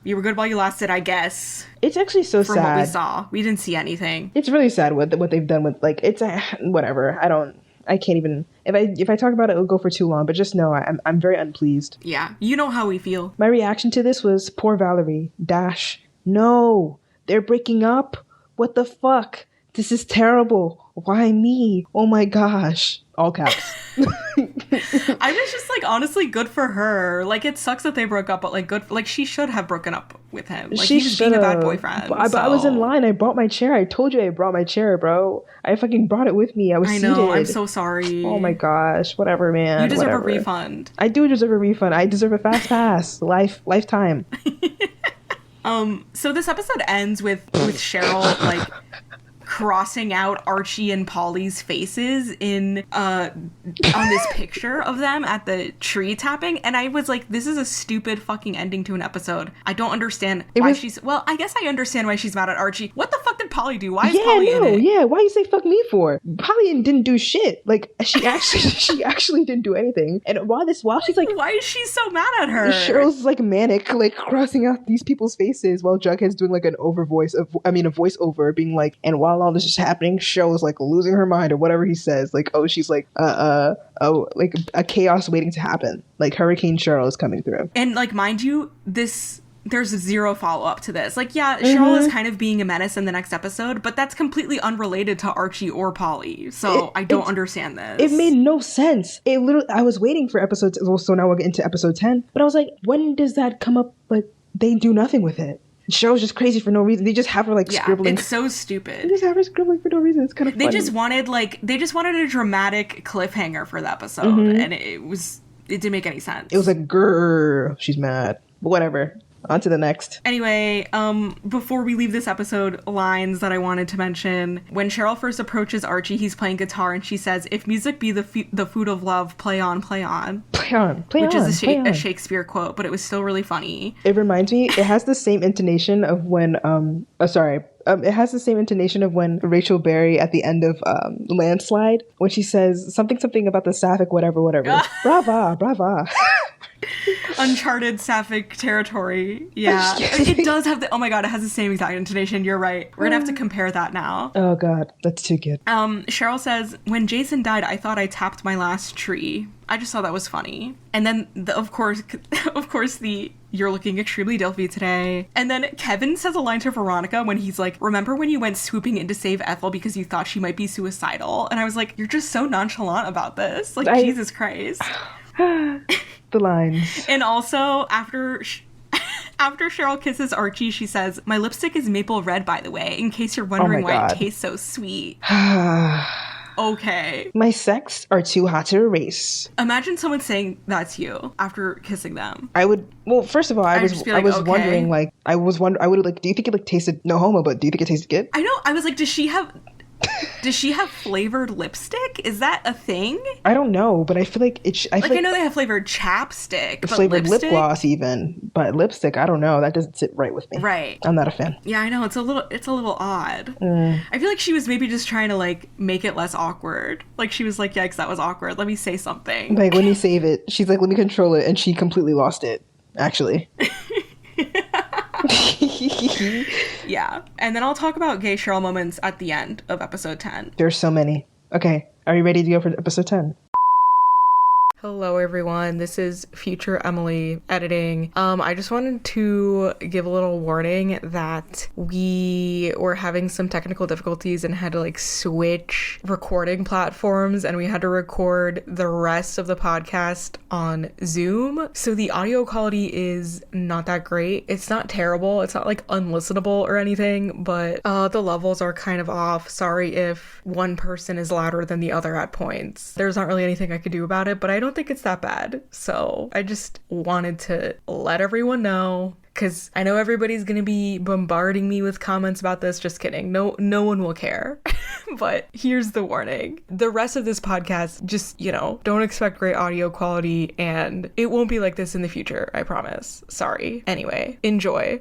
Speaker 1: You were good while you lasted, I guess.
Speaker 2: It's actually so sad.
Speaker 1: From what we saw. We didn't see anything.
Speaker 2: It's really sad what they've done with, like, it's whatever. I can't even, if I talk about it, it'll go for too long, but just know I'm very unpleased.
Speaker 1: Yeah, you know how we feel.
Speaker 2: My reaction to this was, poor Valerie, no, they're breaking up? What the fuck? This is terrible. Why me? Oh my gosh. All caps.
Speaker 1: I was just like, honestly, good for her. Like, it sucks that they broke up, but like, good. Like, she should have broken up with him. Like, he's just being a bad boyfriend.
Speaker 2: But I was in line. I brought my chair. I told you I brought my chair, bro. I fucking brought it with me. I know. Seated.
Speaker 1: I'm so sorry.
Speaker 2: Oh my gosh. Whatever, man.
Speaker 1: You deserve a refund.
Speaker 2: I do deserve a refund. I deserve a fast pass. Lifetime.
Speaker 1: So this episode ends with Cheryl like crossing out Archie and Polly's faces on this picture of them at the tree tapping, and I was like, this is a stupid fucking ending to an episode. I don't understand why she's... Well, I guess I understand why she's mad at Archie. What the fuck did Polly do? Why is Polly in it?
Speaker 2: Yeah, why you say fuck me for? Polly didn't do shit. Like, she actually didn't do anything. And while she's like...
Speaker 1: Why is she so mad at her?
Speaker 2: Cheryl's like manic, like crossing out these people's faces while Jughead's doing like a voiceover being like, and while all this is happening, Cheryl's like losing her mind or whatever he says. Like, oh, she's like, like a chaos waiting to happen. Like Hurricane Cheryl is coming through.
Speaker 1: And like, mind you, there's zero follow-up to this. Like, yeah, Cheryl is kind of being a menace in the next episode, but that's completely unrelated to Archie or Polly. So I don't understand this.
Speaker 2: It made no sense. I was waiting for episode, so now we'll get into episode 10, but I was like, when does that come up? Like, they do nothing with it. Cheryl's just crazy for no reason. They just have her like scribbling.
Speaker 1: It's so stupid.
Speaker 2: They just have her scribbling for no reason. It's kind of funny.
Speaker 1: They just wanted a dramatic cliffhanger for the episode, and it didn't make any sense.
Speaker 2: It was like, grrr, she's mad. But whatever. On to the next.
Speaker 1: Anyway, before we leave this episode, lines that I wanted to mention. When Cheryl first approaches Archie, he's playing guitar, and she says, "If music be the food of love, play on, play on." Play on, play on. Which is a Shakespeare quote, but it was still really funny.
Speaker 2: It reminds me, it has the same intonation of when, It has the same intonation of when Rachel Berry at the end of Landslide, when she says something about the sapphic whatever. Brava, brava.
Speaker 1: Uncharted sapphic territory. Yeah. It does have the, oh my god, it has the same exact intonation. You're right. We're gonna have to compare that now.
Speaker 2: Oh god, that's too good.
Speaker 1: Cheryl says, when Jason died, I thought I tapped my last tree. I just thought that was funny. And then, of course, you're looking extremely Delphi today. And then Kevin says a line to Veronica when he's like, remember when you went swooping in to save Ethel because you thought she might be suicidal? And I was like, you're just so nonchalant about this. Like, Jesus Christ.
Speaker 2: The lines.
Speaker 1: And also, after Cheryl kisses Archie, she says, my lipstick is maple red, by the way, in case you're wondering why it tastes so sweet. Okay.
Speaker 2: My sex are too hot to erase.
Speaker 1: Imagine someone saying that to you after kissing them.
Speaker 2: I would, well, first of all, I was
Speaker 1: okay.
Speaker 2: wondering, like, I would like, do you think it like tasted, no homo, but do you think it tasted good?
Speaker 1: I know. I was like, does she have flavored lipstick? Is that a thing?
Speaker 2: I don't know, but I feel like I
Speaker 1: know they have flavored chapstick, but
Speaker 2: flavored
Speaker 1: lipstick?
Speaker 2: lip gloss even, but lipstick, I don't know. That doesn't sit right with me.
Speaker 1: Right.
Speaker 2: I'm not a fan.
Speaker 1: Yeah, I know. It's a little odd. I feel like she was maybe just trying to like make it less awkward. Like she was like, yikes, that was awkward. Let me say something.
Speaker 2: Like let me save it. She's like, let me control it, and she completely lost it. Actually.
Speaker 1: Yeah. And then I'll talk about gay Cheryl moments at the end of episode 10.
Speaker 2: There's so many. Okay. Are you ready to go for episode 10?
Speaker 1: Hello everyone, this is future Emily editing. I just wanted to give a little warning that we were having some technical difficulties and had to like switch recording platforms, and we had to record the rest of the podcast on Zoom. So the audio quality is not that great. It's not terrible. It's not like unlistenable or anything, but the levels are kind of off. Sorry if one person is louder than the other at points. There's not really anything I could do about it, but I don't think it's that bad. So I just wanted to let everyone know, because I know everybody's gonna be bombarding me with comments about this. Just kidding. No one will care. But here's the warning. The rest of this podcast, just, don't expect great audio quality, and it won't be like this in the future. I promise. Sorry. Anyway, enjoy.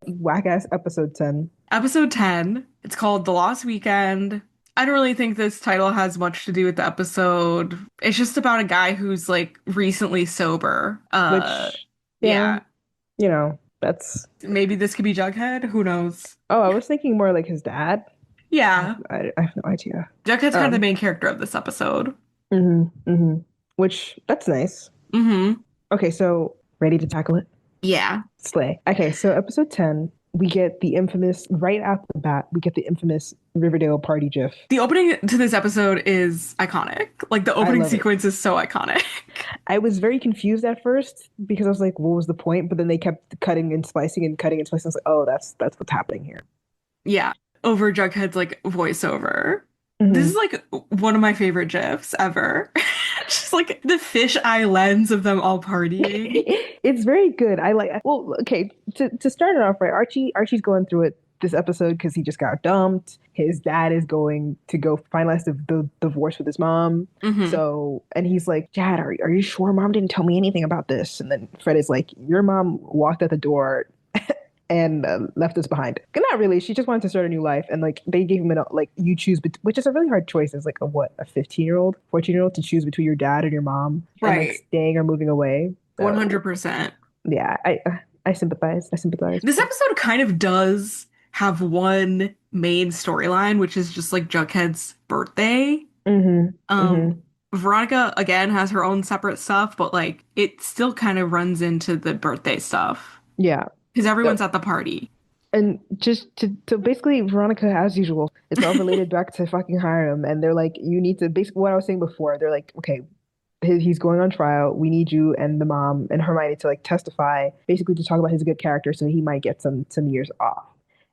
Speaker 2: Whack-ass episode 10.
Speaker 1: Episode 10. It's called The Lost Weekend. I don't really think this title has much to do with the episode. It's just about a guy who's like recently sober. Yeah.
Speaker 2: That's...
Speaker 1: Maybe this could be Jughead. Who knows?
Speaker 2: Oh, I was thinking more like his dad.
Speaker 1: Yeah.
Speaker 2: I have no idea.
Speaker 1: Jughead's kind of the main character of this episode.
Speaker 2: Which, that's nice.
Speaker 1: Okay,
Speaker 2: so ready to tackle it?
Speaker 1: Yeah.
Speaker 2: Slay. Okay, so episode 10. We get the infamous, right out the bat, Riverdale party gif.
Speaker 1: The opening to this episode is iconic. Like, the opening sequence is so iconic.
Speaker 2: I was very confused at first because I was like, what was the point? But then they kept cutting and splicing. I was like, oh, that's what's happening here.
Speaker 1: Yeah. Over Jughead's, like, voiceover. This is, like, one of my favorite gifs ever. Just, like, the fisheye lens of them all partying.
Speaker 2: It's very good. Well, okay, to start it off, right, Archie's going through it this episode because he just got dumped. His dad is going to go finalize the divorce with his mom. So, and he's like, Dad, are you sure Mom didn't tell me anything about this? And then Fred is like, your mom walked out the door and left us behind. Not really. She just wanted to start a new life. And like they gave him you choose, which is a really hard choice as like a 15-year-old, 14-year-old to choose between your dad and your mom.
Speaker 1: Right.
Speaker 2: And like staying or moving away.
Speaker 1: 100%.
Speaker 2: Yeah, I sympathize.
Speaker 1: This episode kind of does have one main storyline, which is just like Jughead's birthday. Veronica again has her own separate stuff, but like it still kind of runs into the birthday stuff.
Speaker 2: Yeah.
Speaker 1: Because everyone's at the party.
Speaker 2: And just to basically, Veronica, as usual, it's all related back to fucking Hiram. And they're like, you need to, basically what I was saying before, they're like, okay, he's going on trial. We need you and the mom and Hermione to like testify, basically to talk about his good character so he might get some years off.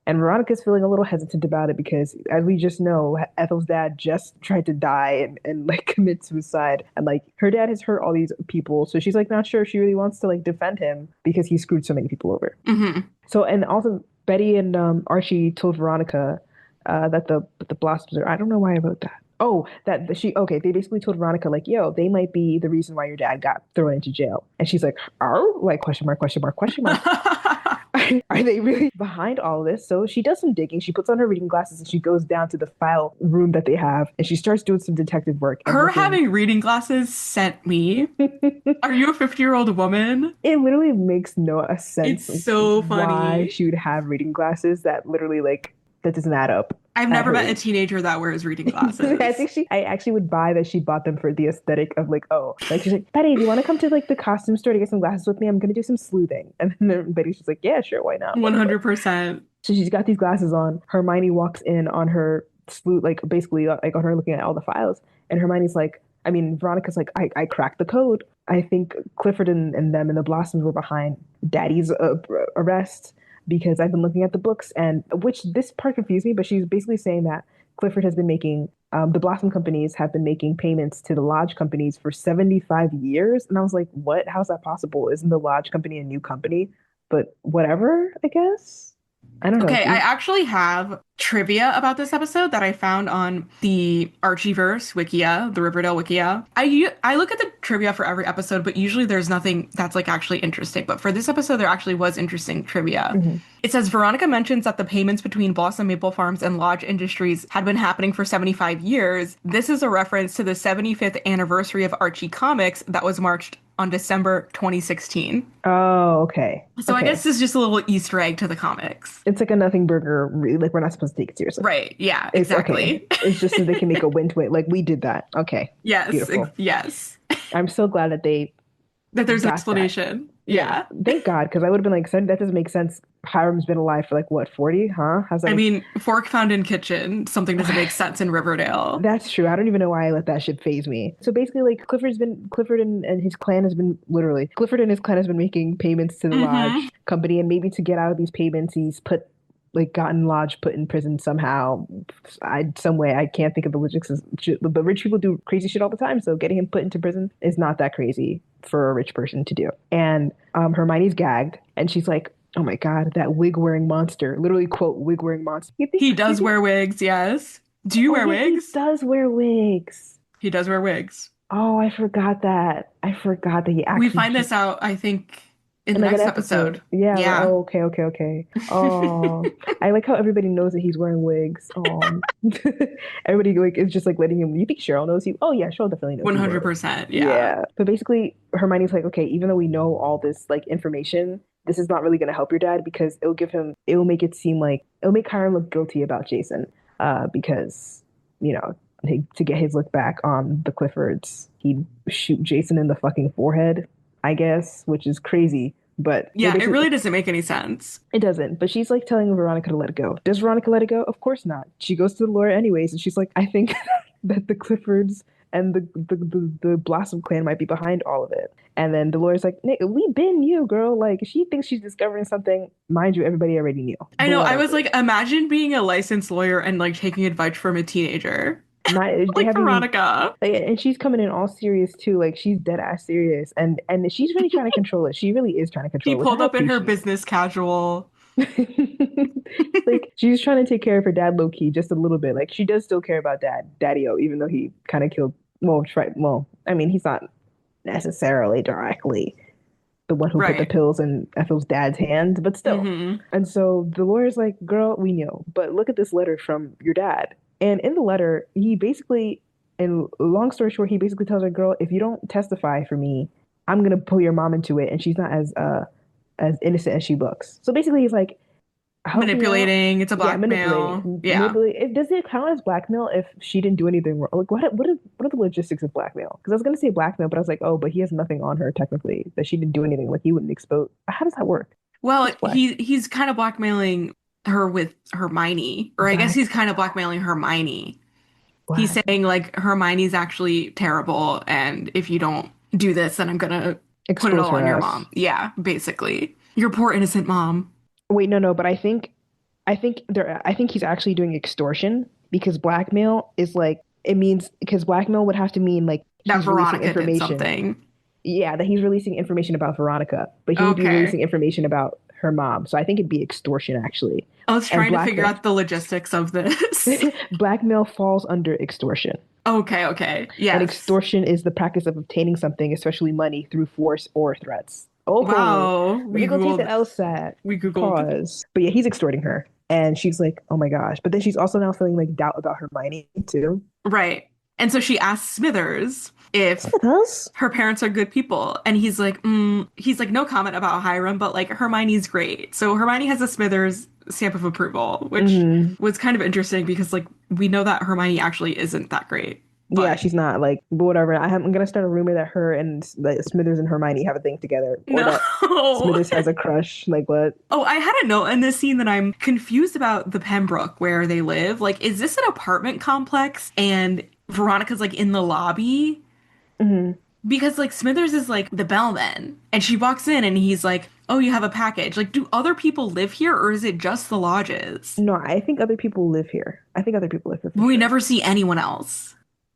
Speaker 2: And Veronica's feeling a little hesitant about it because, as we just know, Ethel's dad just tried to die and like commit suicide. And like her dad has hurt all these people. So she's like not sure if she really wants to like defend him because he screwed so many people over. So, and also Betty and Archie told Veronica that the Blossoms are, I don't know why I wrote that. Oh, they basically told Veronica, like, yo, they might be the reason why your dad got thrown into jail. And she's like, oh, like, question mark. Are they really behind all this? So she does some digging. She puts on her reading glasses and she goes down to the file room that they have and she starts doing some detective work and
Speaker 1: Her
Speaker 2: looking.
Speaker 1: having reading glasses sent me. Are you a 50-year-old woman?
Speaker 2: It literally makes no
Speaker 1: It's
Speaker 2: sense
Speaker 1: so
Speaker 2: why
Speaker 1: funny.
Speaker 2: she would have reading glasses that literally like that doesn't add up
Speaker 1: I've
Speaker 2: at
Speaker 1: never
Speaker 2: her
Speaker 1: met a
Speaker 2: age.
Speaker 1: teenager that wears reading
Speaker 2: I
Speaker 1: glasses.
Speaker 2: think I actually would buy that she bought them for the aesthetic of like, oh, like she's like, Betty, do you want to come to like the costume store to get some glasses with me? I'm gonna do some sleuthing. And then Betty's just like, yeah, sure, why not? Whatever.
Speaker 1: 100%.
Speaker 2: So she's got these glasses on. Hermione walks in on her sleuth, like basically like on her looking at all the files. And Hermione's like, I mean, Veronica's like, I cracked the code. I think Clifford and them and the Blossoms were behind Daddy's arrest because I've been looking at the books and which this part confused me, but she's basically saying that Clifford has been making the Blossom companies have been making payments to the Lodge companies for 75 years. And I was like, what? How's that possible? Isn't the Lodge company a new company? But whatever, I guess. I don't know.
Speaker 1: Okay, I actually have trivia about this episode that I found on the Archieverse Wikia, the Riverdale Wikia. I look at the trivia for every episode, but usually there's nothing that's like actually interesting. But for this episode, there actually was interesting trivia.
Speaker 2: Mhm.
Speaker 1: It says Veronica mentions that the payments between Blossom Maple Farms and Lodge Industries had been happening for 75 years. This is a reference to the 75th anniversary of Archie Comics that was marked on December 2016.
Speaker 2: Oh, okay.
Speaker 1: So I guess
Speaker 2: Okay.
Speaker 1: this is just a little Easter egg to the comics.
Speaker 2: It's like a nothing burger. Like we're not supposed to take it seriously.
Speaker 1: Right. Yeah,
Speaker 2: It's okay.
Speaker 1: exactly.
Speaker 2: It's just so they can make a win to it. Like we did that. Okay.
Speaker 1: Yes,
Speaker 2: Beautiful.
Speaker 1: yes.
Speaker 2: I'm so glad that they
Speaker 1: That there's an
Speaker 2: got that.
Speaker 1: explanation.
Speaker 2: Yeah.
Speaker 1: Yeah.
Speaker 2: Thank God, because I would have been like, "Son, that doesn't make sense. Hiram's been alive for like what, 40? Huh? How's that
Speaker 1: I
Speaker 2: make
Speaker 1: mean, fork found in kitchen. Something doesn't make sense in Riverdale.
Speaker 2: That's true. I don't even know why I let that shit phase me. So basically, like Clifford and his clan has been literally Clifford and his clan has been making payments to the
Speaker 1: Mm-hmm.
Speaker 2: Lodge company, and maybe to get out of these payments, he's put like gotten Lodge put in prison somehow. Some way I can't think of the logistics. But rich people do crazy shit all the time, so getting him put into prison is not that crazy for a rich person to do. And Hermione's gagged, and she's like, "Oh my God, that wig wearing monster!" Literally quote wig wearing monster.
Speaker 1: He
Speaker 2: You
Speaker 1: does
Speaker 2: think
Speaker 1: wear wigs, yes. Do you
Speaker 2: Oh
Speaker 1: wear
Speaker 2: yeah, he
Speaker 1: wigs?
Speaker 2: does wear wigs.
Speaker 1: He does wear wigs.
Speaker 2: Oh, I forgot that. I forgot that he
Speaker 1: We
Speaker 2: actually
Speaker 1: find this out, I think, in
Speaker 2: in
Speaker 1: the
Speaker 2: like an
Speaker 1: next
Speaker 2: episode.
Speaker 1: episode.
Speaker 2: Yeah, right.
Speaker 1: Yeah.
Speaker 2: Oh, okay, okay, okay. Oh, I like how everybody knows that he's wearing wigs. Everybody like is just like letting him. You think Cheryl knows you? Oh yeah, Cheryl definitely knows he wore.
Speaker 1: 100%. Yeah.
Speaker 2: Yeah. But basically, Hermione's like, okay, even though we know all this like information, this is not really going to help your dad because it'll make it seem like it'll make Hiram look guilty about Jason. Because you know to get his look back on the Cliffords, he'd shoot Jason in the fucking forehead, I guess, which is crazy. But they
Speaker 1: Yeah, it
Speaker 2: basically
Speaker 1: really doesn't make any sense.
Speaker 2: it doesn't. But she's like telling Veronica to let it go. Does Veronica let it go? Of course not. She goes to the lawyer anyways, and she's like, I think that the Cliffords and the Blossom clan might be behind all of it. And then the lawyer's like, Nick, we been you, girl. Like she thinks she's discovering something. Mind you, everybody already knew.
Speaker 1: I
Speaker 2: But
Speaker 1: know, I was
Speaker 2: whatever.
Speaker 1: like, imagine being a licensed lawyer and like taking advice from a teenager.
Speaker 2: Not they
Speaker 1: Like
Speaker 2: haven't even
Speaker 1: Veronica.
Speaker 2: like, and she's coming in all serious too. Like she's dead ass serious, and she's really trying to control it. She really is trying to
Speaker 1: She
Speaker 2: control it, which
Speaker 1: pulled
Speaker 2: I
Speaker 1: up in her
Speaker 2: appreciate.
Speaker 1: business casual.
Speaker 2: Like she's trying to take care of her dad low key just a little bit. Like she does still care about Daddy-O, even though he kind of killed. Well, I mean, he's not necessarily directly the one who put the
Speaker 1: Right.
Speaker 2: pills in Ethel's dad's hand, but still.
Speaker 1: Hmm.
Speaker 2: And so the lawyer's like, "Girl, we knew, but look at this letter from your dad." And in the letter, he basically, and long story short, he basically tells her, "Girl, if you don't testify for me, I'm gonna pull your mom into it, and she's not as innocent as she looks." So basically, he's like, help me out.
Speaker 1: Manipulating. It's a
Speaker 2: Yeah,
Speaker 1: blackmail.
Speaker 2: manipulating.
Speaker 1: Yeah.
Speaker 2: Manipulate. Does it count as blackmail if she didn't do anything wrong? Like, what are the logistics of blackmail? Because I was gonna say blackmail, but I was like, oh, but he has nothing on her technically that she didn't do anything. Like, he wouldn't expose. How does that work?
Speaker 1: Well,
Speaker 2: What's black?
Speaker 1: he's kind of blackmailing her with Hermione, or I guess
Speaker 2: Black,
Speaker 1: he's kind of blackmailing Hermione. He's
Speaker 2: black.
Speaker 1: saying like Hermione's actually terrible, and if you don't do this, then I'm gonna put it
Speaker 2: Expose
Speaker 1: all
Speaker 2: her
Speaker 1: on your
Speaker 2: ass.
Speaker 1: mom. Yeah, basically. Your poor innocent mom.
Speaker 2: Wait, no, no. But I think he's actually doing extortion because blackmail is like it means because blackmail would have to mean like
Speaker 1: That
Speaker 2: he's releasing
Speaker 1: Veronica did
Speaker 2: information.
Speaker 1: something.
Speaker 2: Yeah, that he's releasing information about Veronica, but he would be
Speaker 1: Okay.
Speaker 2: releasing information about her mom. So I think it'd be extortion actually.
Speaker 1: I was
Speaker 2: And
Speaker 1: trying to figure out the logistics of this.
Speaker 2: blackmail falls under extortion.
Speaker 1: Okay, okay.
Speaker 2: And
Speaker 1: Yes.
Speaker 2: extortion is the practice of obtaining something, especially money, through force or threats. Oh,
Speaker 1: Wow.
Speaker 2: let me go take the LSAT.
Speaker 1: We Googled.
Speaker 2: Pause. But yeah, he's extorting her. And she's like, oh my gosh. But then she's also now feeling like doubt about Hermione too.
Speaker 1: Right. And so she asks Smithers if
Speaker 2: Smithers?
Speaker 1: her parents are good people. And he's like, no comment about Hiram, but like Hermione's great. So Hermione has a Smithers stamp of approval, which
Speaker 2: Hmm.
Speaker 1: was kind of interesting because like we know that Hermione actually isn't that great.
Speaker 2: Yeah,
Speaker 1: But
Speaker 2: she's not like, but whatever. I'm gonna start a rumor that her and like, Smithers and Hermione have a thing together, or
Speaker 1: no.
Speaker 2: that Smithers has a crush. Like what?
Speaker 1: Oh, I had a note in this scene that I'm confused about the Pembroke where they live. Like, is this an apartment complex and Veronica's like in the lobby?
Speaker 2: Hmm.
Speaker 1: Because like Smithers is like the bellman and she walks in and he's like, "Oh, you have a package." Like, do other people live here or is it just the lodges?
Speaker 2: No, I think other people live here. I think other people live here for
Speaker 1: We
Speaker 2: sure.
Speaker 1: never see anyone else.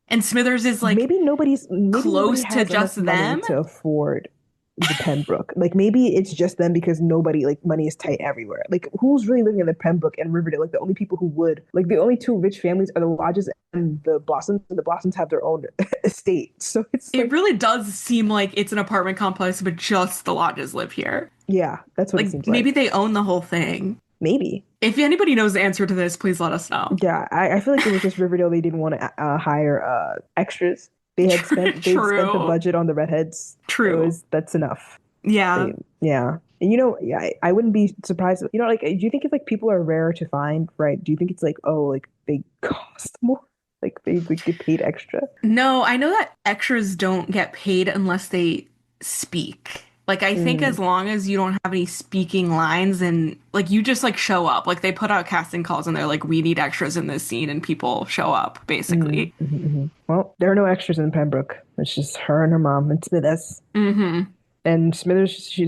Speaker 1: And Smithers is like
Speaker 2: Maybe nobody
Speaker 1: close to
Speaker 2: has enough
Speaker 1: just
Speaker 2: money
Speaker 1: them.
Speaker 2: to afford the Pembroke. Like maybe it's just them because nobody like money is tight everywhere. Like who's really living in the Pembroke and Riverdale? Like the only people who would like the only two rich families are the Lodges and the Blossoms, and the Blossoms have their own estate. So it's
Speaker 1: It
Speaker 2: like
Speaker 1: really does seem like it's an apartment complex, but just the lodges live here.
Speaker 2: yeah, that's what it
Speaker 1: Like
Speaker 2: seems
Speaker 1: maybe
Speaker 2: like.
Speaker 1: they own the whole thing.
Speaker 2: Maybe.
Speaker 1: If anybody knows the answer to this, please let us know.
Speaker 2: Yeah, I feel like it was just Riverdale. They didn't want to hire extras. They'd spent the
Speaker 1: True.
Speaker 2: budget on the redheads.
Speaker 1: True.
Speaker 2: That's enough.
Speaker 1: Yeah.
Speaker 2: Yeah. And yeah, I wouldn't be surprised. Like, do you think if like people are rare to find, right? Do you think it's like, oh, like they cost more? Like they like, get paid extra?
Speaker 1: No, I know that extras don't get paid unless they speak. Like I think as
Speaker 2: Mm,
Speaker 1: long as you don't have any speaking lines and like you just like show up, like they put out casting calls and they're like, we need extras in this scene and people show up, basically.
Speaker 2: Well, there are no extras in Pembroke. It's just her and her mom and Smithers.
Speaker 1: Mm-hmm.
Speaker 2: And Smithers,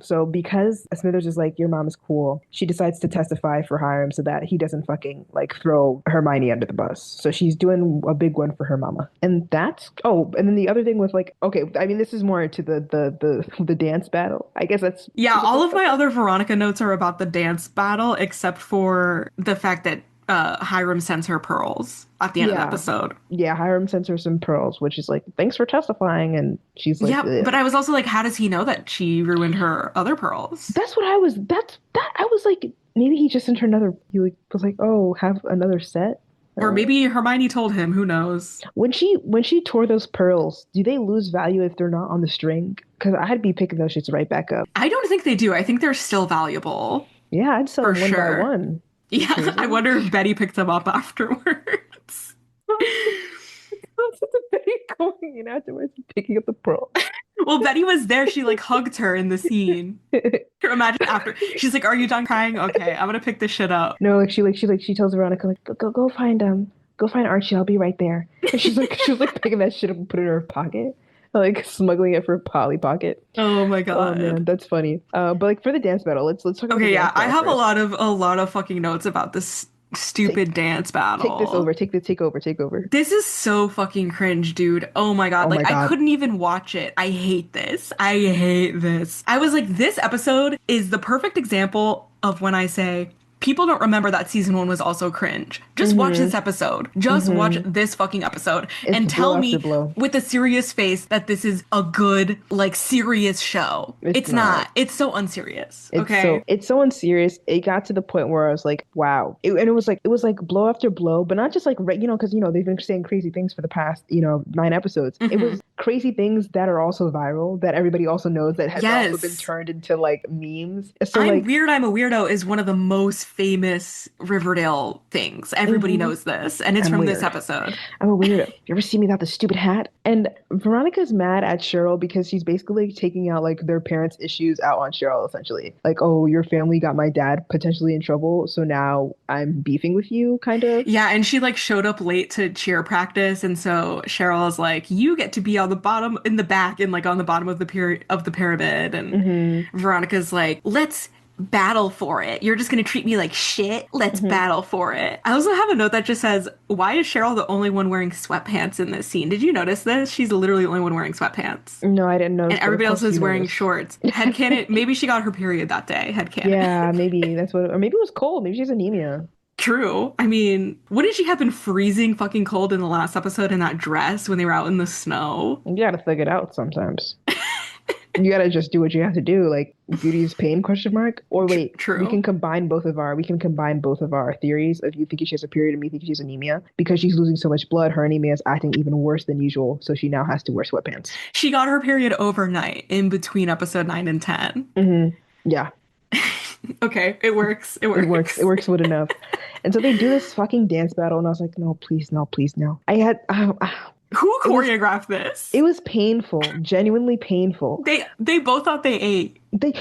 Speaker 2: so because Smithers is like, your mom is cool, she decides to testify for Hiram so that he doesn't fucking like throw Hermione under the bus. So she's doing a big one for her mama. And and then the other thing was like, okay, I mean, this is more to the dance battle. I guess that's
Speaker 1: Yeah,
Speaker 2: is it
Speaker 1: all
Speaker 2: the
Speaker 1: of my other Veronica notes are about the dance battle, except for the fact that Hiram sends her pearls at the end of the
Speaker 2: yeah.
Speaker 1: episode.
Speaker 2: Yeah, Hiram sends her some pearls, which is like, thanks for testifying. And she's like,
Speaker 1: Yeah,
Speaker 2: ugh.
Speaker 1: but I was also like, how does he know that she ruined her other pearls?
Speaker 2: That's what I was. That I was like, maybe he just sent her another. He like, was like, oh, have another set.
Speaker 1: Or maybe Hermione told him, who knows?
Speaker 2: When she tore those pearls, do they lose value if they're not on the string? Because I'd be picking those shits right back up.
Speaker 1: I don't think they do. I think they're still valuable,
Speaker 2: Yeah, I'd sell
Speaker 1: for
Speaker 2: them one by
Speaker 1: sure.
Speaker 2: one. You
Speaker 1: Yeah, I
Speaker 2: crazy?
Speaker 1: wonder if Betty picked them up afterwards.
Speaker 2: What's the debate going in afterwards and picking up the pearl?
Speaker 1: Well, Betty was there. She like hugged her in the scene. Imagine after she's like, "Are you done crying? Okay, I'm gonna pick this shit up."
Speaker 2: No, she tells Veronica like go find Archie. I'll be right there. And she was like picking that shit up and put it in her pocket, like smuggling it for Polly Pocket.
Speaker 1: Oh my
Speaker 2: Oh man,
Speaker 1: God.
Speaker 2: that's funny. But like for the dance battle, let's talk about the
Speaker 1: Okay, yeah,
Speaker 2: dance
Speaker 1: I
Speaker 2: battle
Speaker 1: have a
Speaker 2: first.
Speaker 1: lot of fucking notes about this
Speaker 2: Take
Speaker 1: stupid dance
Speaker 2: take this
Speaker 1: battle.
Speaker 2: over. Take over.
Speaker 1: This is so fucking cringe, dude. Oh my God.
Speaker 2: Oh my
Speaker 1: Like, I
Speaker 2: God.
Speaker 1: couldn't even watch it. I hate this. I hate this. I was like, this episode is the perfect example of when I say, people don't remember that season one was also cringe. Just watch this
Speaker 2: Mm-hmm.
Speaker 1: episode. Just watch
Speaker 2: Mm-hmm.
Speaker 1: this fucking episode
Speaker 2: It's
Speaker 1: and
Speaker 2: blow
Speaker 1: tell
Speaker 2: after
Speaker 1: me
Speaker 2: blow.
Speaker 1: with a serious face that this is a good, like, serious show.
Speaker 2: It's
Speaker 1: It's
Speaker 2: not.
Speaker 1: not. It's so unserious. Okay.
Speaker 2: It's so unserious. It got to the point where I was like, wow. And it was like blow after blow, but not just like because they've been saying crazy things for the past 9 episodes. It
Speaker 1: Hmm.
Speaker 2: was crazy things that are also viral that everybody also knows that has also been
Speaker 1: Yes.
Speaker 2: turned into like memes. So
Speaker 1: I'm
Speaker 2: like,
Speaker 1: Weird, I'm a Weirdo is one of the most famous Riverdale things. Everybody
Speaker 2: mhm,
Speaker 1: knows this, and it's
Speaker 2: I'm
Speaker 1: from this
Speaker 2: weird.
Speaker 1: episode.
Speaker 2: I'm a weirdo. You ever see me without the stupid hat? And Veronica's mad at Cheryl because she's basically taking out like their parents' issues out on Cheryl, essentially. Like, oh, your family got my dad potentially in trouble, so now I'm beefing with you, kind of.
Speaker 1: Yeah, and she like showed up late to cheer practice, and so Cheryl is like, "You get to be on the bottom, in the back, and like on the bottom of the pyramid." And
Speaker 2: Hmm.
Speaker 1: Veronica's like, "Let's battle for it. You're just gonna treat me like shit. Let's
Speaker 2: Hmm.
Speaker 1: battle for it." I also have a note that just says, "Why is Cheryl the only one wearing sweatpants in this scene?" Did you notice this? She's literally the only one wearing sweatpants.
Speaker 2: No, I didn't
Speaker 1: And
Speaker 2: notice, but of
Speaker 1: everybody else
Speaker 2: course
Speaker 1: is
Speaker 2: you
Speaker 1: wearing
Speaker 2: noticed.
Speaker 1: shorts. Headcanon, maybe she got her period that day. Headcanon.
Speaker 2: Yeah, maybe that's what, or maybe it was cold. Maybe she has anemia.
Speaker 1: True. I mean, wouldn't she have been freezing fucking cold in the last episode in that dress when they were out in the snow?
Speaker 2: You gotta thug it out sometimes. You gotta just do what you have to do. Like beauty is pain, question mark. Or wait,
Speaker 1: True.
Speaker 2: we can combine both of our theories of you thinking she has a period and me thinking she has anemia. Because she's losing so much blood, her anemia is acting even worse than usual. So she now has to wear sweatpants.
Speaker 1: She got her period overnight in between episode 9 and 10.
Speaker 2: Yeah.
Speaker 1: Okay, it works. It
Speaker 2: It works. It
Speaker 1: works.
Speaker 2: works good enough. And so they do this fucking dance battle, and I was like, no, please, no, please, no. I had,
Speaker 1: Who
Speaker 2: it was,
Speaker 1: choreographed this?
Speaker 2: it was painful, genuinely painful.
Speaker 1: They both thought they ate.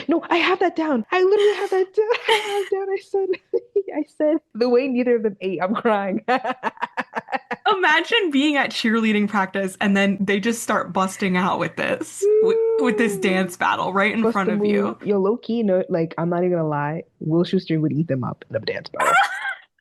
Speaker 2: No, I have that down. I literally have that down. I have that down. I said, the way neither of them ate, I'm crying.
Speaker 1: Imagine being at cheerleading practice and then they just start busting out with with this dance battle right in
Speaker 2: Bust
Speaker 1: front
Speaker 2: the
Speaker 1: of
Speaker 2: move.
Speaker 1: you.
Speaker 2: Yo, low key, no, like, I'm not even gonna lie. Will Schuster would eat them up in a dance battle.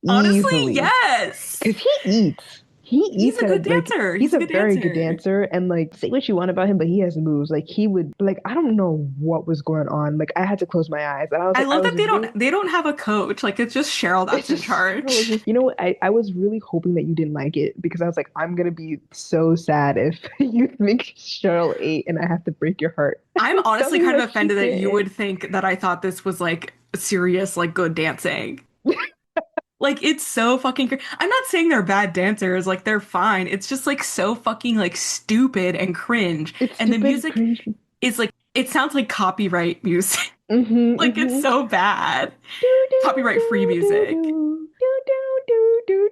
Speaker 1: Honestly,
Speaker 2: Easily.
Speaker 1: yes.
Speaker 2: Because he eats. He
Speaker 1: He's
Speaker 2: eats
Speaker 1: a good
Speaker 2: at like
Speaker 1: dancer.
Speaker 2: he's
Speaker 1: He's a
Speaker 2: a
Speaker 1: good
Speaker 2: very good
Speaker 1: dancer.
Speaker 2: dancer and like say what you want about him, but he has moves. Like he would like I don't know what was going on. Like I had to close my eyes and I was
Speaker 1: I
Speaker 2: like I
Speaker 1: love
Speaker 2: was
Speaker 1: that
Speaker 2: really
Speaker 1: they don't have a coach. Like it's just Cheryl
Speaker 2: it's
Speaker 1: that's in
Speaker 2: just Cheryl was
Speaker 1: charge.
Speaker 2: just you know what I was really hoping that you didn't like it because I was like I'm gonna be so sad if you think Cheryl ate and I have to break your heart.
Speaker 1: I'm
Speaker 2: Tell
Speaker 1: honestly
Speaker 2: me
Speaker 1: kind of
Speaker 2: that she
Speaker 1: offended that you
Speaker 2: didn't.
Speaker 1: would think that I thought this was like serious, like good dancing. Like it's so fucking I'm not saying they're bad dancers, like they're fine. It's just like so fucking like stupid and cringe.
Speaker 2: It's
Speaker 1: And the
Speaker 2: stupid,
Speaker 1: music
Speaker 2: cringe.
Speaker 1: is like it sounds like copyright music. Like it's
Speaker 2: Mm-hmm.
Speaker 1: so bad.
Speaker 2: Do do
Speaker 1: Copyright free
Speaker 2: do do
Speaker 1: music.
Speaker 2: do do do do do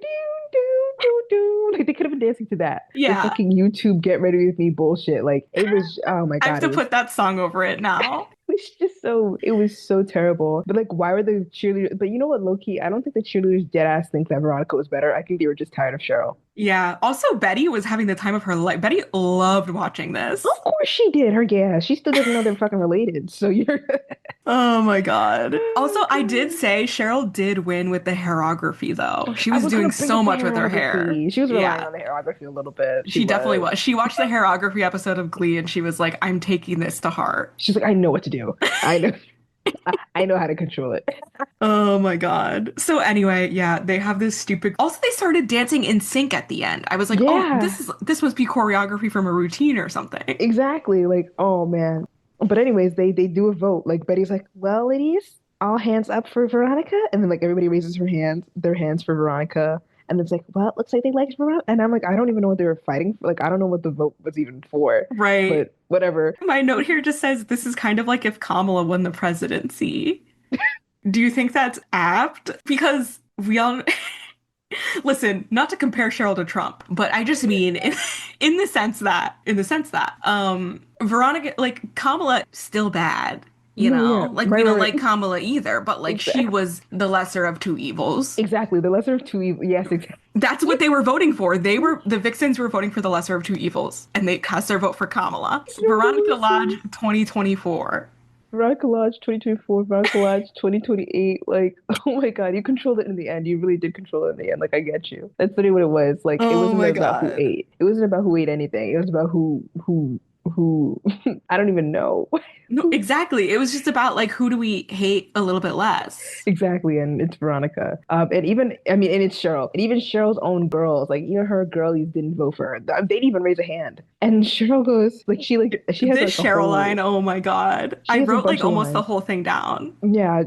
Speaker 2: do do do. Like they could have been dancing to that. The
Speaker 1: Yeah.
Speaker 2: fucking YouTube get ready with me bullshit. Like it was. Oh my
Speaker 1: I have
Speaker 2: god,
Speaker 1: to put that song over it now.
Speaker 2: it was just so. It was so terrible. But like, why were the cheerleaders? But you know what, low key, I don't think the cheerleaders dead ass think that Veronica was better. I think they were just tired of Cheryl.
Speaker 1: Yeah. Also, Betty was having the time of her life. Betty loved watching this.
Speaker 2: Of course she did. Her gay ass. She still doesn't know they're fucking related. So you're.
Speaker 1: Oh my God. Also,
Speaker 2: Oh
Speaker 1: I did
Speaker 2: god.
Speaker 1: say Cheryl did win with the hairography, though. She
Speaker 2: I
Speaker 1: was
Speaker 2: was
Speaker 1: doing
Speaker 2: gonna bring
Speaker 1: so
Speaker 2: up the
Speaker 1: much with her hair.
Speaker 2: hairography. She was relying
Speaker 1: Yeah,
Speaker 2: on the hairography a little bit. She
Speaker 1: she definitely
Speaker 2: was.
Speaker 1: was. She watched the hairography episode of Glee and she was like, I'm taking this to heart.
Speaker 2: She's like, I know what to do. I know. I know how to control it.
Speaker 1: Oh my God. So anyway, yeah, they have this stupid. Also, they started dancing in sync at the end. I was like, oh,
Speaker 2: Yeah,
Speaker 1: this must be choreography from a routine or something.
Speaker 2: exactly. Like, oh man. But anyways, they do a vote. Like Betty's like, well, ladies, all hands up for Veronica, and then like everybody raises their hands for Veronica, and it's like, well, it looks like they liked Veronica, and I'm like, I don't even know what they were fighting for. Like, I don't know what the vote was even for,
Speaker 1: Right.
Speaker 2: but whatever.
Speaker 1: My note here just says this is kind of like if Kamala won the presidency. Do you think that's apt? Because we all listen, not to compare Cheryl to Trump, but I just mean in the sense that Veronica like Kamala still bad, you
Speaker 2: No, yeah,
Speaker 1: know? Like we
Speaker 2: right,
Speaker 1: don't
Speaker 2: right,
Speaker 1: like
Speaker 2: right.
Speaker 1: Kamala either, but like she
Speaker 2: Exactly,
Speaker 1: was the lesser of two evils.
Speaker 2: exactly. The lesser of two evils. Yes, exactly.
Speaker 1: That's what they were voting for. The Vixens were voting for the lesser of two evils, and they cast their vote for Kamala.
Speaker 2: You know what
Speaker 1: Veronica
Speaker 2: was
Speaker 1: Lodge
Speaker 2: so
Speaker 1: 2024.
Speaker 2: Veronica Lodge 2024, Veronica Lodge 2028. Like, oh my God, you controlled it in the end. You really did control it in the end. Like, I get you. That's literally what it was. Like, it
Speaker 1: Oh
Speaker 2: wasn't
Speaker 1: my
Speaker 2: about who
Speaker 1: God.
Speaker 2: ate. It wasn't about who ate anything. It was about who, I don't even know.
Speaker 1: No, exactly. It was just about like who do we hate a little bit less?
Speaker 2: Exactly, and it's Veronica. And even I mean, and it's Cheryl, and even Cheryl's own girls, like even her girlies didn't vote for her. They didn't even raise a hand. And Cheryl goes like she has
Speaker 1: This
Speaker 2: like a
Speaker 1: Cheryl,
Speaker 2: whole
Speaker 1: oh my God.
Speaker 2: she
Speaker 1: I
Speaker 2: has a
Speaker 1: wrote like
Speaker 2: bunch of
Speaker 1: almost the
Speaker 2: lines.
Speaker 1: whole thing down.
Speaker 2: Yeah,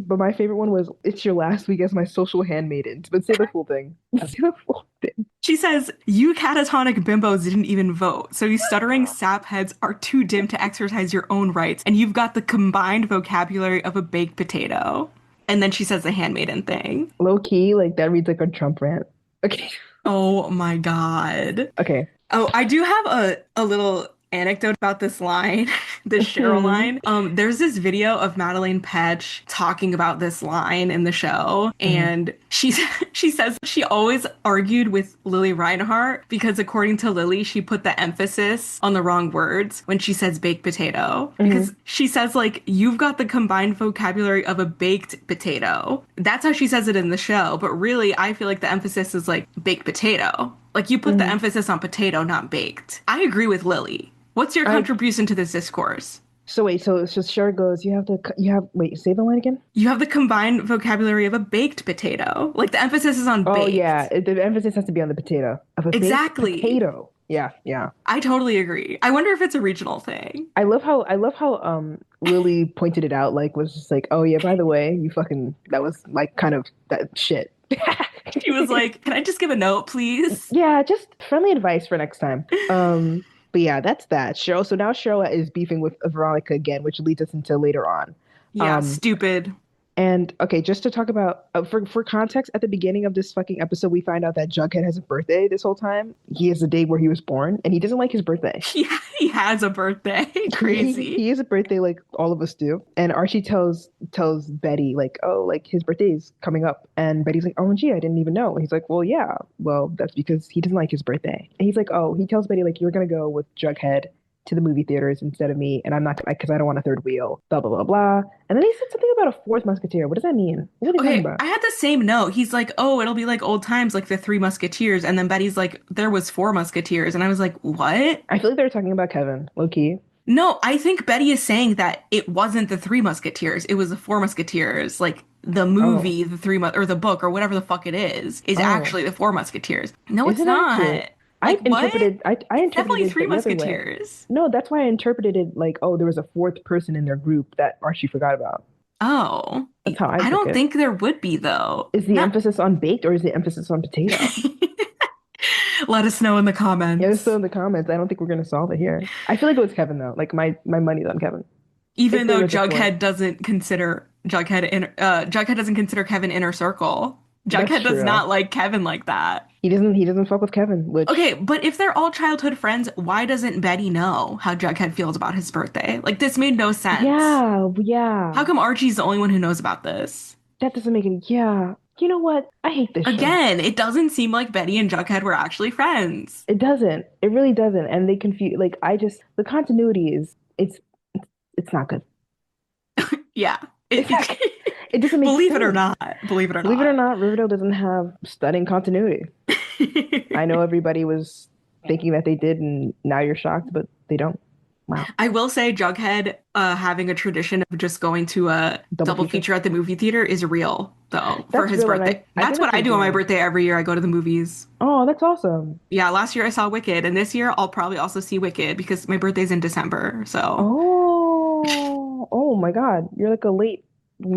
Speaker 2: but my favorite one was "It's your last week as my social handmaiden." But say the full thing. Say the full thing.
Speaker 1: She says, you catatonic bimbos didn't even vote, so you stuttering sap heads are too dim to exercise your own rights, and you've got the combined vocabulary of a baked potato. And then she says the handmaiden thing.
Speaker 2: Low key, like that reads like a Trump rant. Okay,
Speaker 1: Oh my God.
Speaker 2: okay.
Speaker 1: Oh, I do have a little anecdote about this line, this Cheryl
Speaker 2: Mhm.
Speaker 1: line. There's this video of Madeline Petch talking about this line in the show,
Speaker 2: Mhm.
Speaker 1: and she says she always argued with Lily Reinhart because according to Lily, she put the emphasis on the wrong words when she says baked potato.
Speaker 2: Mhm.
Speaker 1: Because she says like you've got the combined vocabulary of a baked potato. That's how she says it in the show, but really I feel like the emphasis is like baked potato. Like you put the
Speaker 2: Mhm.
Speaker 1: emphasis on potato, not baked. I agree with Lily. What's your
Speaker 2: I
Speaker 1: contribution to this discourse?
Speaker 2: so wait, so Cheryl goes, you have wait, say the line again.
Speaker 1: You have the combined vocabulary of a baked potato. Like the emphasis is on
Speaker 2: Oh yeah,
Speaker 1: baked.
Speaker 2: the emphasis has to be on the potato of a baked
Speaker 1: Exactly.
Speaker 2: potato. Yeah, yeah.
Speaker 1: I totally agree. I wonder if it's a regional thing.
Speaker 2: I love how Lily pointed it out, like was just like, oh yeah, by the way, you fucking that was like kind of that shit.
Speaker 1: She was like, "Can I just give a note, please?"
Speaker 2: Yeah, just friendly advice for next time. But yeah, that's that. Cheryl. So now Cheryl is beefing with Veronica again, which leads us into later on.
Speaker 1: Yeah,
Speaker 2: Um,
Speaker 1: stupid.
Speaker 2: And okay, just to talk about for context, at the beginning of this fucking episode, we find out that Jughead has a birthday this whole time. He has the day where he was born, and he doesn't like his birthday.
Speaker 1: He has a birthday.
Speaker 2: He
Speaker 1: Crazy.
Speaker 2: has a birthday like all of us do. And Archie tells Betty like, oh, like his birthday is coming up, and Betty's like, oh, gee, I didn't even know. And he's like, well, yeah, well, that's because he doesn't like his birthday. And he's like, oh, he tells Betty like, you're gonna go with Jughead to the movie theaters instead of me, and I'm not because I don't want a third wheel. Blah blah blah blah. And then he said something about a fourth musketeer. What does that mean? What are they talking
Speaker 1: Okay,
Speaker 2: about?
Speaker 1: I had the same note. He's like, "Oh, it'll be like old times, like the Three Musketeers," and then Betty's like, "There was four Musketeers," and I was like, "What?"
Speaker 2: I feel like they were talking about Kevin, low key.
Speaker 1: No, I think Betty is saying that it wasn't the Three Musketeers; it was the Four Musketeers. Like the
Speaker 2: Oh,
Speaker 1: movie, the or the book, or whatever the fuck it is
Speaker 2: oh,
Speaker 1: actually the Four Musketeers. No,
Speaker 2: is
Speaker 1: it's
Speaker 2: it actually?
Speaker 1: not. Like what?
Speaker 2: I
Speaker 1: It's
Speaker 2: interpreted
Speaker 1: definitely
Speaker 2: it
Speaker 1: Three
Speaker 2: the other way.
Speaker 1: Musketeers.
Speaker 2: No, that's why I interpreted it like, oh, there was a fourth person in their group that Archie forgot about.
Speaker 1: Oh,
Speaker 2: That's how I
Speaker 1: I
Speaker 2: took
Speaker 1: don't
Speaker 2: it.
Speaker 1: think there would be though.
Speaker 2: Is the
Speaker 1: Not.
Speaker 2: emphasis on baked or is the emphasis on potato?
Speaker 1: Let us know in the
Speaker 2: Yeah, just so
Speaker 1: comments.
Speaker 2: in the comments. I don't think we're gonna solve it here. I feel like it was Kevin though. Like my money's on Kevin. If
Speaker 1: Even
Speaker 2: there
Speaker 1: though
Speaker 2: was a fourth.
Speaker 1: Jughead doesn't consider Kevin inner circle.
Speaker 2: That's
Speaker 1: Jughead does
Speaker 2: true.
Speaker 1: not like Kevin like that.
Speaker 2: He doesn't fuck with Kevin,
Speaker 1: Okay,
Speaker 2: which
Speaker 1: but if they're all childhood friends, why doesn't Betty know how Jughead feels about his birthday? Like this made no sense.
Speaker 2: yeah,
Speaker 1: How
Speaker 2: yeah.
Speaker 1: come Archie's the only one who knows about this?
Speaker 2: That doesn't make any yeah. You know what? I hate this show.
Speaker 1: Again, it doesn't seem like Betty and Jughead were actually friends.
Speaker 2: It doesn't. It really doesn't. And they confuse like I just the continuity is it's not good.
Speaker 1: Yeah.
Speaker 2: It's not good. It doesn't make
Speaker 1: Believe it or
Speaker 2: sense.
Speaker 1: not. Believe it or
Speaker 2: Believe it or
Speaker 1: not.
Speaker 2: not, Riverdale doesn't have stunning continuity. I know everybody was thinking that they did, and now you're shocked, but they don't. Wow.
Speaker 1: I will say Jughead having a tradition of just going to a
Speaker 2: Double
Speaker 1: double
Speaker 2: feature.
Speaker 1: feature at the movie theater is real, though, for
Speaker 2: That's
Speaker 1: his
Speaker 2: real, and
Speaker 1: birthday.
Speaker 2: I think
Speaker 1: That's
Speaker 2: that's
Speaker 1: what I do on my
Speaker 2: endearing.
Speaker 1: birthday every year. I go to the movies.
Speaker 2: Oh, that's awesome.
Speaker 1: Yeah, last year I saw Wicked, and this year I'll probably also see Wicked because my birthday's in December. So,
Speaker 2: Oh my God. You're like a late.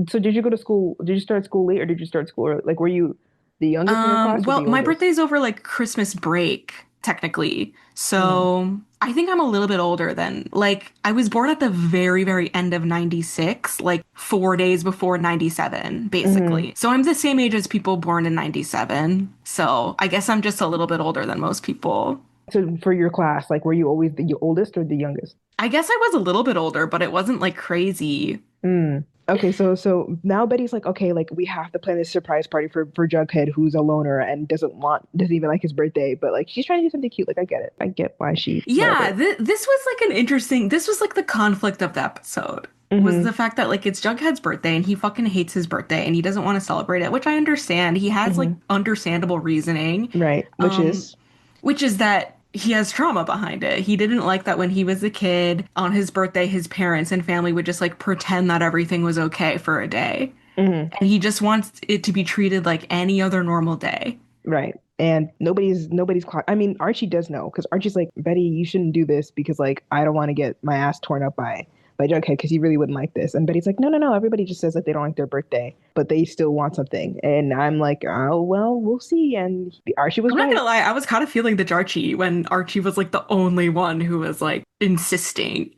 Speaker 2: So did you go to school? Did you start school late or did you start school early? Like, were you the youngest in your class or
Speaker 1: well,
Speaker 2: the
Speaker 1: my
Speaker 2: oldest?
Speaker 1: birthday's over like Christmas break, technically.
Speaker 2: Mm,
Speaker 1: So, I think I'm a little bit older than, like, I was born at the very, very end of 96, like 4 days before 97,
Speaker 2: hmm.
Speaker 1: basically. So, I'm the same age as people born in 97. So, I guess I'm just a little bit older than most people.
Speaker 2: So for your class, like, were you always the oldest or the youngest?
Speaker 1: I guess I was a little bit older, but it wasn't like crazy.
Speaker 2: Mm. Okay, so now Betty's like, okay, like we have to plan this surprise party for Jughead, who's a loner and doesn't even like his birthday, but like she's trying to do something cute. Like I get it, I get why she
Speaker 1: Yeah,
Speaker 2: whatever.
Speaker 1: this was like an interesting, this was like the conflict of the episode. Was
Speaker 2: Hmm.
Speaker 1: the fact that like it's Jughead's birthday and he fucking hates his birthday and he doesn't want to celebrate it, which I understand. He has like
Speaker 2: Hmm.
Speaker 1: understandable reasoning,
Speaker 2: Right, which
Speaker 1: um,
Speaker 2: is
Speaker 1: which is that he has trauma behind it. He didn't like that when he was a kid, on his birthday, his parents and family would just like pretend that everything was okay for a day.
Speaker 2: mhm,
Speaker 1: And he just wants it to be treated like any other normal day.
Speaker 2: right. And nobody's clock. I mean, Archie does know because Archie's like, Betty, you shouldn't do this because like I don't want to get my ass torn up by Jughead because he really wouldn't like this. And Betty's like, no, no, no. Everybody just says that they don't like their birthday, but they still want something. And I'm like, oh well, we'll see. And Archie was
Speaker 1: I'm not
Speaker 2: right.
Speaker 1: gonna lie, I was kind of feeling the Jarchi when Archie was like the only one who was like insisting.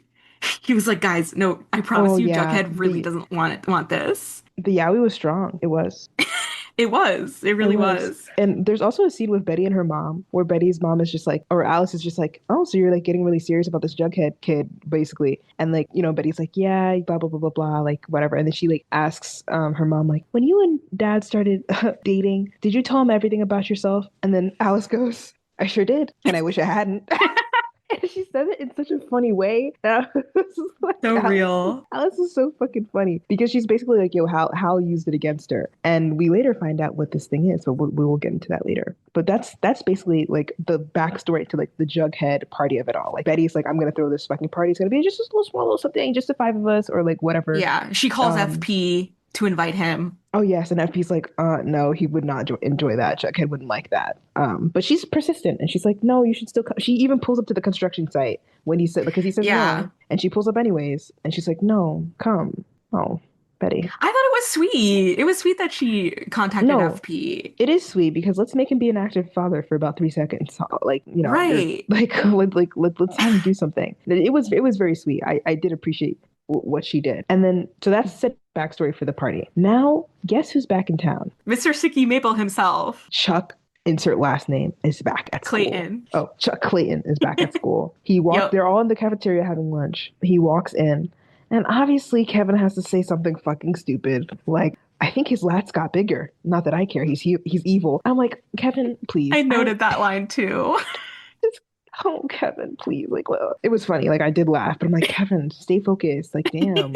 Speaker 1: He was like, guys, no, I
Speaker 2: Oh
Speaker 1: promise you,
Speaker 2: yeah,
Speaker 1: Jughead really doesn't want this.
Speaker 2: the Yowie was strong. It was.
Speaker 1: It was. It
Speaker 2: It
Speaker 1: really
Speaker 2: was.
Speaker 1: was.
Speaker 2: And there's also a scene with Betty and her mom where Betty's mom is just like, or Alice is just like, oh, so you're like getting really serious about this Jughead kid, basically. And like, Betty's like, yeah, blah, blah, blah, blah, blah, like whatever. And then she like asks her mom, like, when you and dad started dating, did you tell him everything about yourself? And then Alice goes, I sure did. And I wish I hadn't. And she says it in such a funny way. And I was just like,
Speaker 1: So
Speaker 2: Alice,
Speaker 1: real.
Speaker 2: Alice is so fucking funny because she's basically like, yo, Hal used it against her. And we later find out what this thing is, but we will get into that later. But that's basically like the backstory to like the Jughead party of it all. Like Betty's like, I'm gonna throw this fucking party. It's gonna be just a little small little something, just the five of us, or like whatever.
Speaker 1: Yeah. She calls
Speaker 2: Um,
Speaker 1: FP to invite him.
Speaker 2: Oh yes, and FP's like, no, he would not enjoy that. Jughead wouldn't like that. But she's persistent, and she's like, no, you should still come. She even pulls up to the construction site when he said, because he says
Speaker 1: Yeah.
Speaker 2: no, and she pulls up anyways, and she's like, no, come. Oh, Betty.
Speaker 1: I thought it was sweet. It was sweet that she contacted
Speaker 2: No,
Speaker 1: FP.
Speaker 2: it is sweet because let's make him be an active father for about 3 seconds. Like, you're
Speaker 1: Right.
Speaker 2: like, let's have him do something. It was very sweet. I did appreciate what she did. And then, so that's set backstory for the party. Now, guess who's back in town?
Speaker 1: Mr. Sticky Maple himself.
Speaker 2: Chuck, insert last name, is back at school.
Speaker 1: Clayton.
Speaker 2: Oh, Chuck Clayton is back at school. He walked,
Speaker 1: Yep.
Speaker 2: they're all in the cafeteria having lunch. He walks in, and obviously Kevin has to say something fucking stupid. Like, I think his lats got bigger. Not that I care. He's evil. I'm like, Kevin, please.
Speaker 1: I noted that line too.
Speaker 2: Oh, Kevin, please. Like, well, it was funny. Like, I did laugh, but I'm like, Kevin, stay focused. Like, damn.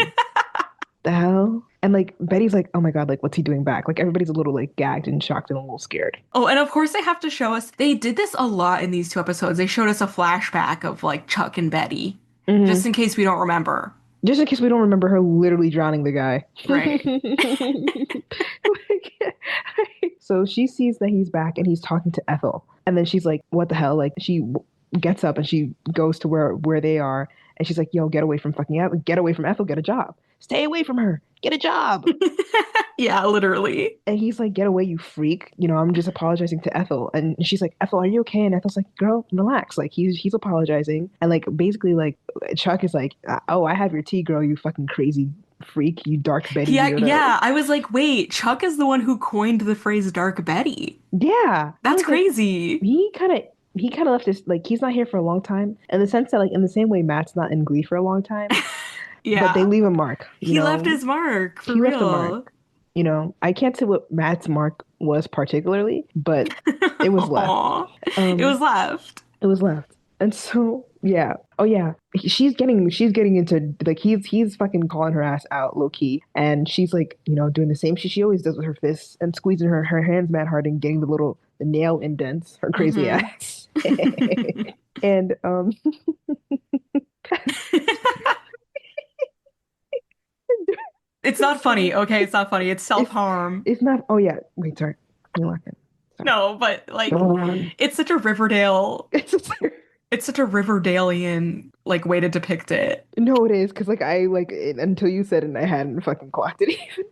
Speaker 2: The hell? And like Betty's like, oh my God, like what's he doing back? Like everybody's a little like gagged and shocked and a little scared.
Speaker 1: Oh, and of course they have to show us. They did this a lot in these 2 episodes. They showed us a flashback of like Chuck and Betty, just in case we don't remember.
Speaker 2: Just in case we don't remember her literally drowning the guy.
Speaker 1: Right.
Speaker 2: So she sees that he's back and he's talking to Ethel. And then she's like, what the hell? Like she gets up and she goes to where they are. And she's like, yo, get away from fucking Ethel. Get away from Ethel. Get a job. Stay away from her. Get a job.
Speaker 1: Yeah, literally.
Speaker 2: And he's like, get away, you freak. I'm just apologizing to Ethel. And she's like, Ethel, are you okay? And Ethel's like, girl, relax. Like he's apologizing. And like basically like Chuck is like, oh, I have your tea, girl, you fucking crazy freak, you dark Betty.
Speaker 1: Yeah. I was like, wait, Chuck is the one who coined the phrase dark Betty.
Speaker 2: Yeah.
Speaker 1: That's crazy.
Speaker 2: Like, he kind of left this, like, he's not here for a long time in the sense that like in the same way Matt's not in Glee for a long time.
Speaker 1: Yeah.
Speaker 2: But they leave a mark.
Speaker 1: He left his mark, for
Speaker 2: he
Speaker 1: real.
Speaker 2: Left a mark. I can't say what Matt's mark was particularly, but it was left.
Speaker 1: It was left.
Speaker 2: It was left. And so, yeah. Oh, yeah. She's getting into, like, he's fucking calling her ass out low key. And she's like, doing the same shit she always does with her fists and squeezing her hands mad hard and getting the nail indents, her crazy ass. And,
Speaker 1: it's not funny, okay? It's not funny. It's self-harm.
Speaker 2: It's not. Oh yeah. Wait, sorry. You're laughing.
Speaker 1: No, but like, it's such a Riverdale. It's such a Riverdalian like way to depict it.
Speaker 2: No, it is because like I like it, until you said it, and I hadn't fucking clocked it even.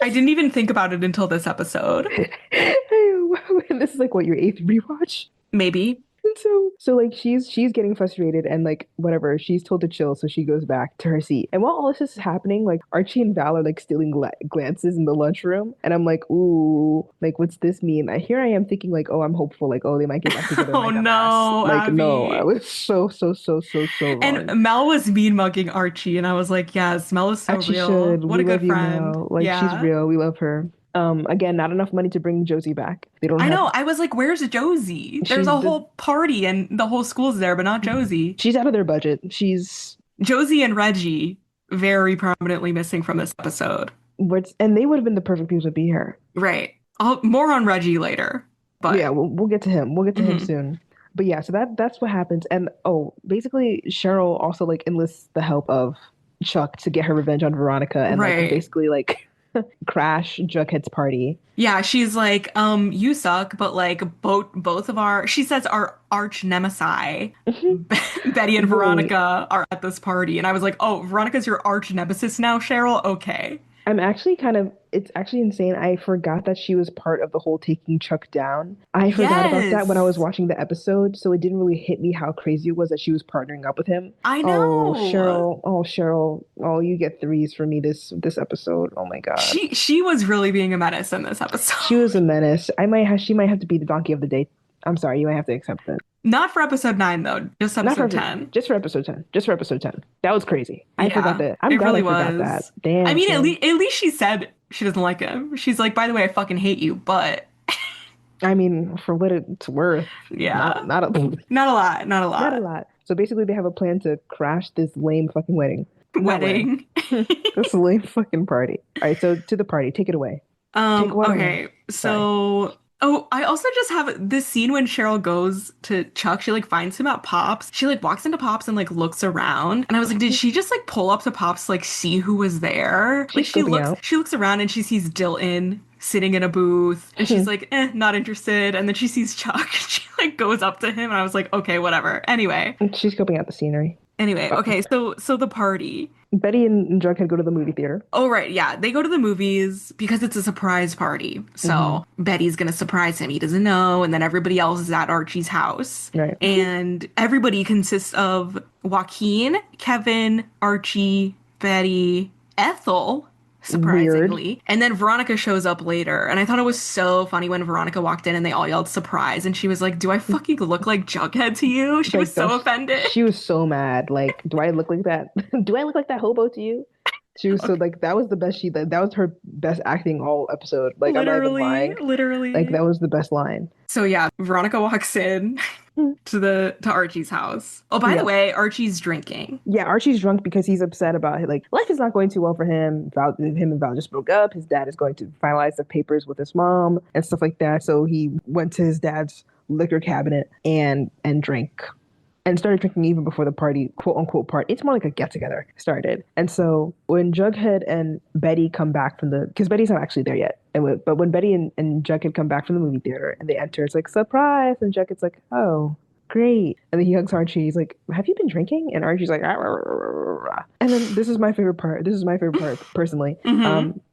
Speaker 1: I didn't even think about it until this episode.
Speaker 2: And this is like what, your 8th rewatch?
Speaker 1: Maybe.
Speaker 2: And so like she's getting frustrated and like whatever, she's told to chill, so she goes back to her seat. And while all this is happening, like Archie and Val are like stealing glances in the lunchroom, and I'm like, ooh, like what's this mean? Here I am thinking like, oh, I'm hopeful, like, oh, they might get back together.
Speaker 1: Oh no,
Speaker 2: like
Speaker 1: Abby.
Speaker 2: no, I was so wrong.
Speaker 1: And Mel was mean mugging Archie, and I was like, yes, Mel is so
Speaker 2: Archie
Speaker 1: real.
Speaker 2: should.
Speaker 1: What
Speaker 2: We
Speaker 1: a good
Speaker 2: love you,
Speaker 1: friend.
Speaker 2: Mel. Like she's real. We love her. Again, not enough money to bring Josie back. They don't.
Speaker 1: I know. I was like, "Where's Josie?" There's a whole party and the whole school's there, but not Josie.
Speaker 2: She's out of their budget. She's
Speaker 1: Josie and Reggie very prominently missing from this episode.
Speaker 2: And they would have been the perfect people to be here.
Speaker 1: Right. More on Reggie later. But
Speaker 2: yeah, we'll get to him. We'll get to him soon. But yeah, so that's what happens. And basically Cheryl also like enlists the help of Chuck to get her revenge on Veronica and like basically like crash Jughead's party.
Speaker 1: Yeah, she's like, you suck, but like both of she says our arch nemesis, Betty and Veronica are at this party. And I was like, oh, Veronica's your arch nemesis now, Cheryl? Okay.
Speaker 2: I'm actually it's actually insane. I forgot that she was part of the whole taking Chuck down. I forgot about that when I was watching the episode, so it didn't really hit me how crazy it was that she was partnering up with him.
Speaker 1: I know.
Speaker 2: Cheryl. Oh, you get 3s for me this episode. Oh my God.
Speaker 1: She was really being a menace in this episode.
Speaker 2: She was a menace. She might have to be the donkey of the day. I'm sorry, you might have to accept that.
Speaker 1: Not for episode 9 though, just episode 10.
Speaker 2: Just for episode 10. That was crazy. I forgot that. I'm glad
Speaker 1: really
Speaker 2: I forgot that. Damn.
Speaker 1: I mean, at least she said she doesn't like him. She's like, by the way, I fucking hate you, but
Speaker 2: I mean, for what it's worth.
Speaker 1: Yeah.
Speaker 2: Not a lot. So basically they have a plan to crash this lame fucking wedding. This lame fucking party. All right, so to the party. Take it away.
Speaker 1: Okay. So Oh, I also just have this scene when Cheryl goes to Chuck. She like finds him at Pops. She like walks into Pops and like looks around. And I was like, did she just like pull up to Pops to like see who was there? Like
Speaker 2: She's scoping out.
Speaker 1: she looks around and she sees Dilton sitting in a booth and she's like, not interested. And then she sees Chuck and she like goes up to him and I was like, okay, whatever.
Speaker 2: She's scoping out the scenery.
Speaker 1: Okay, so the party.
Speaker 2: Betty and Jughead go to the movie theater.
Speaker 1: Oh, right. Yeah. They go to the movies because it's a surprise party. So Betty's going to surprise him. He doesn't know. And then everybody else is at Archie's house.
Speaker 2: Right.
Speaker 1: And everybody consists of Joaquin, Kevin, Archie, Betty, Ethel, surprisingly. Weird. And then Veronica shows up later. And I thought it was so funny when Veronica walked in and they all yelled surprise. And she was like, do I fucking look like Jughead to you? She was so offended.
Speaker 2: She was so mad. Like, do I look like that? Do I look like that hobo to you? She was so like, that was the best that was her best acting all episode. Like,
Speaker 1: literally,
Speaker 2: I'm not even lying.
Speaker 1: Literally.
Speaker 2: Like, that was the best line.
Speaker 1: So yeah, Veronica walks in to Archie's house. Oh, by the way, Archie's drinking.
Speaker 2: Yeah, Archie's drunk because he's upset about it. Like, life is not going too well for him. Him and Val just broke up. His dad is going to finalize the papers with his mom and stuff like that. So he went to his dad's liquor cabinet and drank. And started drinking even before the party, quote unquote party. It's more like a get together started. And so when Jughead and Betty come back because Betty's not actually there yet. But when Betty and Jughead come back from the movie theater and they enter, it's like, surprise. And Jughead's like, oh, great. And then he hugs Archie. He's like, have you been drinking? And Archie's like, ah, rah, rah, rah, rah. And then this is my favorite part. Personally.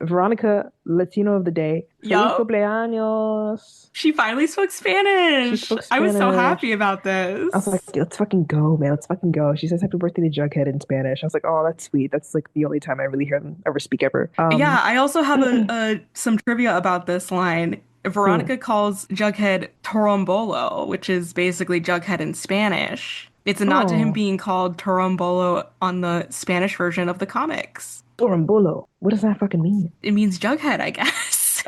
Speaker 2: Veronica, Latino of the day. Feliz cumpleaños.
Speaker 1: She finally spoke Spanish. I was so happy about this.
Speaker 2: I was like, let's fucking go, man. Let's fucking go. She says happy birthday to Jughead in Spanish. I was like, oh, that's sweet. That's like the only time I really hear them ever speak ever.
Speaker 1: Yeah, I also have some trivia about this line. Veronica calls Jughead Torombolo, which is basically Jughead in Spanish. It's a nod to him being called Torombolo on the Spanish version of the comics.
Speaker 2: Torombolo. What does that fucking mean?
Speaker 1: It means Jughead, I guess.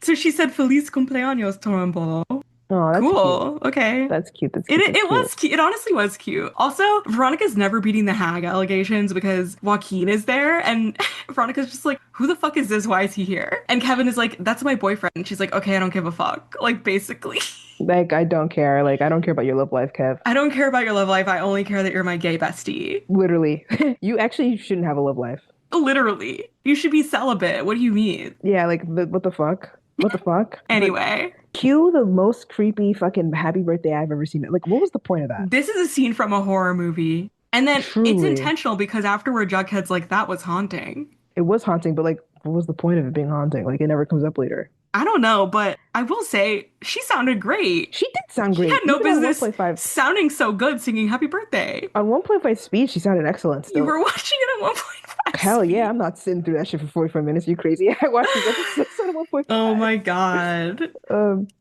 Speaker 1: So she said Feliz cumpleaños, Torombolo.
Speaker 2: Oh, that's
Speaker 1: cool.
Speaker 2: Cute.
Speaker 1: Okay.
Speaker 2: That's cute.
Speaker 1: It was cute. It honestly was cute. Also, Veronica's never beating the hag allegations because Joaquin is there and Veronica's just like, who the fuck is this? Why is he here? And Kevin is like, that's my boyfriend. And she's like, okay, I don't give a fuck. Like, basically.
Speaker 2: Like, I don't care. Like, I don't care about your love life, Kev.
Speaker 1: I don't care about your love life. I only care that you're my gay bestie.
Speaker 2: Literally. You actually shouldn't have a love life.
Speaker 1: Literally. You should be celibate. What do you mean?
Speaker 2: Yeah, like, what the fuck? What the fuck?
Speaker 1: Anyway.
Speaker 2: Cue the most creepy fucking happy birthday I've ever seen. Like, what was the point of that?
Speaker 1: This is a scene from a horror movie. And then It's intentional because afterward, Jughead's like, that was haunting.
Speaker 2: It was haunting, but like, what was the point of it being haunting? Like, it never comes up later.
Speaker 1: I don't know, but I will say she sounded great.
Speaker 2: She did sound great.
Speaker 1: She had no business sounding so good singing happy birthday.
Speaker 2: On 1.5 speed, she sounded excellent still.
Speaker 1: You were watching it at 1.5
Speaker 2: Hell yeah, I'm not sitting through that shit for 45 minutes. Are you crazy? I watched this episode at 1.5.
Speaker 1: Oh my god.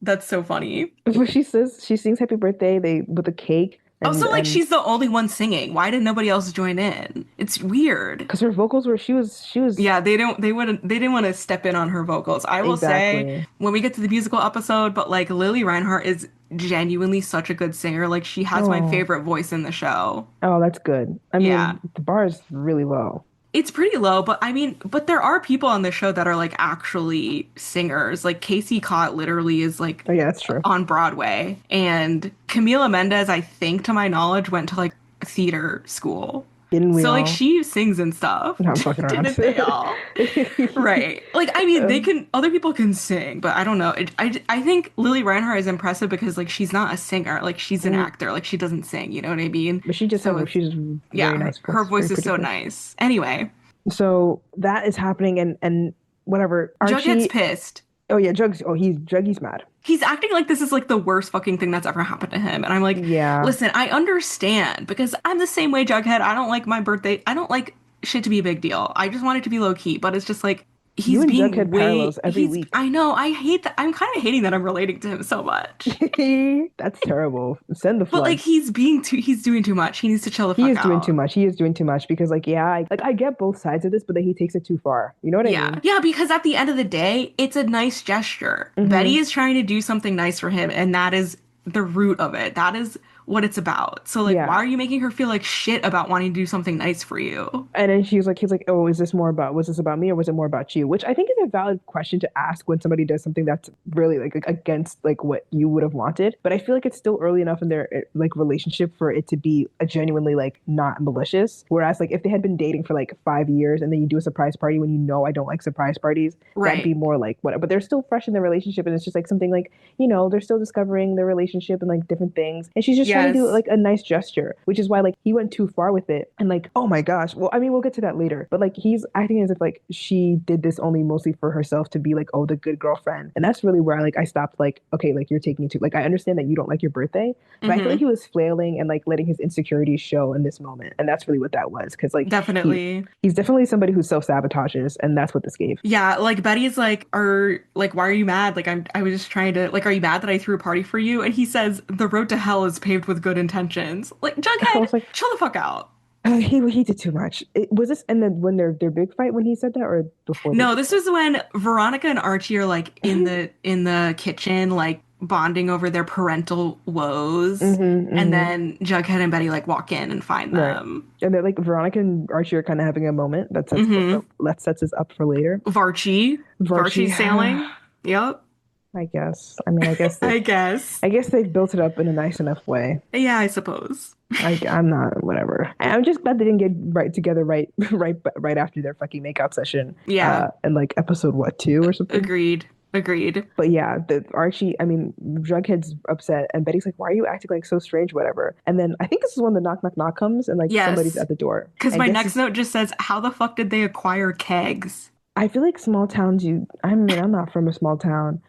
Speaker 1: That's so funny.
Speaker 2: But she sings happy birthday with a cake.
Speaker 1: And she's the only one singing. Why did nobody else join in? It's weird.
Speaker 2: Because her vocals were she was
Speaker 1: Yeah, they didn't want to step in on her vocals. I will say when we get to the musical episode, but like Lily Reinhart is genuinely such a good singer. Like she has my favorite voice in the show.
Speaker 2: Oh, that's good. I mean, the bar is really low.
Speaker 1: It's pretty low, but there are people on the show that are like actually singers. Like Casey Cott literally is like,
Speaker 2: oh yeah, that's true,
Speaker 1: on Broadway, and Camila Mendez, I think to my knowledge, went to like theater school.
Speaker 2: Didn't we?
Speaker 1: So
Speaker 2: all?
Speaker 1: Like she sings and stuff.
Speaker 2: No, I'm fucking around.
Speaker 1: Didn't they all? Right. Like I mean, other people can sing, but I don't know. I think Lily Reinhart is impressive because like she's not a singer. Like she's an actor. Like she doesn't sing. You know what I mean?
Speaker 2: But she just she's very nice.
Speaker 1: Her voice is so nice. Anyway.
Speaker 2: So that is happening, and whatever.
Speaker 1: Jughead's pissed.
Speaker 2: Oh yeah, Juggy's mad.
Speaker 1: He's acting like this is like the worst fucking thing that's ever happened to him. And I'm like, yeah, listen, I understand because I'm the same way, Jughead. I don't like my birthday. I don't like shit to be a big deal. I just want it to be low key, but it's just like, he's being
Speaker 2: Jughead parallels every week.
Speaker 1: I know. I hate that. I'm kind of hating that I'm relating to him so much.
Speaker 2: That's terrible. Send the flood.
Speaker 1: But like he's doing too much. He needs to chill the fuck out.
Speaker 2: He is doing too much because like, yeah, I get both sides of this, but then he takes it too far. You know what I mean?
Speaker 1: Yeah, because at the end of the day, it's a nice gesture. Betty is trying to do something nice for him, and that is the root of it. That is what it's about. So like, why
Speaker 2: Yeah.
Speaker 1: are you making her feel like shit about wanting to do something nice for you?
Speaker 2: And then he's like, oh, was this about me or was it more about you? Which I think is a valid question to ask when somebody does something that's really like against like what you would have wanted. But I feel like it's still early enough in their like relationship for it to be a genuinely like not malicious. Whereas like if they had been dating for like 5 years and then you do a surprise party when you know I don't like surprise parties, that'd be
Speaker 1: Right.
Speaker 2: more like whatever. But they're still fresh in their relationship and it's just like something like, they're still discovering their relationship and like different things. And she's just trying to do
Speaker 1: Yes.
Speaker 2: like a nice gesture, which is why like he went too far with it. And like, oh my gosh. Well, I mean, we'll get to that later. But like he's acting as if like she did this only mostly for herself to be like, oh, the good girlfriend. And that's really where I stopped like, okay, like you're taking it to like I understand that you don't like your birthday, but I feel like
Speaker 1: Mm-hmm.
Speaker 2: he was flailing and like letting his insecurities show in this moment. And that's really what that was. Cause like
Speaker 1: Definitely.
Speaker 2: he's definitely somebody who self-sabotages, and that's what this gave.
Speaker 1: Yeah, like Betty's like, why are you mad? Like I was just trying to like, are you mad that I threw a party for you? And he says, the road to hell is paved with good intentions. Like,
Speaker 2: I
Speaker 1: Jughead,
Speaker 2: was like,
Speaker 1: chill the fuck out.
Speaker 2: he did too much. Was this and then when their big fight when he said that or before their
Speaker 1: No,
Speaker 2: big
Speaker 1: this is when Veronica and Archie are like in
Speaker 2: fight?
Speaker 1: the kitchen, like bonding over their parental woes. And
Speaker 2: hmm
Speaker 1: then Jughead and Betty like walk in and find
Speaker 2: Right.
Speaker 1: them.
Speaker 2: And they're like Veronica and Archie are kind of having a moment
Speaker 1: Hmm.
Speaker 2: that sets us up for later.
Speaker 1: Varchie.
Speaker 2: Varchie,
Speaker 1: Varchie's sailing. Yep.
Speaker 2: I guess. I mean,
Speaker 1: I guess.
Speaker 2: I guess they've built it up in a nice enough way.
Speaker 1: Yeah, I suppose.
Speaker 2: I'm not whatever. I'm just glad they didn't get right together right after their fucking makeout session.
Speaker 1: Yeah.
Speaker 2: And like episode what 2 or something.
Speaker 1: Agreed. Agreed.
Speaker 2: But yeah, the Archie, I mean, Jughead's upset, and Betty's like, "Why are you acting like so strange, whatever?" And then I think this is when the knock, knock, knock comes, and like somebody's
Speaker 1: Yes.
Speaker 2: at the door.
Speaker 1: Because
Speaker 2: I
Speaker 1: my
Speaker 2: guess
Speaker 1: next note just says, how the fuck did they acquire kegs?
Speaker 2: I feel like small towns. I mean, I'm not from a small town,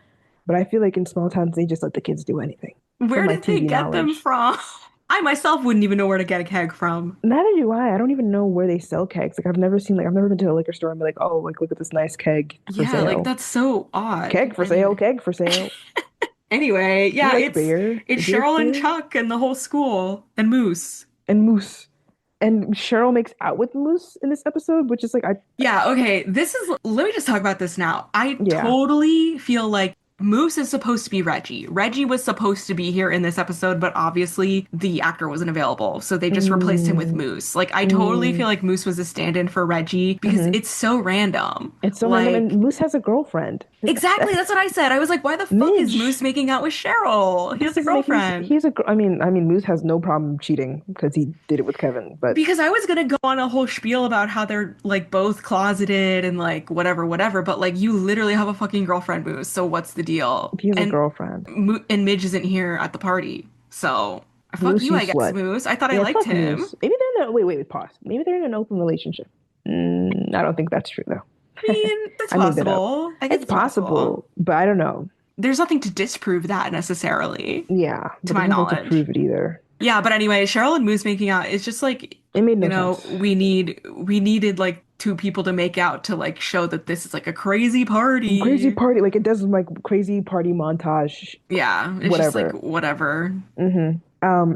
Speaker 2: but I feel like in small towns they just let the kids do anything. From
Speaker 1: Where
Speaker 2: my
Speaker 1: did they
Speaker 2: TV
Speaker 1: get them
Speaker 2: knowledge,
Speaker 1: from? I myself wouldn't even know where to get a keg from.
Speaker 2: neither do I. I don't even know where they sell kegs. Like I've never been to a liquor store and be like, oh, like look at this nice keg for
Speaker 1: Yeah, like
Speaker 2: sale.
Speaker 1: that's so odd.
Speaker 2: Keg for sale.
Speaker 1: Anyway.
Speaker 2: Keg for sale.
Speaker 1: Anyway,
Speaker 2: Do you
Speaker 1: yeah,
Speaker 2: like beer?
Speaker 1: it's
Speaker 2: Do you like
Speaker 1: Cheryl and
Speaker 2: beer?
Speaker 1: Chuck and the whole school and Moose.
Speaker 2: And Moose. And Cheryl makes out with Moose in this episode, which is like I
Speaker 1: Yeah, okay. Let me just talk about this now. I
Speaker 2: yeah.
Speaker 1: totally feel like Moose is supposed to be Reggie. Reggie was supposed to be here in this episode, but obviously the actor wasn't available. So they just replaced him with
Speaker 2: Mm,
Speaker 1: Moose. Like, I totally
Speaker 2: mm,
Speaker 1: feel like Moose was a stand-in for Reggie because
Speaker 2: hmm
Speaker 1: it's so random.
Speaker 2: It's so random. And
Speaker 1: Like,
Speaker 2: Moose has a girlfriend.
Speaker 1: exactly,
Speaker 2: That's
Speaker 1: that's what I said. I was like, why the fuck is Moose
Speaker 2: Midge.
Speaker 1: making out with Cheryl? He
Speaker 2: This
Speaker 1: has a
Speaker 2: doesn't make any sense.
Speaker 1: girlfriend.
Speaker 2: I mean, Moose has no problem cheating because he did it with Kevin, but
Speaker 1: Because I was gonna go on a whole spiel about how they're like both closeted and like whatever, whatever, but like you literally have a fucking girlfriend, Moose. So what's the deal?
Speaker 2: he has a girlfriend.
Speaker 1: And Midge isn't here at the party. So fuck
Speaker 2: Moose,
Speaker 1: you,
Speaker 2: you
Speaker 1: I guess,
Speaker 2: slut.
Speaker 1: Moose. I thought I
Speaker 2: Yeah,
Speaker 1: liked
Speaker 2: fuck
Speaker 1: him.
Speaker 2: Moose. Maybe they're in a wait, pause. Maybe they're in an open relationship. I don't think that's true though.
Speaker 1: I mean, that's
Speaker 2: I made that up.
Speaker 1: possible. I guess
Speaker 2: It's
Speaker 1: it's possible.
Speaker 2: possible, but I don't know.
Speaker 1: There's nothing to disprove that necessarily,
Speaker 2: Yeah,
Speaker 1: to
Speaker 2: but
Speaker 1: my
Speaker 2: there's nothing to
Speaker 1: knowledge.
Speaker 2: prove it either.
Speaker 1: Yeah, but anyway, Cheryl and Moose making out is just like,
Speaker 2: It made no sense.
Speaker 1: we needed like two people to make out to like show that this is like a crazy
Speaker 2: Crazy
Speaker 1: party.
Speaker 2: party, like it does like crazy party montage,
Speaker 1: Yeah, it's just like
Speaker 2: whatever.
Speaker 1: whatever.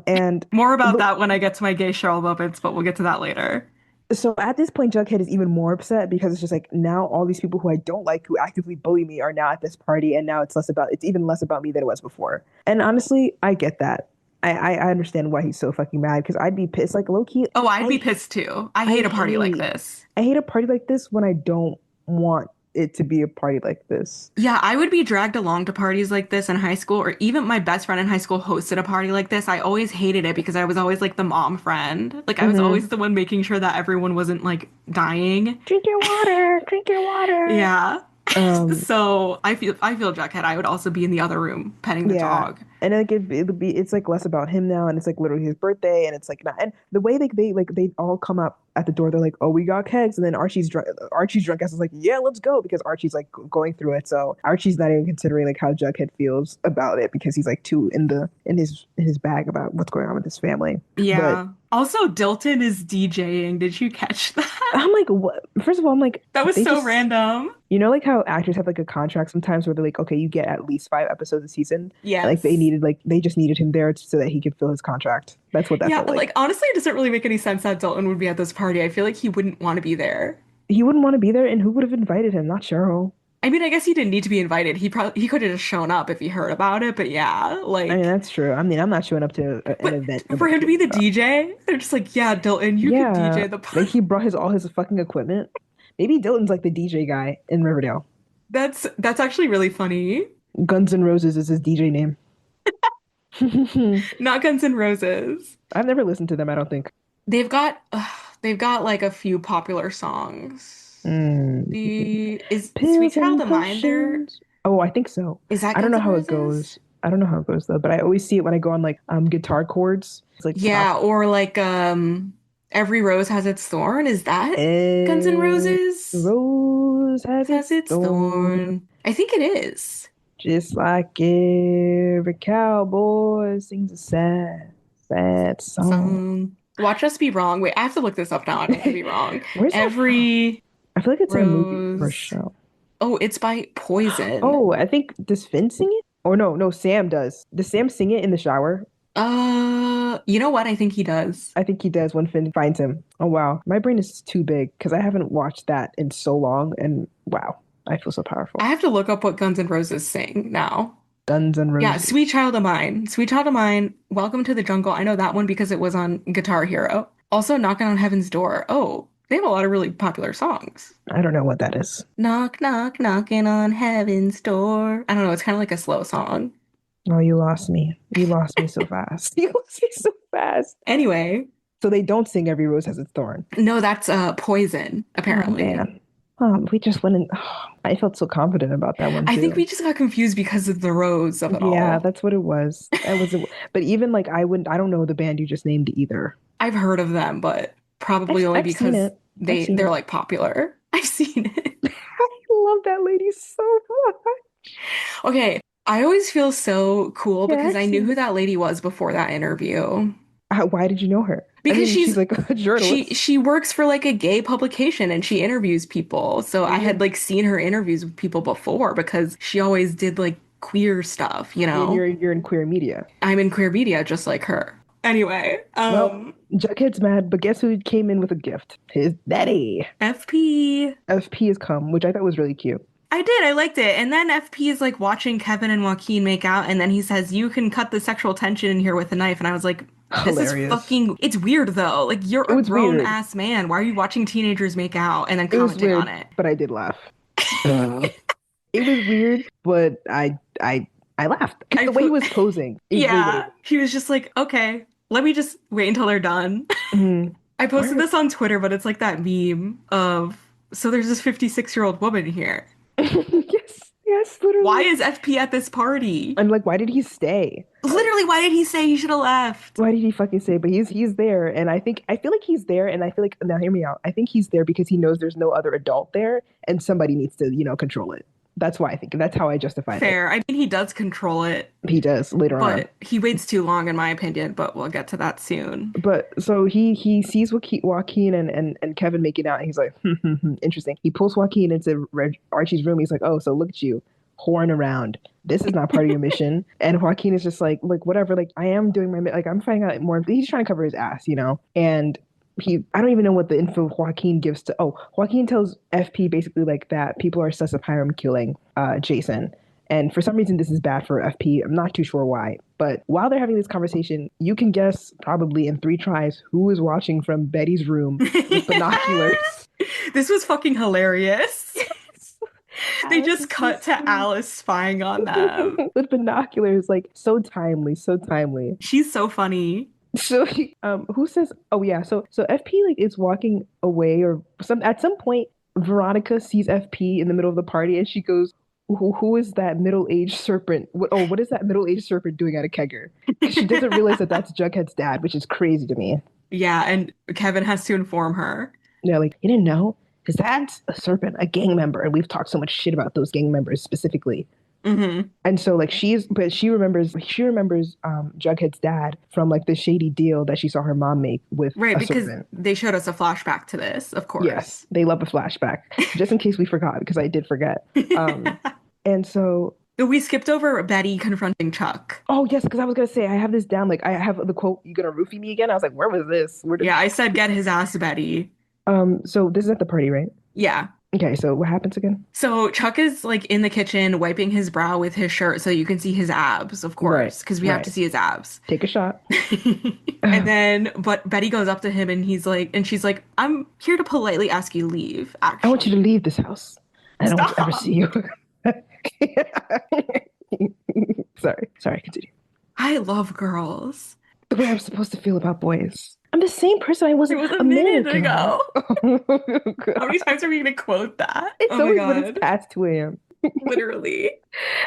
Speaker 2: And
Speaker 1: More about
Speaker 2: but
Speaker 1: that when I get to my gay Cheryl moments, but we'll get to that later.
Speaker 2: so at this point, Jughead is even more upset because it's just like now all these people who I don't like, who actively bully me, are now at this party, and now it's even less about me than it was before. And honestly, I get that. I understand why he's so fucking mad because I'd be pissed. Like low key,
Speaker 1: Oh, I'd be
Speaker 2: I
Speaker 1: pissed too. I
Speaker 2: I
Speaker 1: hate a party like
Speaker 2: hate
Speaker 1: this.
Speaker 2: I hate a party like this when I don't want it to be a party like this.
Speaker 1: Yeah, I would be dragged along to parties like this in high school, or even my best friend in high school hosted a party like this. I always hated it because I was always like the mom friend. Like I was
Speaker 2: hmm
Speaker 1: always the one making sure that everyone wasn't like dying.
Speaker 2: Drink your water. Drink your water.
Speaker 1: Yeah.
Speaker 2: Um,
Speaker 1: So I feel Jughead. I would also be in the other room petting the
Speaker 2: Yeah.
Speaker 1: dog.
Speaker 2: And like it's like less about him now and it's like literally his birthday and it's like not and the way they all come up at the door, they're like, oh, we got kegs, and then Archie's drunk ass is like, yeah, let's go, because Archie's like going through it. So Archie's not even considering like how Jughead feels about it because he's like too in his bag about what's going on with his family. But
Speaker 1: Yeah. Also, Dilton is DJing. Did you catch that?
Speaker 2: I'm like, what? First of all, I'm like,
Speaker 1: That was
Speaker 2: they
Speaker 1: so
Speaker 2: just
Speaker 1: random.
Speaker 2: like how actors have like a contract sometimes where they're like, okay, you get at least 5 episodes a season. And, like
Speaker 1: Yes.
Speaker 2: they just needed him there so that he could fill his contract. That's what that
Speaker 1: Yeah,
Speaker 2: felt
Speaker 1: like
Speaker 2: like.
Speaker 1: honestly, it doesn't really make any sense that Dilton would be at this party. I feel like he wouldn't want to be there.
Speaker 2: He wouldn't want to be there, and who would have invited him? Not Cheryl.
Speaker 1: I mean, I guess he didn't need to be invited. He could have just shown up if he heard about it, but yeah,
Speaker 2: I mean,
Speaker 1: like,
Speaker 2: that's true. I mean, I'm not showing up to an
Speaker 1: but
Speaker 2: event
Speaker 1: for
Speaker 2: nobody's
Speaker 1: him to be
Speaker 2: hearing
Speaker 1: the
Speaker 2: about.
Speaker 1: DJ, they're just like, yeah, Dilton, you could
Speaker 2: Yeah,
Speaker 1: DJ the
Speaker 2: like
Speaker 1: party.
Speaker 2: he brought his all his fucking equipment. Maybe Dylan's like the DJ guy in Riverdale.
Speaker 1: That's actually really funny.
Speaker 2: Guns N' Roses is his DJ name.
Speaker 1: Not Guns N' Roses.
Speaker 2: I've never listened to them, I don't think.
Speaker 1: They've got they've got like a few popular songs.
Speaker 2: Mm.
Speaker 1: The is Sweet
Speaker 2: Pills
Speaker 1: Child
Speaker 2: and
Speaker 1: of Mine there?
Speaker 2: potions. Oh, I think so.
Speaker 1: Is that
Speaker 2: I don't
Speaker 1: Guns
Speaker 2: know
Speaker 1: N'
Speaker 2: how it
Speaker 1: Roses?
Speaker 2: goes. I don't know how it goes though, but I always see it when I go on like guitar chords. It's like
Speaker 1: Yeah,
Speaker 2: top.
Speaker 1: or like Every Rose Has Its Thorn. Is that Guns N'
Speaker 2: Every
Speaker 1: Roses?
Speaker 2: rose has
Speaker 1: Has
Speaker 2: its
Speaker 1: its
Speaker 2: thorn,
Speaker 1: thorn. I think it is.
Speaker 2: just like every cowboy sings a sad, sad song.
Speaker 1: Watch Us Be Wrong. Wait, I have to look this up now. I don't want to be wrong.
Speaker 2: Where's that from?
Speaker 1: Every
Speaker 2: I feel like it's in a movie or a
Speaker 1: Rose.
Speaker 2: show.
Speaker 1: Oh, it's by Poison.
Speaker 2: Oh, I think does Finn sing it? Or no, no, Sam does. Does Sam sing it in the shower?
Speaker 1: You know what? I think he does.
Speaker 2: I think he does when Finn finds him. Oh wow, my brain is too big because I haven't watched that in so long, and wow, I feel so
Speaker 1: I
Speaker 2: powerful.
Speaker 1: have to look up what Guns N' Roses sing now.
Speaker 2: Guns and
Speaker 1: Yeah,
Speaker 2: Roses.
Speaker 1: Sweet Child of Mine. Sweet Child of Mine. Welcome to the Jungle. I know that one because it was on Guitar Hero. Also, Knocking on Heaven's Door. Oh, they have a lot of really popular songs.
Speaker 2: I don't know what that is.
Speaker 1: Knock, knock, knocking on heaven's door. I don't know. It's kind of like a slow song.
Speaker 2: Oh, you lost me. You lost me so fast. You lost me so fast.
Speaker 1: Anyway,
Speaker 2: So they don't sing Every Rose Has Its Thorn.
Speaker 1: no, that's Poison,
Speaker 2: Oh
Speaker 1: apparently.
Speaker 2: man. We just went in. Oh, I felt so confident about that one
Speaker 1: I think
Speaker 2: too.
Speaker 1: we just got confused because of the rose of it
Speaker 2: Yeah,
Speaker 1: all.
Speaker 2: that's what it was. That was it. But even like I wouldn't. I don't know the band you just named either.
Speaker 1: I've heard of them, but probably only
Speaker 2: I've seen
Speaker 1: because
Speaker 2: it. I've seen
Speaker 1: they're
Speaker 2: it.
Speaker 1: like popular. I've seen it.
Speaker 2: I love that lady so much.
Speaker 1: Okay, I always feel so cool
Speaker 2: Yeah,
Speaker 1: because
Speaker 2: I've
Speaker 1: I knew
Speaker 2: seen
Speaker 1: who
Speaker 2: it.
Speaker 1: that lady was before that interview.
Speaker 2: Why did you know her? I
Speaker 1: Because
Speaker 2: mean, she's like a journalist.
Speaker 1: she works for like a gay publication and she interviews people. So I had
Speaker 2: Mm.
Speaker 1: like seen her interviews with people before because she always did like queer stuff, you
Speaker 2: And
Speaker 1: know?
Speaker 2: you're in queer media.
Speaker 1: I'm in queer media just like her. Anyway,
Speaker 2: Well, Jughead's mad, but guess who came in with a gift? His daddy.
Speaker 1: FP.
Speaker 2: FP has come, which I thought was really cute.
Speaker 1: I did, I liked it. And then FP is like watching Kevin and Joaquin make out, and then he says, "You can cut the sexual tension in here with a knife." And I was like, this is
Speaker 2: Hilarious.
Speaker 1: fucking, it's weird though. Like, you're
Speaker 2: It
Speaker 1: a
Speaker 2: was
Speaker 1: grown
Speaker 2: weird.
Speaker 1: ass man. Why are you watching teenagers make out and then
Speaker 2: It was
Speaker 1: commenting on
Speaker 2: weird,
Speaker 1: it?
Speaker 2: but I did laugh. It was weird, but I laughed.
Speaker 1: I
Speaker 2: The way he
Speaker 1: put,
Speaker 2: was posing, it really made
Speaker 1: yeah, he was just like, okay, let me just wait until they're done.
Speaker 2: me.
Speaker 1: I
Speaker 2: Why
Speaker 1: posted
Speaker 2: are...
Speaker 1: this on Twitter, but it's like that meme of, so there's this 56-year-old woman here.
Speaker 2: Yes, yes,
Speaker 1: Why
Speaker 2: literally.
Speaker 1: is FP at this party?
Speaker 2: I'm like, why did he stay?
Speaker 1: Literally, why did he say he should have left?
Speaker 2: Why did he fucking stay? But he's there, and I feel like he's there, and I feel like now hear me out. I think he's there because he knows there's no other adult there, and somebody needs to control it. That's why I think that's how I justified it.
Speaker 1: Fair. I mean, he does control it,
Speaker 2: He does later on.
Speaker 1: but he waits too long, in my opinion, but we'll get to that soon.
Speaker 2: But so he sees Joaquin and Kevin making out, and he's like, interesting. He pulls Joaquin into Archie's room. He's like, oh, so look at you, whoring around. This is not part of your mission. And Joaquin is just like whatever. Like I am doing like I'm finding out more. He's trying to cover his ass. And I don't even know what the info Joaquin gives to. Oh, Joaquin tells FP basically like that people are sus of Hiram killing Jason. And for some reason, this is bad for FP. I'm not too sure why. But while they're having this conversation, you can guess probably in 3 tries who is watching from Betty's room with binoculars.
Speaker 1: This was fucking hilarious. They
Speaker 2: Alice
Speaker 1: just
Speaker 2: is so
Speaker 1: cut to
Speaker 2: sweet.
Speaker 1: Alice spying on them.
Speaker 2: With binoculars, like so timely, so timely.
Speaker 1: She's so funny.
Speaker 2: So who says? Oh yeah, so FP like is walking away or at some point Veronica sees FP in the middle of the party and she goes, who is that middle-aged serpent? What is that middle-aged serpent doing at a kegger? Because she doesn't realize that that's Jughead's dad, which is crazy to me.
Speaker 1: Yeah, and Kevin has to inform her.
Speaker 2: They're like, you didn't know? His dad's a serpent, a gang member, and we've talked so much shit about those gang members specifically.
Speaker 1: Hmm.
Speaker 2: And so like she remembers Jughead's dad from like the shady deal that she saw her mom make with
Speaker 1: Right,
Speaker 2: a
Speaker 1: because
Speaker 2: serpent.
Speaker 1: they showed us a flashback to this, of
Speaker 2: Yes,
Speaker 1: course.
Speaker 2: they love a flashback. Just in case we forgot, because I did forget. And so
Speaker 1: We skipped over Betty confronting Chuck.
Speaker 2: oh yes, because I was gonna say I have this down. Like I have the quote, "You gonna roofie me again?" I was like, where was this? Where did
Speaker 1: Yeah, I said get his ass, Betty.
Speaker 2: So this is at the party, right?
Speaker 1: Yeah.
Speaker 2: Okay, so what happens again?
Speaker 1: So Chuck is like in the kitchen wiping his brow with his shirt so you can see his abs, of
Speaker 2: Right,
Speaker 1: course, because we have to
Speaker 2: right.
Speaker 1: see his abs.
Speaker 2: Take a shot.
Speaker 1: And
Speaker 2: I
Speaker 1: then, but Betty goes up to him and he's like, and she's like, I'm here to politely ask you to leave,
Speaker 2: want you to
Speaker 1: actually.
Speaker 2: leave this house. I don't want to ever
Speaker 1: Stop.
Speaker 2: see you. Sorry, continue.
Speaker 1: I love girls.
Speaker 2: The way I'm supposed to feel about boys. I'm the same person I was
Speaker 1: It was a
Speaker 2: a minute
Speaker 1: minute
Speaker 2: ago.
Speaker 1: ago.
Speaker 2: Oh,
Speaker 1: How many
Speaker 2: God.
Speaker 1: times are we going to quote that?
Speaker 2: It's
Speaker 1: Oh my
Speaker 2: always when it's
Speaker 1: God.
Speaker 2: past 2 a.m.
Speaker 1: Literally.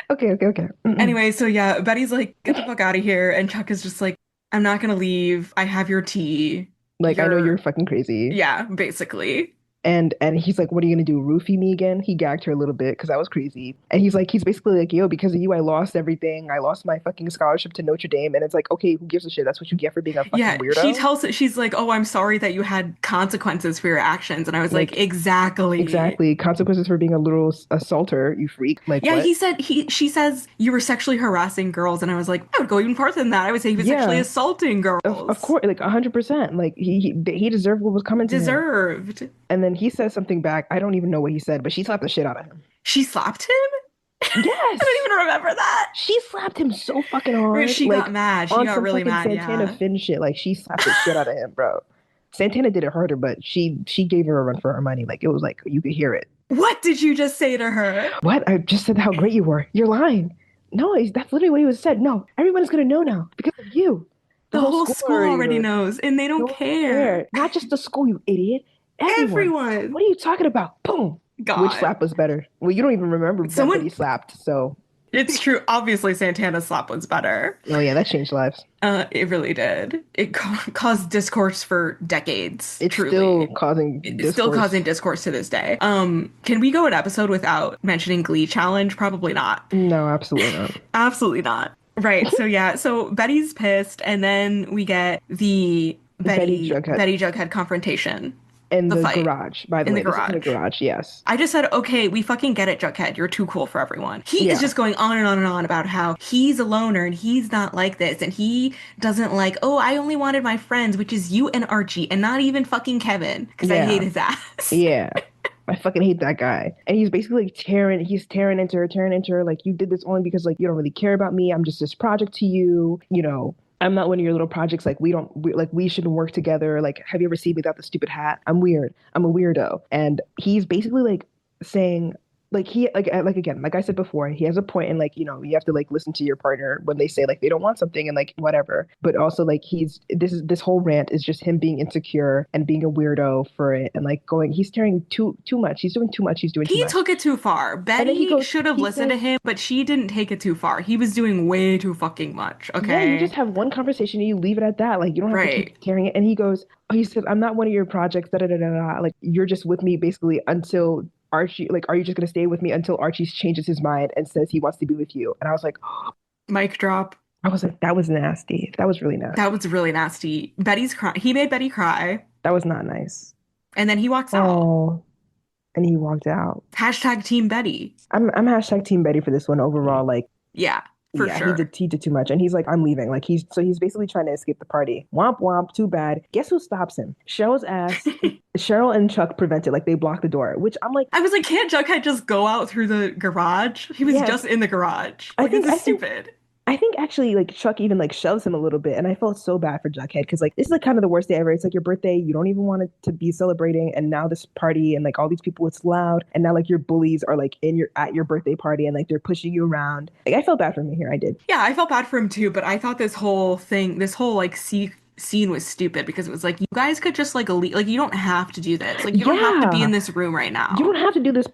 Speaker 2: Okay. Mm-mm.
Speaker 1: Anyway, so yeah, Betty's like, get the fuck out of here. And Chuck is just like, I'm not gonna leave. I have your tea.
Speaker 2: Like, I know you're
Speaker 1: You're,
Speaker 2: fucking crazy.
Speaker 1: yeah, basically.
Speaker 2: And he's like, "What are you gonna do? Roofie me again?" He gagged her a little bit because that was crazy. And he's basically like, "Yo, because of you, I lost everything. I lost my fucking scholarship to Notre Dame." And it's like, okay, who gives a shit? That's what you get for being a fucking
Speaker 1: Yeah, she
Speaker 2: weirdo.
Speaker 1: tells it, she's like, oh, I'm sorry that you had consequences for your actions. And I was like,
Speaker 2: Like,
Speaker 1: exactly.
Speaker 2: exactly. Consequences for being a little assaulter, you freak. Like,
Speaker 1: Yeah,
Speaker 2: what?
Speaker 1: she says you were sexually harassing girls. And I was like, I would go even farther than that. I would say he was sexually
Speaker 2: Yeah,
Speaker 1: assaulting
Speaker 2: of
Speaker 1: girls.
Speaker 2: course, like 100%. Like he deserved what was coming to him.
Speaker 1: Deserved.
Speaker 2: And then he says something back. I don't even know what he said, but she slapped the shit out of him.
Speaker 1: She slapped him? I don't
Speaker 2: Yes.
Speaker 1: even remember that.
Speaker 2: She slapped him so fucking
Speaker 1: Right,
Speaker 2: hard,
Speaker 1: she got
Speaker 2: like
Speaker 1: mad. She
Speaker 2: on
Speaker 1: got
Speaker 2: some
Speaker 1: really
Speaker 2: fucking
Speaker 1: mad,
Speaker 2: Santana
Speaker 1: yeah.
Speaker 2: Finn shit. Like she slapped the shit out of him, bro. Santana did it harder, but she gave her a run for her money. Like it was like you could hear it.
Speaker 1: What did you just say to her?
Speaker 2: What? I just said how great you were. You're lying. No, that's literally what he was said. No, everyone's gonna know now because of you. The
Speaker 1: The
Speaker 2: whole
Speaker 1: whole
Speaker 2: school
Speaker 1: school
Speaker 2: already
Speaker 1: already
Speaker 2: knows.
Speaker 1: knows, and they
Speaker 2: No
Speaker 1: don't
Speaker 2: one
Speaker 1: care.
Speaker 2: cared. Not just the school, you idiot. Everyone.
Speaker 1: Everyone.
Speaker 2: What are you talking about? Boom. Which
Speaker 1: God.
Speaker 2: slap was better? Well, you don't even remember that
Speaker 1: Someone,
Speaker 2: Betty slapped. So,
Speaker 1: it's true. Obviously, Santana's slap was better.
Speaker 2: oh yeah, that changed lives.
Speaker 1: It really did. It caused discourse for decades,
Speaker 2: It's still
Speaker 1: truly.
Speaker 2: causing
Speaker 1: It's still
Speaker 2: discourse.
Speaker 1: causing discourse to this day. Can we go an episode without mentioning Glee Challenge? Probably not.
Speaker 2: No, absolutely not.
Speaker 1: Absolutely not. Right. So yeah, so Betty's pissed, and then we get the
Speaker 2: Betty Jughead
Speaker 1: Betty Jughead confrontation,
Speaker 2: in
Speaker 1: the
Speaker 2: the
Speaker 1: fight
Speaker 2: garage. By the
Speaker 1: in the
Speaker 2: way, this is in the
Speaker 1: garage.
Speaker 2: garage. Yes.
Speaker 1: I just said, okay, we fucking get it, Jughead. You're too cool for everyone. He is
Speaker 2: Yeah.
Speaker 1: just going on and on and on about how he's a loner and he's not like this. And he doesn't like, oh, I only wanted my friends, which is you and Archie, and not even fucking Kevin, because I hate
Speaker 2: Yeah.
Speaker 1: his ass.
Speaker 2: Yeah. I fucking hate that guy. And he's basically like he's tearing into her, like, you did this only because like you don't really care about me. I'm just this project to you. I'm not one of your little projects. Like we shouldn't work together. Like, have you ever seen me without the stupid hat? I'm weird. I'm a weirdo. And he's basically like saying like he like again, like I said before, he has a point in like, you have to like listen to your partner when they say like they don't want something and like whatever. But also like this whole rant is just him being insecure and being a weirdo for it and like he's tearing too much. He's doing too much. He's doing too
Speaker 1: He
Speaker 2: much.
Speaker 1: took it too far.
Speaker 2: And then
Speaker 1: Betty should have
Speaker 2: he
Speaker 1: listened to
Speaker 2: says,
Speaker 1: him, but she didn't take it too far. He was doing way too fucking much,
Speaker 2: yeah, you just
Speaker 1: okay?
Speaker 2: have one conversation and you leave it at that. Like you don't have to
Speaker 1: Right.
Speaker 2: keep tearing it. And he says, I'm not one of your projects, da da da da da. Like you're just with me basically until Archie, like, are you just gonna stay with me until Archie changes his mind and says he wants to be with you? And I was like,
Speaker 1: Mic drop.
Speaker 2: that was nasty. That was really nasty.
Speaker 1: That was really nasty. Betty's cry. He made Betty cry,
Speaker 2: That was not nice.
Speaker 1: and then he walks out.
Speaker 2: Oh, and he walked out.
Speaker 1: Hashtag Team Betty.
Speaker 2: I'm hashtag Team Betty for this one overall. Like,
Speaker 1: Yeah, for
Speaker 2: yeah,
Speaker 1: sure.
Speaker 2: he did too much. And he's like, I'm leaving. Like he's basically trying to escape the party. Womp womp, too bad. Guess who stops him? Cheryl's ass. Cheryl and Chuck prevent it. Like they block the door, which I'm like,
Speaker 1: I was like, can't Jughead just go out through the garage? He was
Speaker 2: yeah,
Speaker 1: just in the garage.
Speaker 2: I
Speaker 1: Like,
Speaker 2: think
Speaker 1: this
Speaker 2: I
Speaker 1: is
Speaker 2: think
Speaker 1: stupid.
Speaker 2: I think actually like Chuck even like shoves him a little bit, and I felt so bad for Jughead because like this is like kind of the worst day ever. It's like your birthday, you don't even want it to be celebrating, and now this party and like all these people, it's loud, and now like your bullies are like at your birthday party and like they're pushing you around. Like I felt bad for him here. I did.
Speaker 1: Yeah, I felt bad for him too, but I thought this whole like scene was stupid because it was like you guys could just like leave. Like you don't have to do this. Like you don't have to be
Speaker 2: Yeah,
Speaker 1: in this room right
Speaker 2: you don't
Speaker 1: now.
Speaker 2: have to do this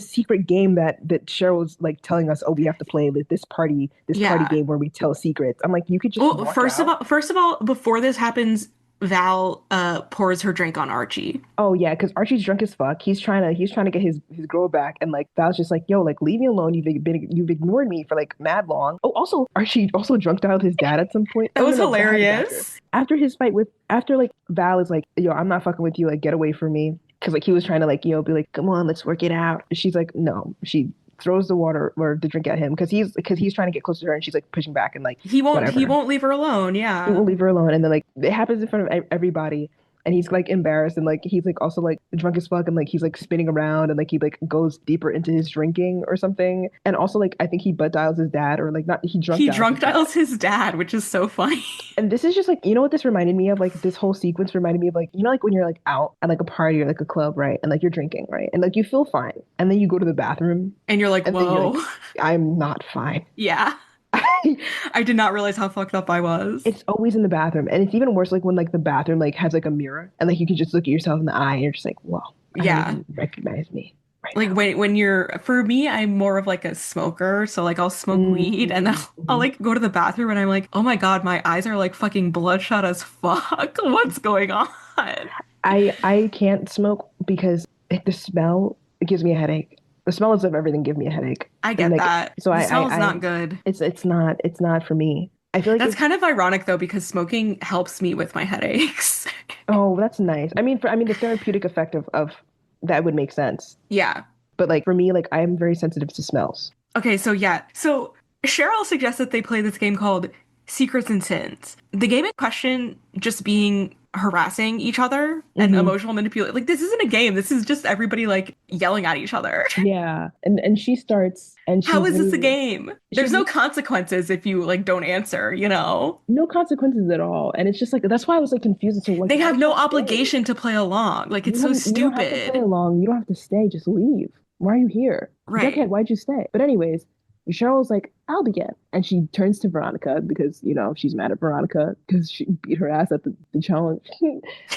Speaker 2: secret game that Cheryl's like telling us. Oh, we have to play this party
Speaker 1: Yeah.
Speaker 2: game where we tell secrets. I'm like, you could just
Speaker 1: Well,
Speaker 2: walk out.
Speaker 1: first of all, before this happens, Val pours her drink on Archie.
Speaker 2: Oh yeah, because Archie's drunk as fuck. He's trying to get his girl back, and like Val's just like, yo, like leave me alone. You've ignored me for like mad long. Oh, also Archie also drunk out his dad at some point.
Speaker 1: That
Speaker 2: Oh no
Speaker 1: was
Speaker 2: no, Val is after.
Speaker 1: hilarious.
Speaker 2: After his fight with after like Val is like, yo, I'm not fucking with you. Like get away from me. Because like he was trying to like be like, come on, let's work it out. She's like, no. She throws the water or the drink at him because he's trying to get close to her and she's like pushing back and like
Speaker 1: He
Speaker 2: whatever.
Speaker 1: won't leave her alone.
Speaker 2: He
Speaker 1: Yeah.
Speaker 2: won't leave her alone. And then like it happens in front of everybody. and he's like embarrassed and like he's like also like drunk as fuck and like he's like spinning around and like he like goes deeper into his drinking or something. And also like I think he butt dials his dad or like not he drunk
Speaker 1: He
Speaker 2: dials
Speaker 1: drunk
Speaker 2: his dad.
Speaker 1: dials his dad, which is so funny.
Speaker 2: And this is just like, you know what this reminded me of? Like this whole sequence reminded me of like, you know, like when you're like out at like a party or like a club, right? And like you're drinking, right? And like you feel fine. And then you go to the bathroom
Speaker 1: And you're like,
Speaker 2: and then you're
Speaker 1: whoa.
Speaker 2: like, I'm not fine.
Speaker 1: Yeah. I did not realize how fucked up I was.
Speaker 2: It's always in the bathroom. And it's even worse like when like the bathroom like has like a mirror and like you can just look at yourself in the eye and you're just like, whoa, I don't
Speaker 1: Yeah.
Speaker 2: even recognize me right
Speaker 1: Like
Speaker 2: now.
Speaker 1: when you're for me, I'm more of like a smoker. So like I'll smoke weed and then I'll
Speaker 2: Mhm.
Speaker 1: like go to the bathroom and I'm like, oh my God, my eyes are like fucking bloodshot as fuck. What's going on?
Speaker 2: I can't smoke because the smell gives me a headache. The smells of everything give me a headache.
Speaker 1: I
Speaker 2: And
Speaker 1: get
Speaker 2: like
Speaker 1: that.
Speaker 2: so
Speaker 1: The smell is
Speaker 2: I
Speaker 1: not good.
Speaker 2: it's not for me. I feel like
Speaker 1: That's
Speaker 2: if
Speaker 1: kind of ironic though, because smoking helps me with my headaches.
Speaker 2: oh that's nice. I mean the therapeutic effect of that would make sense.
Speaker 1: Yeah.
Speaker 2: But like for me, like I'm very sensitive to smells.
Speaker 1: Okay, so yeah. So Cheryl suggests that they play this game called Secrets and Sins. The game in question just being harassing each other and
Speaker 2: Hmm.
Speaker 1: emotional manipulation. Like this isn't a game. This is just everybody like yelling at each other.
Speaker 2: Yeah. And she starts and
Speaker 1: How
Speaker 2: she's
Speaker 1: is this a
Speaker 2: literally
Speaker 1: game? There's
Speaker 2: she's
Speaker 1: no consequences if you like don't answer, you know?
Speaker 2: no consequences at all. And it's just like that's why I was like confused. So like
Speaker 1: They
Speaker 2: why
Speaker 1: have
Speaker 2: do you
Speaker 1: no
Speaker 2: have to stay?
Speaker 1: obligation to play along. Like it's so
Speaker 2: You don't have to play
Speaker 1: stupid.
Speaker 2: along. You don't have to stay. Just leave. Why are you here? Jughead,
Speaker 1: Right.
Speaker 2: why'd you stay? But anyways, Cheryl's like, I'll begin. And she turns to Veronica because, you know, she's mad at Veronica because she beat her ass at the challenge.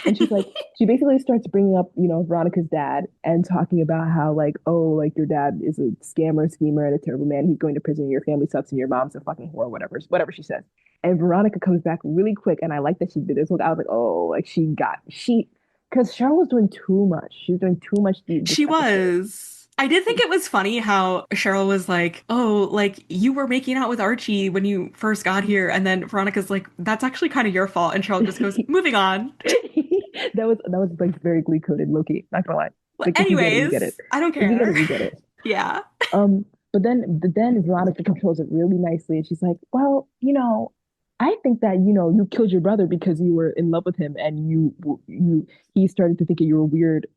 Speaker 2: And she's like, she basically starts bringing up, you know, Veronica's dad and talking about how like, oh, like your dad is a scammer, schemer, and a terrible man. He's going to prison. Your family sucks and your mom's a fucking whore, whatever she says. And Veronica comes back really quick. And I like that she did this. Look, I was like, oh, like because Cheryl was doing too much. She was doing too much this
Speaker 1: She
Speaker 2: episode.
Speaker 1: was. I did think it was funny how Cheryl was like, "Oh, like you were making out with Archie when you first got here," and then Veronica's like, "That's actually kind of your fault," and Cheryl just goes, "Moving on."
Speaker 2: That was like very glee coded, Loki. Not gonna lie.
Speaker 1: Well,
Speaker 2: Like if you get it, you get it.
Speaker 1: anyways, I don't
Speaker 2: If you get
Speaker 1: care.
Speaker 2: it, you get it.
Speaker 1: Yeah.
Speaker 2: But then Veronica controls it really nicely, and she's like, "Well, you know, I think that you know you killed your brother because you were in love with him, and he started to think that you were weird."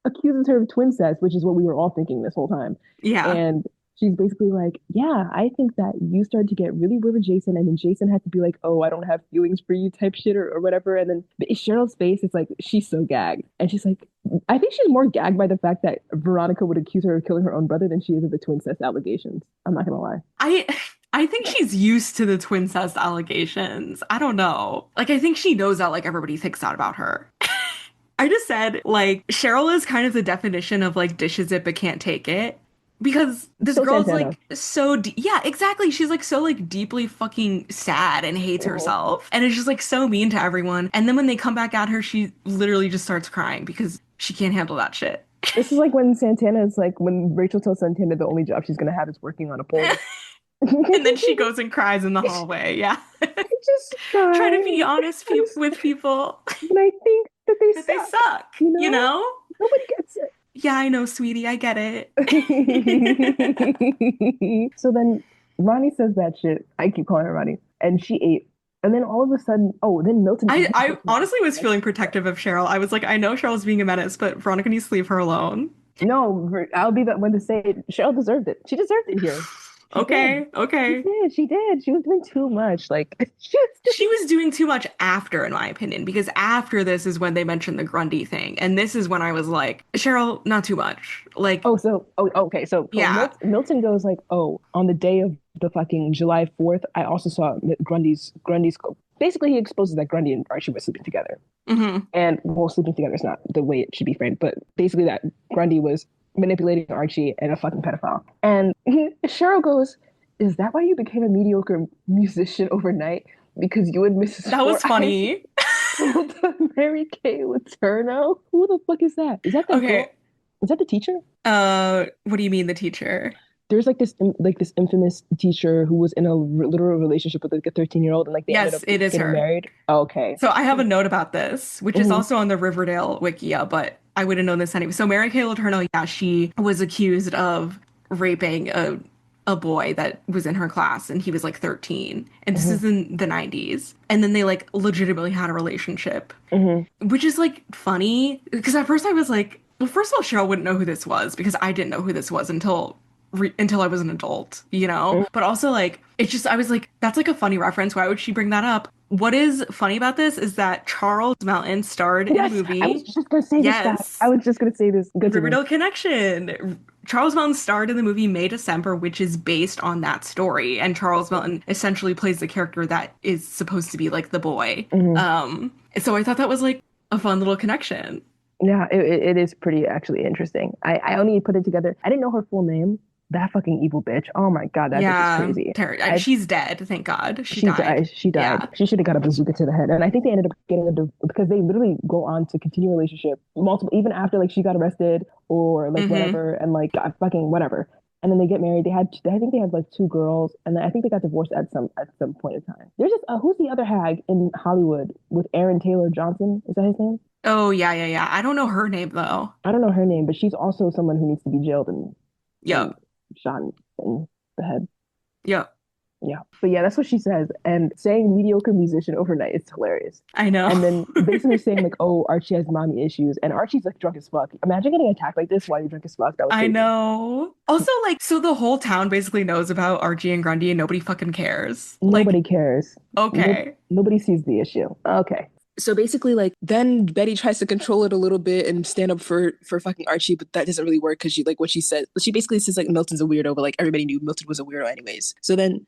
Speaker 2: Accuses her of twin incest, which is what we were all thinking this whole time.
Speaker 1: Yeah.
Speaker 2: And she's basically like, yeah, I think that you started to get really weird with Jason, and then Jason had to be like, oh, I don't have feelings for you type shit or whatever. And then Cheryl's face is like, she's so gagged. And she's like, I think she's more gagged by the fact that Veronica would accuse her of killing her own brother than she is of the twin incest allegations. I'm not gonna lie.
Speaker 1: I I think she's used to the twin cest allegations. I don't know. Like I think she knows that like everybody thinks that about her. I just said, like, Cheryl is kind of the definition of like dishes it but can't take it. Because this
Speaker 2: So
Speaker 1: girl's
Speaker 2: Santana.
Speaker 1: like so yeah, exactly. She's like so like deeply fucking sad and hates
Speaker 2: Mhm.
Speaker 1: herself. And is just like so mean to everyone. And then when they come back at her, she literally just starts crying because she can't handle that shit.
Speaker 2: This is like when Santana is like when Rachel tells Santana the only job she's gonna have is working on a pole.
Speaker 1: And then she goes and cries in the hallway. Yeah.
Speaker 2: Just
Speaker 1: Try to
Speaker 2: cry.
Speaker 1: be honest
Speaker 2: I'm
Speaker 1: with people
Speaker 2: And I think that they
Speaker 1: that they
Speaker 2: suck,
Speaker 1: suck,
Speaker 2: you
Speaker 1: you
Speaker 2: know?
Speaker 1: know?
Speaker 2: Nobody gets
Speaker 1: Yeah, I know, sweetie. I get it.
Speaker 2: it. So then Ronnie says that shit. I keep calling her Ronnie. And she ate. And then all of a sudden, oh, then Milton comes
Speaker 1: I
Speaker 2: in.
Speaker 1: honestly was feeling protective of Cheryl. I was like, I know Cheryl's being a menace, but Veronica needs to leave her alone.
Speaker 2: No, I'll be the one to say it. Cheryl deserved it. She deserved it here. She did.
Speaker 1: Okay, okay.
Speaker 2: She did. She was doing too much. Like, she was
Speaker 1: She was doing too much after, in my opinion, because after this is when they mentioned the Grundy thing. And this is when I was like, Cheryl, not too much. Like,
Speaker 2: okay. So
Speaker 1: yeah,
Speaker 2: Milton goes like, oh, on the day of the fucking July 4th, I also saw Grundy's. Basically, he exposes that Grundy and Archie were sleeping together.
Speaker 1: hmm
Speaker 2: And well, sleeping together is not the way it should be framed, but basically that Grundy was manipulating Archie and a fucking pedophile. And Cheryl goes, "Is that why you became a mediocre musician overnight? Because you and Mrs.
Speaker 1: that
Speaker 2: Four
Speaker 1: was
Speaker 2: Eyes
Speaker 1: funny.
Speaker 2: pulled the Mary Kay Letourneau? Who the fuck is that? Is that the
Speaker 1: Okay,
Speaker 2: girl? Is that the teacher?
Speaker 1: what do you mean the teacher?
Speaker 2: There's like this infamous teacher who was in a literal relationship with like a 13-year-old and like they ended
Speaker 1: Yes,
Speaker 2: up
Speaker 1: it is
Speaker 2: getting
Speaker 1: her.
Speaker 2: married. Okay.
Speaker 1: So I have a note about this, which is
Speaker 2: Mhm.
Speaker 1: also on the Riverdale Wikia, but I wouldn't know this anyway. So Mary Kay Letourneau, yeah, she was accused of raping a a boy that was in her class and he was like 13. And this
Speaker 2: Mm-hmm.
Speaker 1: is in the 90s. And then they like legitimately had a relationship,
Speaker 2: Mm-hmm.
Speaker 1: which is like funny because at first I was like, well, first of all, Cheryl wouldn't know who this was because I didn't know who this was until I was an adult, you know? But also like it's just I was like, that's like a funny reference. Why would she bring that up? What is funny about this is that Charles Melton starred in the
Speaker 2: Yes, I was
Speaker 1: movie.
Speaker 2: just gonna say this fact. I
Speaker 1: Yes.
Speaker 2: was just gonna say this. Continue.
Speaker 1: Riverdale Connection. Charles Melton starred in the movie May December, which is based on that story. And Charles Melton essentially plays the character that is supposed to be like the boy.
Speaker 2: Hmm.
Speaker 1: So I thought that was like a fun little connection.
Speaker 2: Yeah, it is pretty actually interesting. I only put it together. I didn't know her full name. That fucking evil bitch. Oh my God, that bitch is
Speaker 1: Yeah,
Speaker 2: crazy.
Speaker 1: she's dead, thank God. She
Speaker 2: She
Speaker 1: died.
Speaker 2: died. She died.
Speaker 1: Yeah.
Speaker 2: She should have got a bazooka to the head. And I think they ended up getting because they literally go on to continue a relationship multiple, even after like she got arrested or like
Speaker 1: Mm-hmm.
Speaker 2: whatever, and like got fucking whatever. And then they get married. I think they had like two girls, and then I think they got divorced at some point in time. There's just who's the other hag in Hollywood with Aaron Taylor Johnson? Is that his name?
Speaker 1: Oh, yeah, yeah, yeah. I don't know her name though.
Speaker 2: I don't know her name, but she's also someone who needs to be jailed and
Speaker 1: Yep.
Speaker 2: shot in the head.
Speaker 1: Yep.
Speaker 2: Yeah. But yeah, that's what she says. And saying mediocre musician overnight is hilarious.
Speaker 1: I know.
Speaker 2: And then basically saying like, oh, Archie has mommy issues. And Archie's like drunk as fuck. Imagine getting attacked like this while you're drunk as fuck. That was
Speaker 1: I
Speaker 2: crazy.
Speaker 1: know. Also, like, so the whole town basically knows about Archie and Grundy and nobody fucking cares. Like,
Speaker 2: Nobody cares.
Speaker 1: okay.
Speaker 2: Nobody sees the issue. Okay. So basically, like, then Betty tries to control it a little bit and stand up for fucking Archie, but that doesn't really work because she like what she said. She basically says like Milton's a weirdo, but like everybody knew Milton was a weirdo anyways. So then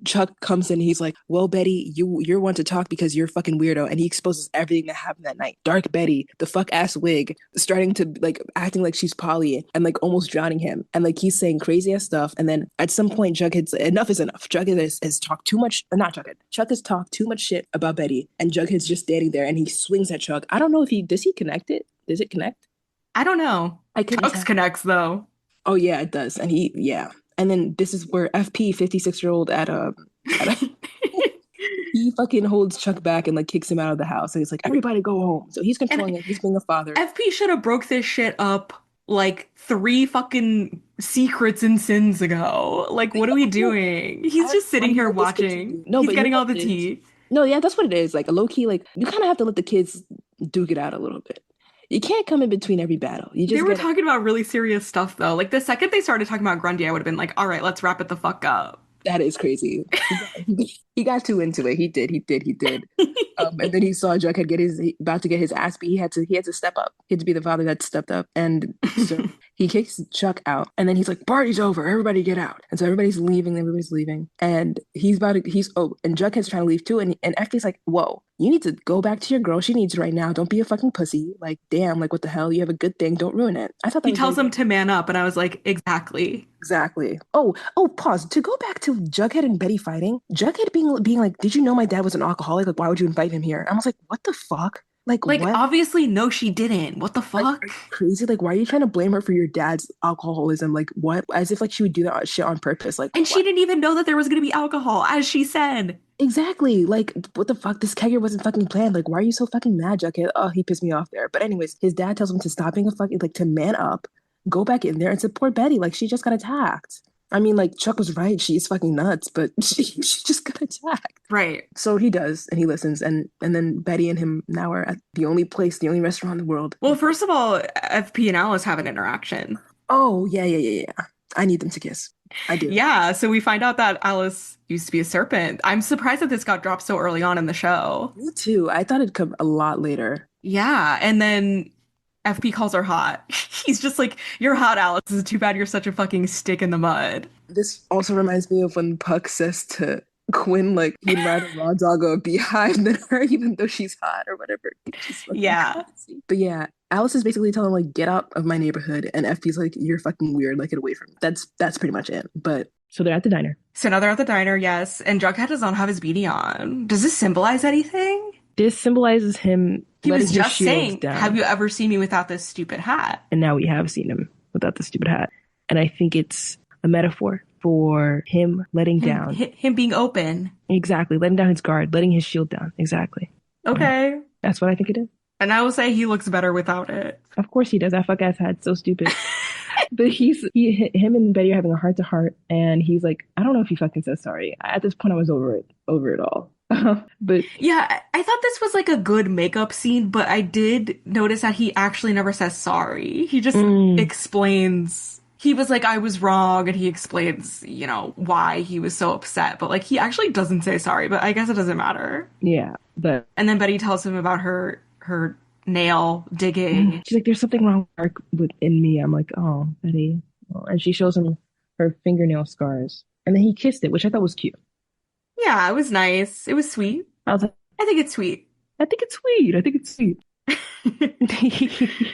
Speaker 2: Chuck comes in. He's like, "Well, Betty, you're one to talk because you're a fucking weirdo," and he exposes everything that happened that night. Dark Betty, the fuck ass wig, starting to like acting like she's Polly and like almost drowning him, and like he's saying crazy ass stuff. And then at some point, Jughead's enough is enough. Jughead has talked too much. Not Jughead. Chuck has talked too much shit about Betty, and Jughead's just standing there, and he swings at Chuck. I don't know if he does. He connect it? Does it connect?
Speaker 1: I don't know.
Speaker 2: I couldn't
Speaker 1: Tux
Speaker 2: tell.
Speaker 1: connects though.
Speaker 2: Oh yeah, it does. And yeah. And then this is where FP 56-year-old at a he fucking holds Chuck back and like kicks him out of the house. And he's like, everybody go home. So he's
Speaker 1: And
Speaker 2: controlling it. He's being a father.
Speaker 1: FP should have broke this shit up like 3 fucking secrets and sins ago. Like, what are we doing? He's just
Speaker 2: I
Speaker 1: sitting
Speaker 2: don't
Speaker 1: here
Speaker 2: know what this kid should
Speaker 1: watching.
Speaker 2: do. No,
Speaker 1: He's
Speaker 2: but you know
Speaker 1: getting all
Speaker 2: what
Speaker 1: the
Speaker 2: it is?
Speaker 1: tea.
Speaker 2: No, yeah, that's what it is. Like a low key, like you kind of have to let the kids duke it out a little bit. You can't come in between every battle. You
Speaker 1: They
Speaker 2: just
Speaker 1: were
Speaker 2: gotta.
Speaker 1: talking about really serious stuff though. Like the second they started talking about Grundy, I would have been like, all right, let's wrap it the fuck up.
Speaker 2: That is crazy. He got too into it. He did. He did. He did. And then he saw Jughead about to get his ass beat. He had to step up. He had to be the father that stepped up. And so he kicks Chuck out. And then he's like, "Party's over. Everybody get out." And so everybody's leaving. Everybody's leaving. And and Jughead's trying to leave too. And FK's like, "Whoa, you need to go back to your girl. She needs you right now. Don't be a fucking pussy. Like, damn, like what the hell? You have a good thing. Don't ruin it." I thought that
Speaker 1: He
Speaker 2: was really
Speaker 1: tells him
Speaker 2: good.
Speaker 1: to man up, and I was like, exactly.
Speaker 2: Exactly. Oh, pause. To go back to Jughead and Betty fighting, Jughead being like, "Did you know my dad was an alcoholic? Like, why would you invite him here?" I was like, "What the fuck? Like,
Speaker 1: Like,
Speaker 2: what?
Speaker 1: obviously, no, she didn't. What the
Speaker 2: Like,
Speaker 1: fuck?
Speaker 2: are you crazy? Like, why are you trying to blame her for your dad's alcoholism? Like, what? As if like she would do that shit on purpose. Like,
Speaker 1: And she
Speaker 2: what?
Speaker 1: didn't even know that there was going to be alcohol, as she said.
Speaker 2: Exactly. Like, what the fuck? This kegger wasn't fucking planned. Like, why are you so fucking mad, Jughead? Oh, he pissed me off there. But anyways, his dad tells him to stop being a fucking like to man up, go back in there and support Betty. Like, she just got attacked. I mean, like Chuck was right. She's fucking nuts, but she just got attacked.
Speaker 1: Right.
Speaker 2: So he does, and he listens, and then Betty and him now are at the only restaurant in the world.
Speaker 1: Well, first of all, FP and Alice have an interaction.
Speaker 2: Oh yeah, yeah, yeah, yeah. I need them to kiss. I do.
Speaker 1: Yeah, so we find out that Alice used to be a serpent. I'm surprised that this got dropped so early on in the show.
Speaker 2: Me too. I thought it'd come a lot later.
Speaker 1: Yeah, and then FP calls her hot. He's just like, "You're hot, Alice. It's too bad you're such a fucking stick in the mud."
Speaker 2: This also reminds me of when Puck says to Quinn, like he'd rather raw dog a beehive than her, even though she's hot or whatever. It's just fucking
Speaker 1: Yeah.
Speaker 2: crazy. But yeah, Alice is basically telling him like, "Get out of my neighborhood," and FP's like, "You're fucking weird. Like, get away from me." That's pretty much it. But so they're at the diner.
Speaker 1: So now they're at the diner, yes, and Jughead does not have his beanie on. Does this symbolize anything?
Speaker 2: This symbolizes him
Speaker 1: He
Speaker 2: letting
Speaker 1: was
Speaker 2: his
Speaker 1: just
Speaker 2: shield
Speaker 1: saying,
Speaker 2: down.
Speaker 1: "Have you ever seen me without this stupid hat?"
Speaker 2: And now we have seen him without the stupid hat. And I think it's a metaphor for him letting down.
Speaker 1: Him being open.
Speaker 2: Exactly. Letting down his guard, letting his shield down. Exactly.
Speaker 1: Okay.
Speaker 2: That's what I think it is.
Speaker 1: And I will say he looks better without it.
Speaker 2: Of course he does. That fuck ass hat. So stupid. But him and Betty are having a heart to heart, and he's like, I don't know if he fucking says sorry. At this point, I was over it all. But
Speaker 1: Yeah, I thought this was like a good makeup scene, but I did notice that he actually never says sorry. He just explains. He was like, I was wrong, and he explains, why he was so upset. But like, he actually doesn't say sorry, but I guess it doesn't matter.
Speaker 2: yeah, but
Speaker 1: And then Betty tells him about her nail digging.
Speaker 2: she's like, there's something wrong within me. I'm like, oh, Betty. Oh, and she shows him her fingernail scars. And then he kissed it, which I thought was cute.
Speaker 1: Yeah, it was nice. It was sweet.
Speaker 2: I was like,
Speaker 1: I think it's sweet.
Speaker 2: I think it's sweet. I think it's sweet.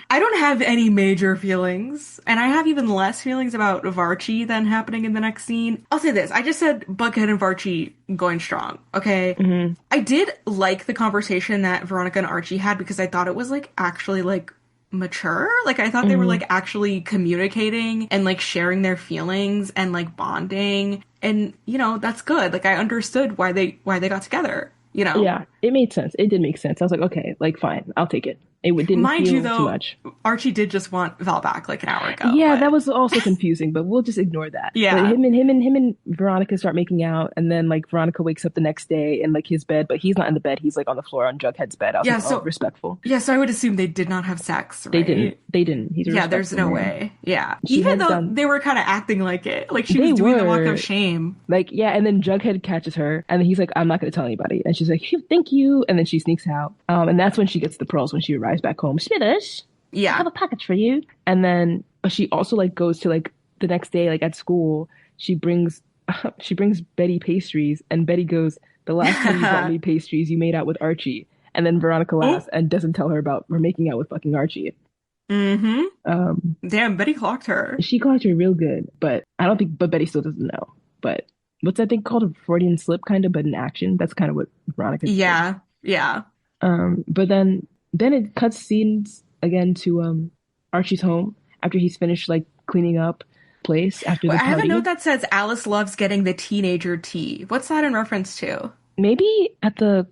Speaker 1: I don't have any major feelings, and I have even less feelings about Varchie than happening in the next scene. I'll say this. I just said Bughead and Varchie going strong, okay?
Speaker 2: Mm-hmm.
Speaker 1: I did like the conversation that Veronica and Archie had because I thought it was, like, actually, like, mature. Like, I thought they were, like, actually communicating and, like, sharing their feelings and, like, bonding. And, that's good. Like, I understood why they got together,
Speaker 2: Yeah, it made sense. It did make sense. I was like, okay, like, fine. I'll take it. It didn't
Speaker 1: Mind
Speaker 2: feel
Speaker 1: you, though,
Speaker 2: too much.
Speaker 1: Archie did just want Val back like an hour ago.
Speaker 2: Yeah,
Speaker 1: but...
Speaker 2: that was also confusing, but we'll just ignore that.
Speaker 1: Yeah.
Speaker 2: But him and Veronica start making out, and then like Veronica wakes up the next day in like his bed, but he's not in the bed. He's like on the floor on Jughead's bed. I was like, oh, respectful.
Speaker 1: Yeah, so I would assume they did not have sex, right?
Speaker 2: They didn't. He's
Speaker 1: yeah, there's no way. Yeah.
Speaker 2: She
Speaker 1: Even though they were kind of acting like it. Like she was doing the walk of shame.
Speaker 2: Like, yeah, and then Jughead catches her, and then he's like, I'm not going to tell anybody. And she's like, thank you. And then she sneaks out. And that's when she gets the pearls when she arrives back home. Smithers.
Speaker 1: Yeah.
Speaker 2: I have a package for you. And then she also like goes to like the next day, like at school, she brings Betty pastries, and Betty goes, the last time you brought me pastries, you made out with Archie. And then Veronica laughs and doesn't tell her about her making out with fucking Archie.
Speaker 1: Mm-hmm. Damn, Betty clocked her.
Speaker 2: She clocked her real good, but Betty still doesn't know. But what's that thing called? A Freudian slip, kind of, but in action. That's kind of what Veronica did.
Speaker 1: Yeah.
Speaker 2: But then it cuts scenes again to Archie's home after he's finished like cleaning up place after the party.
Speaker 1: I have a note that says Alice loves getting the teenager tea. What's that in reference to?
Speaker 2: Maybe at the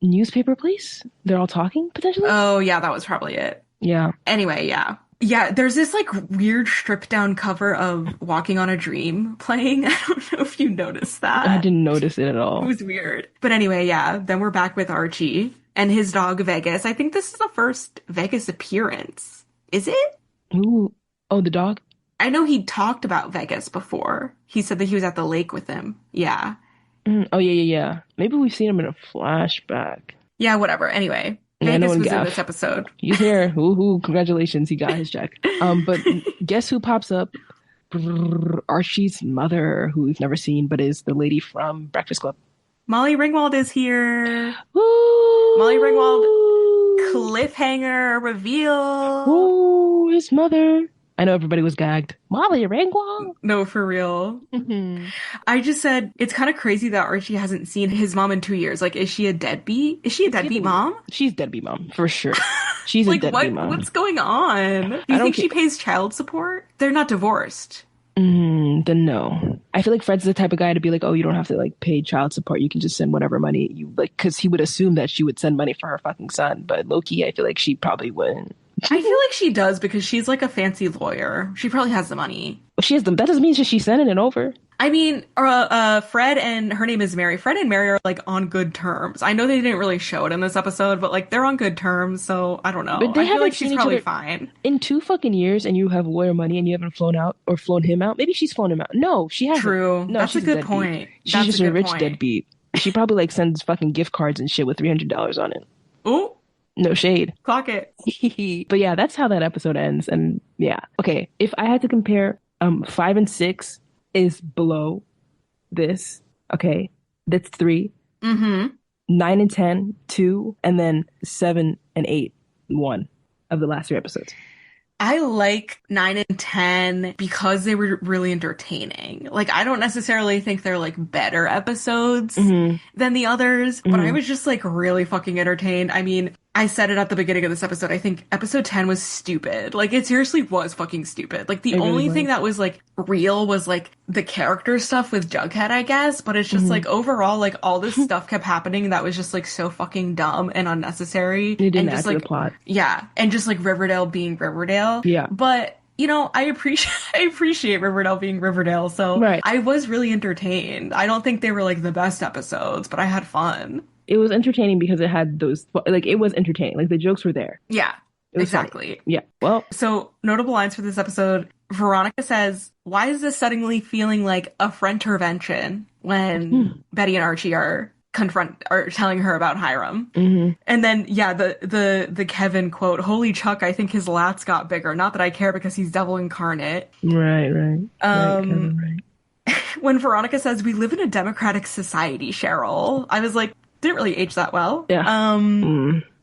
Speaker 2: newspaper place? They're all talking, potentially?
Speaker 1: Oh, yeah, that was probably it.
Speaker 2: Yeah.
Speaker 1: Anyway, yeah. Yeah, there's this like weird stripped down cover of Walking on a Dream playing. I don't know if you noticed that.
Speaker 2: I didn't notice it at all.
Speaker 1: It was weird. But anyway, yeah, then we're back with Archie and his dog Vegas. I think this is the first Vegas appearance. Is it?
Speaker 2: Ooh. Oh, the dog?
Speaker 1: I know he talked about Vegas before. He said that he was at the lake with him. Yeah.
Speaker 2: Oh, yeah. Maybe we've seen him in a flashback.
Speaker 1: Yeah, whatever. Anyway.
Speaker 2: Yeah,
Speaker 1: Vegas was in this episode.
Speaker 2: He's here. Woohoo! Congratulations, he got his check. But guess who pops up? Archie's mother, who we've never seen, but is the lady from Breakfast Club.
Speaker 1: Molly Ringwald is here.
Speaker 2: Woo!
Speaker 1: Molly Ringwald cliffhanger reveal.
Speaker 2: Ooh, his mother. I know everybody was gagged. Molly Ringwald?
Speaker 1: No, for real. I just said, it's kind of crazy that Archie hasn't seen his mom in 2 years. Like, is she a deadbeat? Is she a deadbeat mom?
Speaker 2: She's a deadbeat mom, for sure. She's
Speaker 1: like,
Speaker 2: a deadbeat mom.
Speaker 1: What's going on? Do you think she pays child support? They're not divorced.
Speaker 2: Then no. I feel like Fred's the type of guy to be like, oh, you don't have to like pay child support. You can just send whatever money you like, because he would assume that she would send money for her fucking son. But low-key, I feel like she probably wouldn't.
Speaker 1: I feel like she does because she's like a fancy lawyer. She probably has the money.
Speaker 2: Well, she has them. That doesn't mean she's sending it over.
Speaker 1: I mean, Fred and her name is Mary. Fred and Mary are like on good terms. I know they didn't really show it in this episode, but like they're on good terms. So I don't know.
Speaker 2: But they
Speaker 1: I feel like
Speaker 2: seen
Speaker 1: she's
Speaker 2: each
Speaker 1: probably
Speaker 2: other
Speaker 1: fine.
Speaker 2: In 2 fucking years, and you have lawyer money, and you haven't flown out or flown him out. Maybe she's flown him out. No, she hasn't.
Speaker 1: True.
Speaker 2: No,
Speaker 1: that's a good point.
Speaker 2: She's just a rich deadbeat. She probably like sends fucking gift cards and shit with $300 on it.
Speaker 1: Ooh.
Speaker 2: No shade.
Speaker 1: Clock it.
Speaker 2: But yeah, that's how that episode ends. And yeah. Okay. If I had to compare, 5 and 6 is below this. Okay. That's 3. 9 and 10, 2. And then 7 and 8, 1 of the last 3 episodes.
Speaker 1: I like 9 and 10 because they were really entertaining. Like, I don't necessarily think they're like better episodes than the others, but I was just like really fucking entertained. I mean, I said it at the beginning of this episode. I think episode 10 was stupid. Like, it seriously was fucking stupid. Like, the only thing that was like real was like the character stuff with Jughead, I guess. But it's just like overall, like all this stuff kept happening that was just like so fucking dumb and unnecessary.
Speaker 2: It didn't
Speaker 1: and just
Speaker 2: add to
Speaker 1: like
Speaker 2: the plot.
Speaker 1: Yeah. And just like Riverdale being Riverdale.
Speaker 2: Yeah.
Speaker 1: But I appreciate Riverdale being Riverdale, so
Speaker 2: Right.
Speaker 1: I was really entertained. I don't think they were like the best episodes, but I had fun.
Speaker 2: It was entertaining because it had those, like, it was entertaining. Like, the jokes were there.
Speaker 1: Yeah,
Speaker 2: It was funny.
Speaker 1: exactly.
Speaker 2: Yeah. Well,
Speaker 1: So, notable lines for this episode. Veronica says, "Why is this suddenly feeling like a friend intervention when Betty and Archie are telling her about Hiram?" And then, yeah, the Kevin quote, "Holy Chuck, I think his lats got bigger. Not that I care because he's devil incarnate."
Speaker 2: right. Right, Kevin, right.
Speaker 1: When Veronica says, "We live in a democratic society, Cheryl," I was like, didn't really age that well.
Speaker 2: Yeah.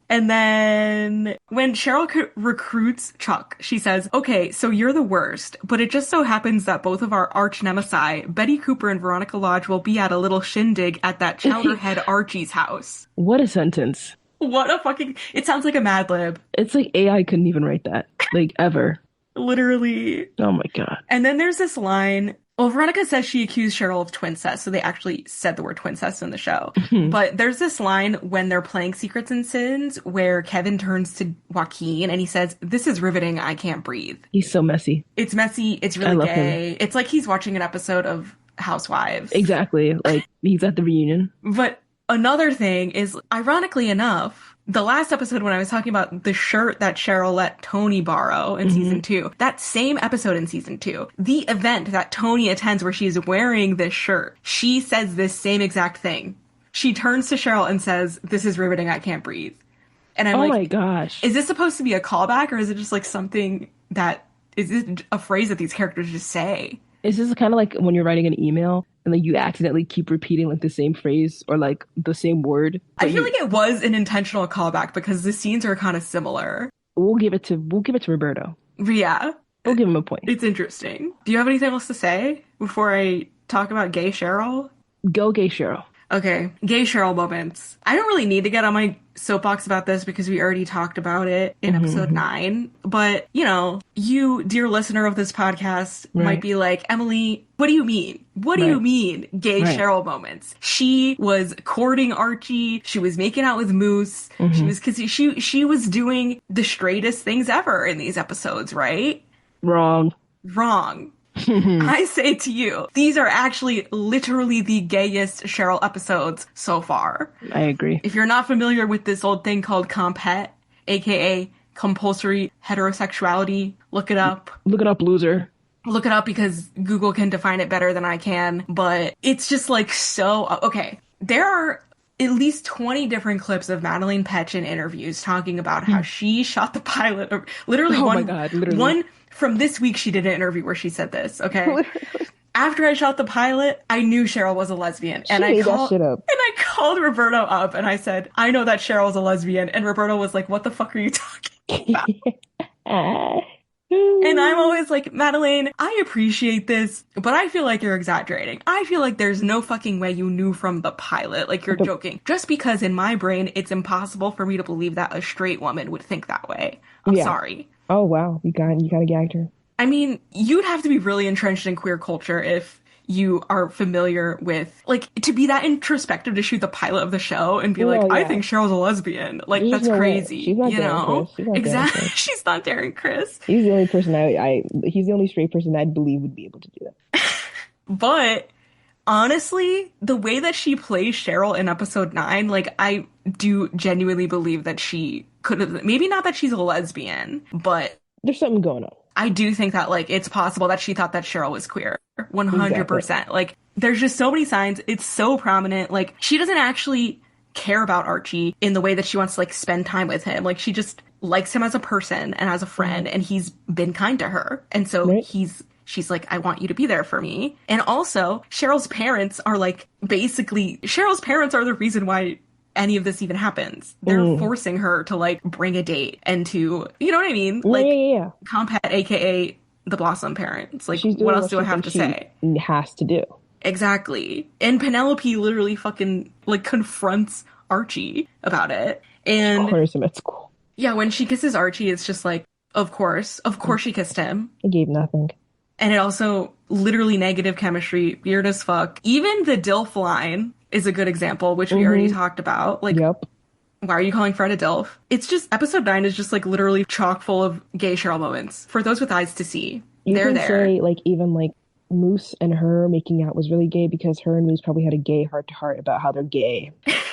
Speaker 1: And then when Cheryl recruits Chuck, she says, "Okay, so you're the worst, but it just so happens that both of our arch nemesis, Betty Cooper and Veronica Lodge, will be at a little shindig at that Chowderhead Archie's house."
Speaker 2: What a sentence.
Speaker 1: What a fucking... It sounds like a Mad Lib.
Speaker 2: It's like AI couldn't even write that. Like, ever.
Speaker 1: Literally.
Speaker 2: Oh my God.
Speaker 1: And then there's this line... Well, Veronica says she accused Cheryl of twincest, so they actually said the word twincest in the show. But there's this line when they're playing Secrets and Sins where Kevin turns to Joaquin and he says, "This is riveting, I can't breathe."
Speaker 2: He's so messy.
Speaker 1: It's messy, it's really gay. It's like he's watching an episode of Housewives.
Speaker 2: Exactly. Like, he's at the reunion.
Speaker 1: But another thing is, ironically enough, the last episode when I was talking about the shirt that Cheryl let Tony borrow in season 2, that same episode in season 2, the event that Tony attends where she's wearing this shirt, she says this same exact thing. She turns to Cheryl and says, "This is riveting, I can't breathe." And I'm like,
Speaker 2: oh my gosh.
Speaker 1: Is this supposed to be a callback or is it just like something that, is it a phrase that these characters just say?
Speaker 2: Is this kind of like when you're writing an email and like you accidentally keep repeating like the same phrase or like the same word?
Speaker 1: I feel like it was an intentional callback because the scenes are kind of similar.
Speaker 2: We'll give it to Roberto.
Speaker 1: But yeah.
Speaker 2: We'll give him a point.
Speaker 1: It's interesting. Do you have anything else to say before I talk about gay Cheryl?
Speaker 2: Go gay Cheryl.
Speaker 1: Okay, gay Cheryl moments. I don't really need to get on my soapbox about this because we already talked about it in episode 9. But, you, dear listener of this podcast, might be like, "Emily, what do you mean? What do you mean gay Cheryl moments?" She was courting Archie. She was making out with Moose. She was doing the straightest things ever in these episodes, right?
Speaker 2: Wrong.
Speaker 1: I say to you, these are actually literally the gayest Cheryl episodes so far.
Speaker 2: I agree.
Speaker 1: If you're not familiar with this old thing called comphet, aka compulsory heterosexuality, look it up.
Speaker 2: Look it up, loser.
Speaker 1: Look it up because Google can define it better than I can. But it's just like so... Okay, there are at least 20 different clips of Madeleine Petsch in interviews talking about how she shot the pilot. Or literally one from this week she did an interview where she said this, okay? After I shot the pilot, I knew Cheryl was a lesbian.
Speaker 2: She made that shit up.
Speaker 1: And I called Roberto up and I said, "I know that Cheryl's a lesbian." And Roberto was like, "What the fuck are you talking about?" And I'm always like, "Madeleine, I appreciate this, but I feel like you're exaggerating. I feel like there's no fucking way you knew from the pilot. Like, you're joking. Just because in my brain, it's impossible for me to believe that a straight woman would think that way. I'm sorry."
Speaker 2: Oh, wow. You got a gagged her.
Speaker 1: I mean, you'd have to be really entrenched in queer culture if you are familiar with, like, to be that introspective to shoot the pilot of the show and be I think Cheryl's a lesbian. Like, that's crazy.
Speaker 2: She's not Darren Criss.
Speaker 1: Exactly. She's not Darren Criss.
Speaker 2: He's the only person he's the only straight person I'd believe would be able to do that.
Speaker 1: But honestly, the way that she plays Cheryl in episode 9, like, I do genuinely believe that she could have, maybe not that she's a lesbian, but
Speaker 2: there's something going on.
Speaker 1: I do think that, like, it's possible that she thought that Cheryl was queer. 100%. Exactly. Like, there's just so many signs. It's so prominent. Like, she doesn't actually care about Archie in the way that she wants to, like, spend time with him. Like, she just likes him as a person and as a friend, and he's been kind to her. And so she's like, "I want you to be there for me." And also, Cheryl's parents are, like, Cheryl's parents are the reason why any of this even happens. They're forcing her to, like, bring a date and to, you know what I mean? Like, comphet, aka the Blossom parents. Like, what else do I have to say?
Speaker 2: Has to do.
Speaker 1: Exactly. And Penelope literally fucking, like, confronts Archie about it. And
Speaker 2: of course, at school.
Speaker 1: Yeah, when she kisses Archie, it's just like, of course she kissed him.
Speaker 2: It gave nothing.
Speaker 1: And it also, literally negative chemistry, weird as fuck. Even the DILF line is a good example, which we already talked about. Like, Why are you calling Fred a DILF? It's just episode 9 is just like literally chock full of gay Cheryl moments for those with eyes to see.
Speaker 2: You
Speaker 1: They're
Speaker 2: can
Speaker 1: there.
Speaker 2: say like even like Moose and her making out was really gay because her and Moose probably had a gay heart to heart about how they're gay,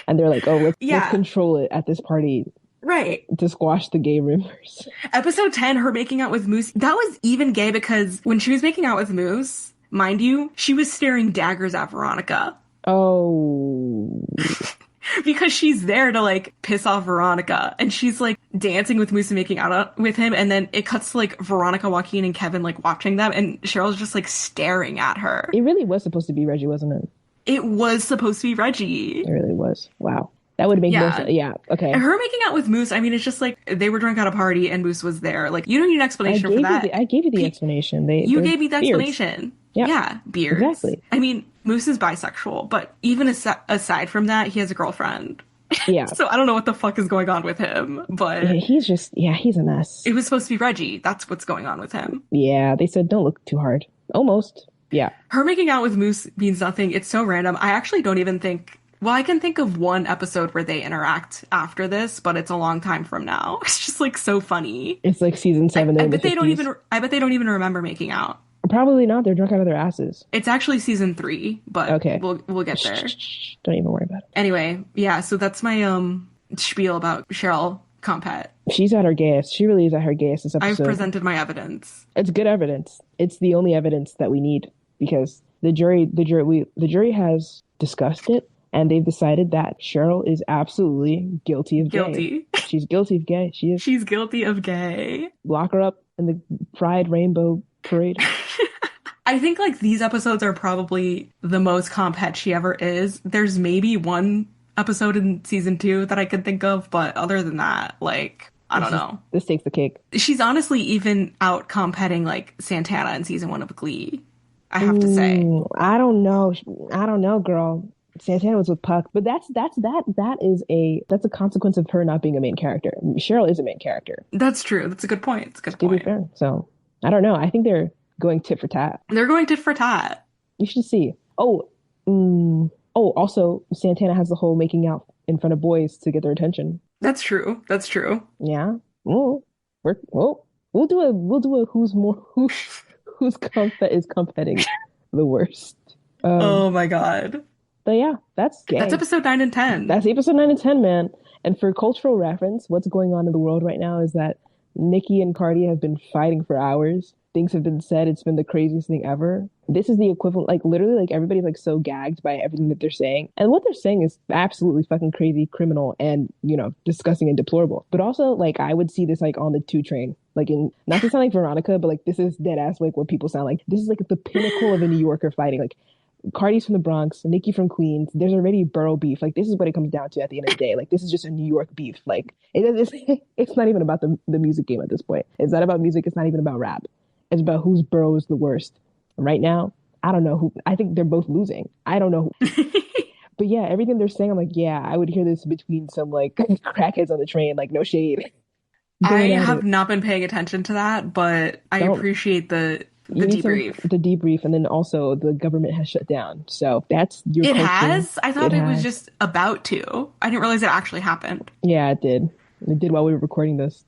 Speaker 2: and they're like, oh, let's
Speaker 1: Yeah,
Speaker 2: control it at this party
Speaker 1: right.
Speaker 2: to squash the gay rumors.
Speaker 1: Episode 10, her making out with Moose, that was even gay because when she was making out with Moose, mind you, she was staring daggers at Veronica.
Speaker 2: Oh,
Speaker 1: Because she's there to like piss off Veronica and she's like dancing with Moose and making out with him, and then it cuts to like Veronica, Joaquin, and Kevin like watching them, and Cheryl's just like staring at her.
Speaker 2: it really was supposed to be Reggie, wasn't it?
Speaker 1: It was supposed to be Reggie.
Speaker 2: It really was. Wow. That would make more
Speaker 1: Yeah.
Speaker 2: sense. Yeah, okay.
Speaker 1: And her making out with Moose, I mean, it's just like they were drunk at a party and Moose was there. Like, you don't need an explanation for that.
Speaker 2: I gave you the explanation.
Speaker 1: You
Speaker 2: they're
Speaker 1: gave me the
Speaker 2: beards.
Speaker 1: explanation.
Speaker 2: Yeah.
Speaker 1: Yeah, beards.
Speaker 2: Exactly.
Speaker 1: I mean, Moose is bisexual, but even aside from that, he has a girlfriend.
Speaker 2: Yeah.
Speaker 1: So I don't know what the fuck is going on with him, but
Speaker 2: He's just, he's a mess.
Speaker 1: it was supposed to be Reggie. That's what's going on with him.
Speaker 2: Yeah, they said don't look too hard. Almost. Yeah.
Speaker 1: Her making out with Moose means nothing. It's so random. I actually don't even think. Well, I can think of one episode where they interact after this, but it's a long time from now. It's just like so funny.
Speaker 2: It's like season 7.
Speaker 1: I bet they don't even. I bet they don't even remember making out.
Speaker 2: Probably not. They're drunk out of their asses.
Speaker 1: It's actually season 3, but
Speaker 2: okay,
Speaker 1: we'll get there.
Speaker 2: Don't even worry about it.
Speaker 1: Anyway, yeah. So that's my spiel about Cheryl comphet.
Speaker 2: She's at her gayest. She really is at her gayest this episode.
Speaker 1: I've presented my evidence.
Speaker 2: It's good evidence. It's the only evidence that we need because the jury has discussed it. And they've decided that Cheryl is absolutely guilty of gay. She's guilty of gay. She is.
Speaker 1: She's guilty of gay.
Speaker 2: Lock her up in the Pride Rainbow Parade.
Speaker 1: I think like these episodes are probably the most comphet she ever is. There's maybe one episode in season 2 that I can think of, but other than that, like, I don't know.
Speaker 2: This takes the cake.
Speaker 1: She's honestly even out competting like Santana in season 1 of Glee. I have to say.
Speaker 2: I don't know, girl. Santana was with Puck, but that's a consequence of her not being a main character. Cheryl is a main character.
Speaker 1: That's true. That's a good point. It's a good point.
Speaker 2: To be fair. So I don't know. I think they're going tit for tat.
Speaker 1: They're going tit for tat.
Speaker 2: You should see. Also Santana has the whole making out in front of boys to get their attention.
Speaker 1: That's true. That's true.
Speaker 2: Yeah. We'll do a whose comphet is compheting the worst.
Speaker 1: Oh my god.
Speaker 2: But yeah, that's gay.
Speaker 1: That's episode 9 and 10.
Speaker 2: That's episode 9 and 10, man. And for cultural reference, what's going on in the world right now is that Nikki and Cardi have been fighting for hours. Things have been said. It's been the craziest thing ever. This is the equivalent, like literally, like everybody's like so gagged by everything that they're saying. And what they're saying is absolutely fucking crazy, criminal, and, disgusting and deplorable. But also, like, I would see this like on the 2 train. Like, not to sound like Veronica, but like this is dead ass like what people sound like. This is like the pinnacle of a New Yorker fighting. Like, Cardi's from the Bronx, Nikki from Queens. There's already borough beef. Like, this is what it comes down to at the end of the day. Like, this is just a New York beef. Like, it's not even about the music game at this point. It's not about music. It's not even about rap. It's about whose borough is the worst. Right now, I don't know who. I think they're both losing. I don't know who. But yeah, everything they're saying, I'm like, yeah, I would hear this between some like crackheads on the train. Like, no shade.
Speaker 1: I have not been paying attention to that, but I appreciate the debrief.
Speaker 2: The debrief, and then also the government has shut down. So that's your
Speaker 1: It
Speaker 2: culture.
Speaker 1: has? I thought it was just about to. I didn't realize it actually happened.
Speaker 2: Yeah, it did. It did while we were recording this.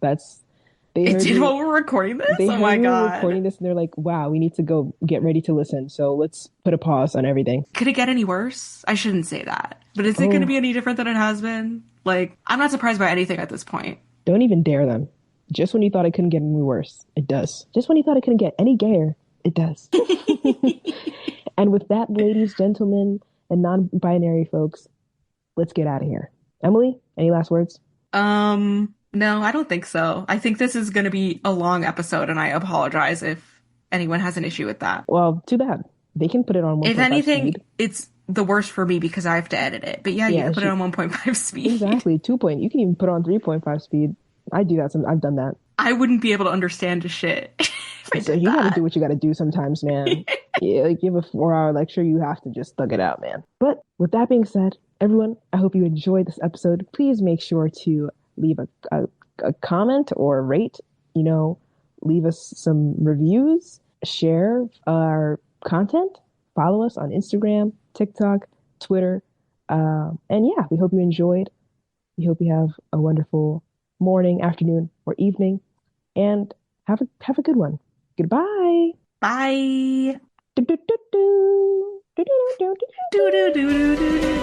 Speaker 1: It did while we were recording this? Oh my God.
Speaker 2: We were recording this and they're like, wow, we need to go get ready to listen. So let's put a pause on everything.
Speaker 1: Could it get any worse? I shouldn't say that. But is it going to be any different than it has been? Like, I'm not surprised by anything at this point.
Speaker 2: Don't even dare them. Just when you thought it couldn't get any worse, it does. Just when you thought it couldn't get any gayer, it does. And with that, ladies, gentlemen, and non-binary folks, let's get out of here. Emily, any last words?
Speaker 1: No, I don't think so. I think this is going to be a long episode, and I apologize if anyone has an issue with that.
Speaker 2: Well, too bad. They can put it on 1.5
Speaker 1: If anything,
Speaker 2: speed.
Speaker 1: it's the worst for me because I have to edit it. But yeah, you can put it on 1.5 speed.
Speaker 2: Exactly, 2 point. You can even put it on 3.5 speed. I do that. I've done that.
Speaker 1: I wouldn't be able to understand a shit.
Speaker 2: So you got to do what you got to do sometimes, man. Yeah, like you have a 4-hour lecture, you have to just thug it out, man. But with that being said, everyone, I hope you enjoyed this episode. Please make sure to leave a comment or rate, leave us some reviews, share our content, follow us on Instagram, TikTok, Twitter. And yeah, we hope you enjoyed. We hope you have a wonderful morning, afternoon, or evening, and have a good one. Goodbye.
Speaker 1: Bye.
Speaker 2: Do, do, do, do. Do, do, do, do, do,
Speaker 1: Do
Speaker 2: do.
Speaker 1: do do do do do.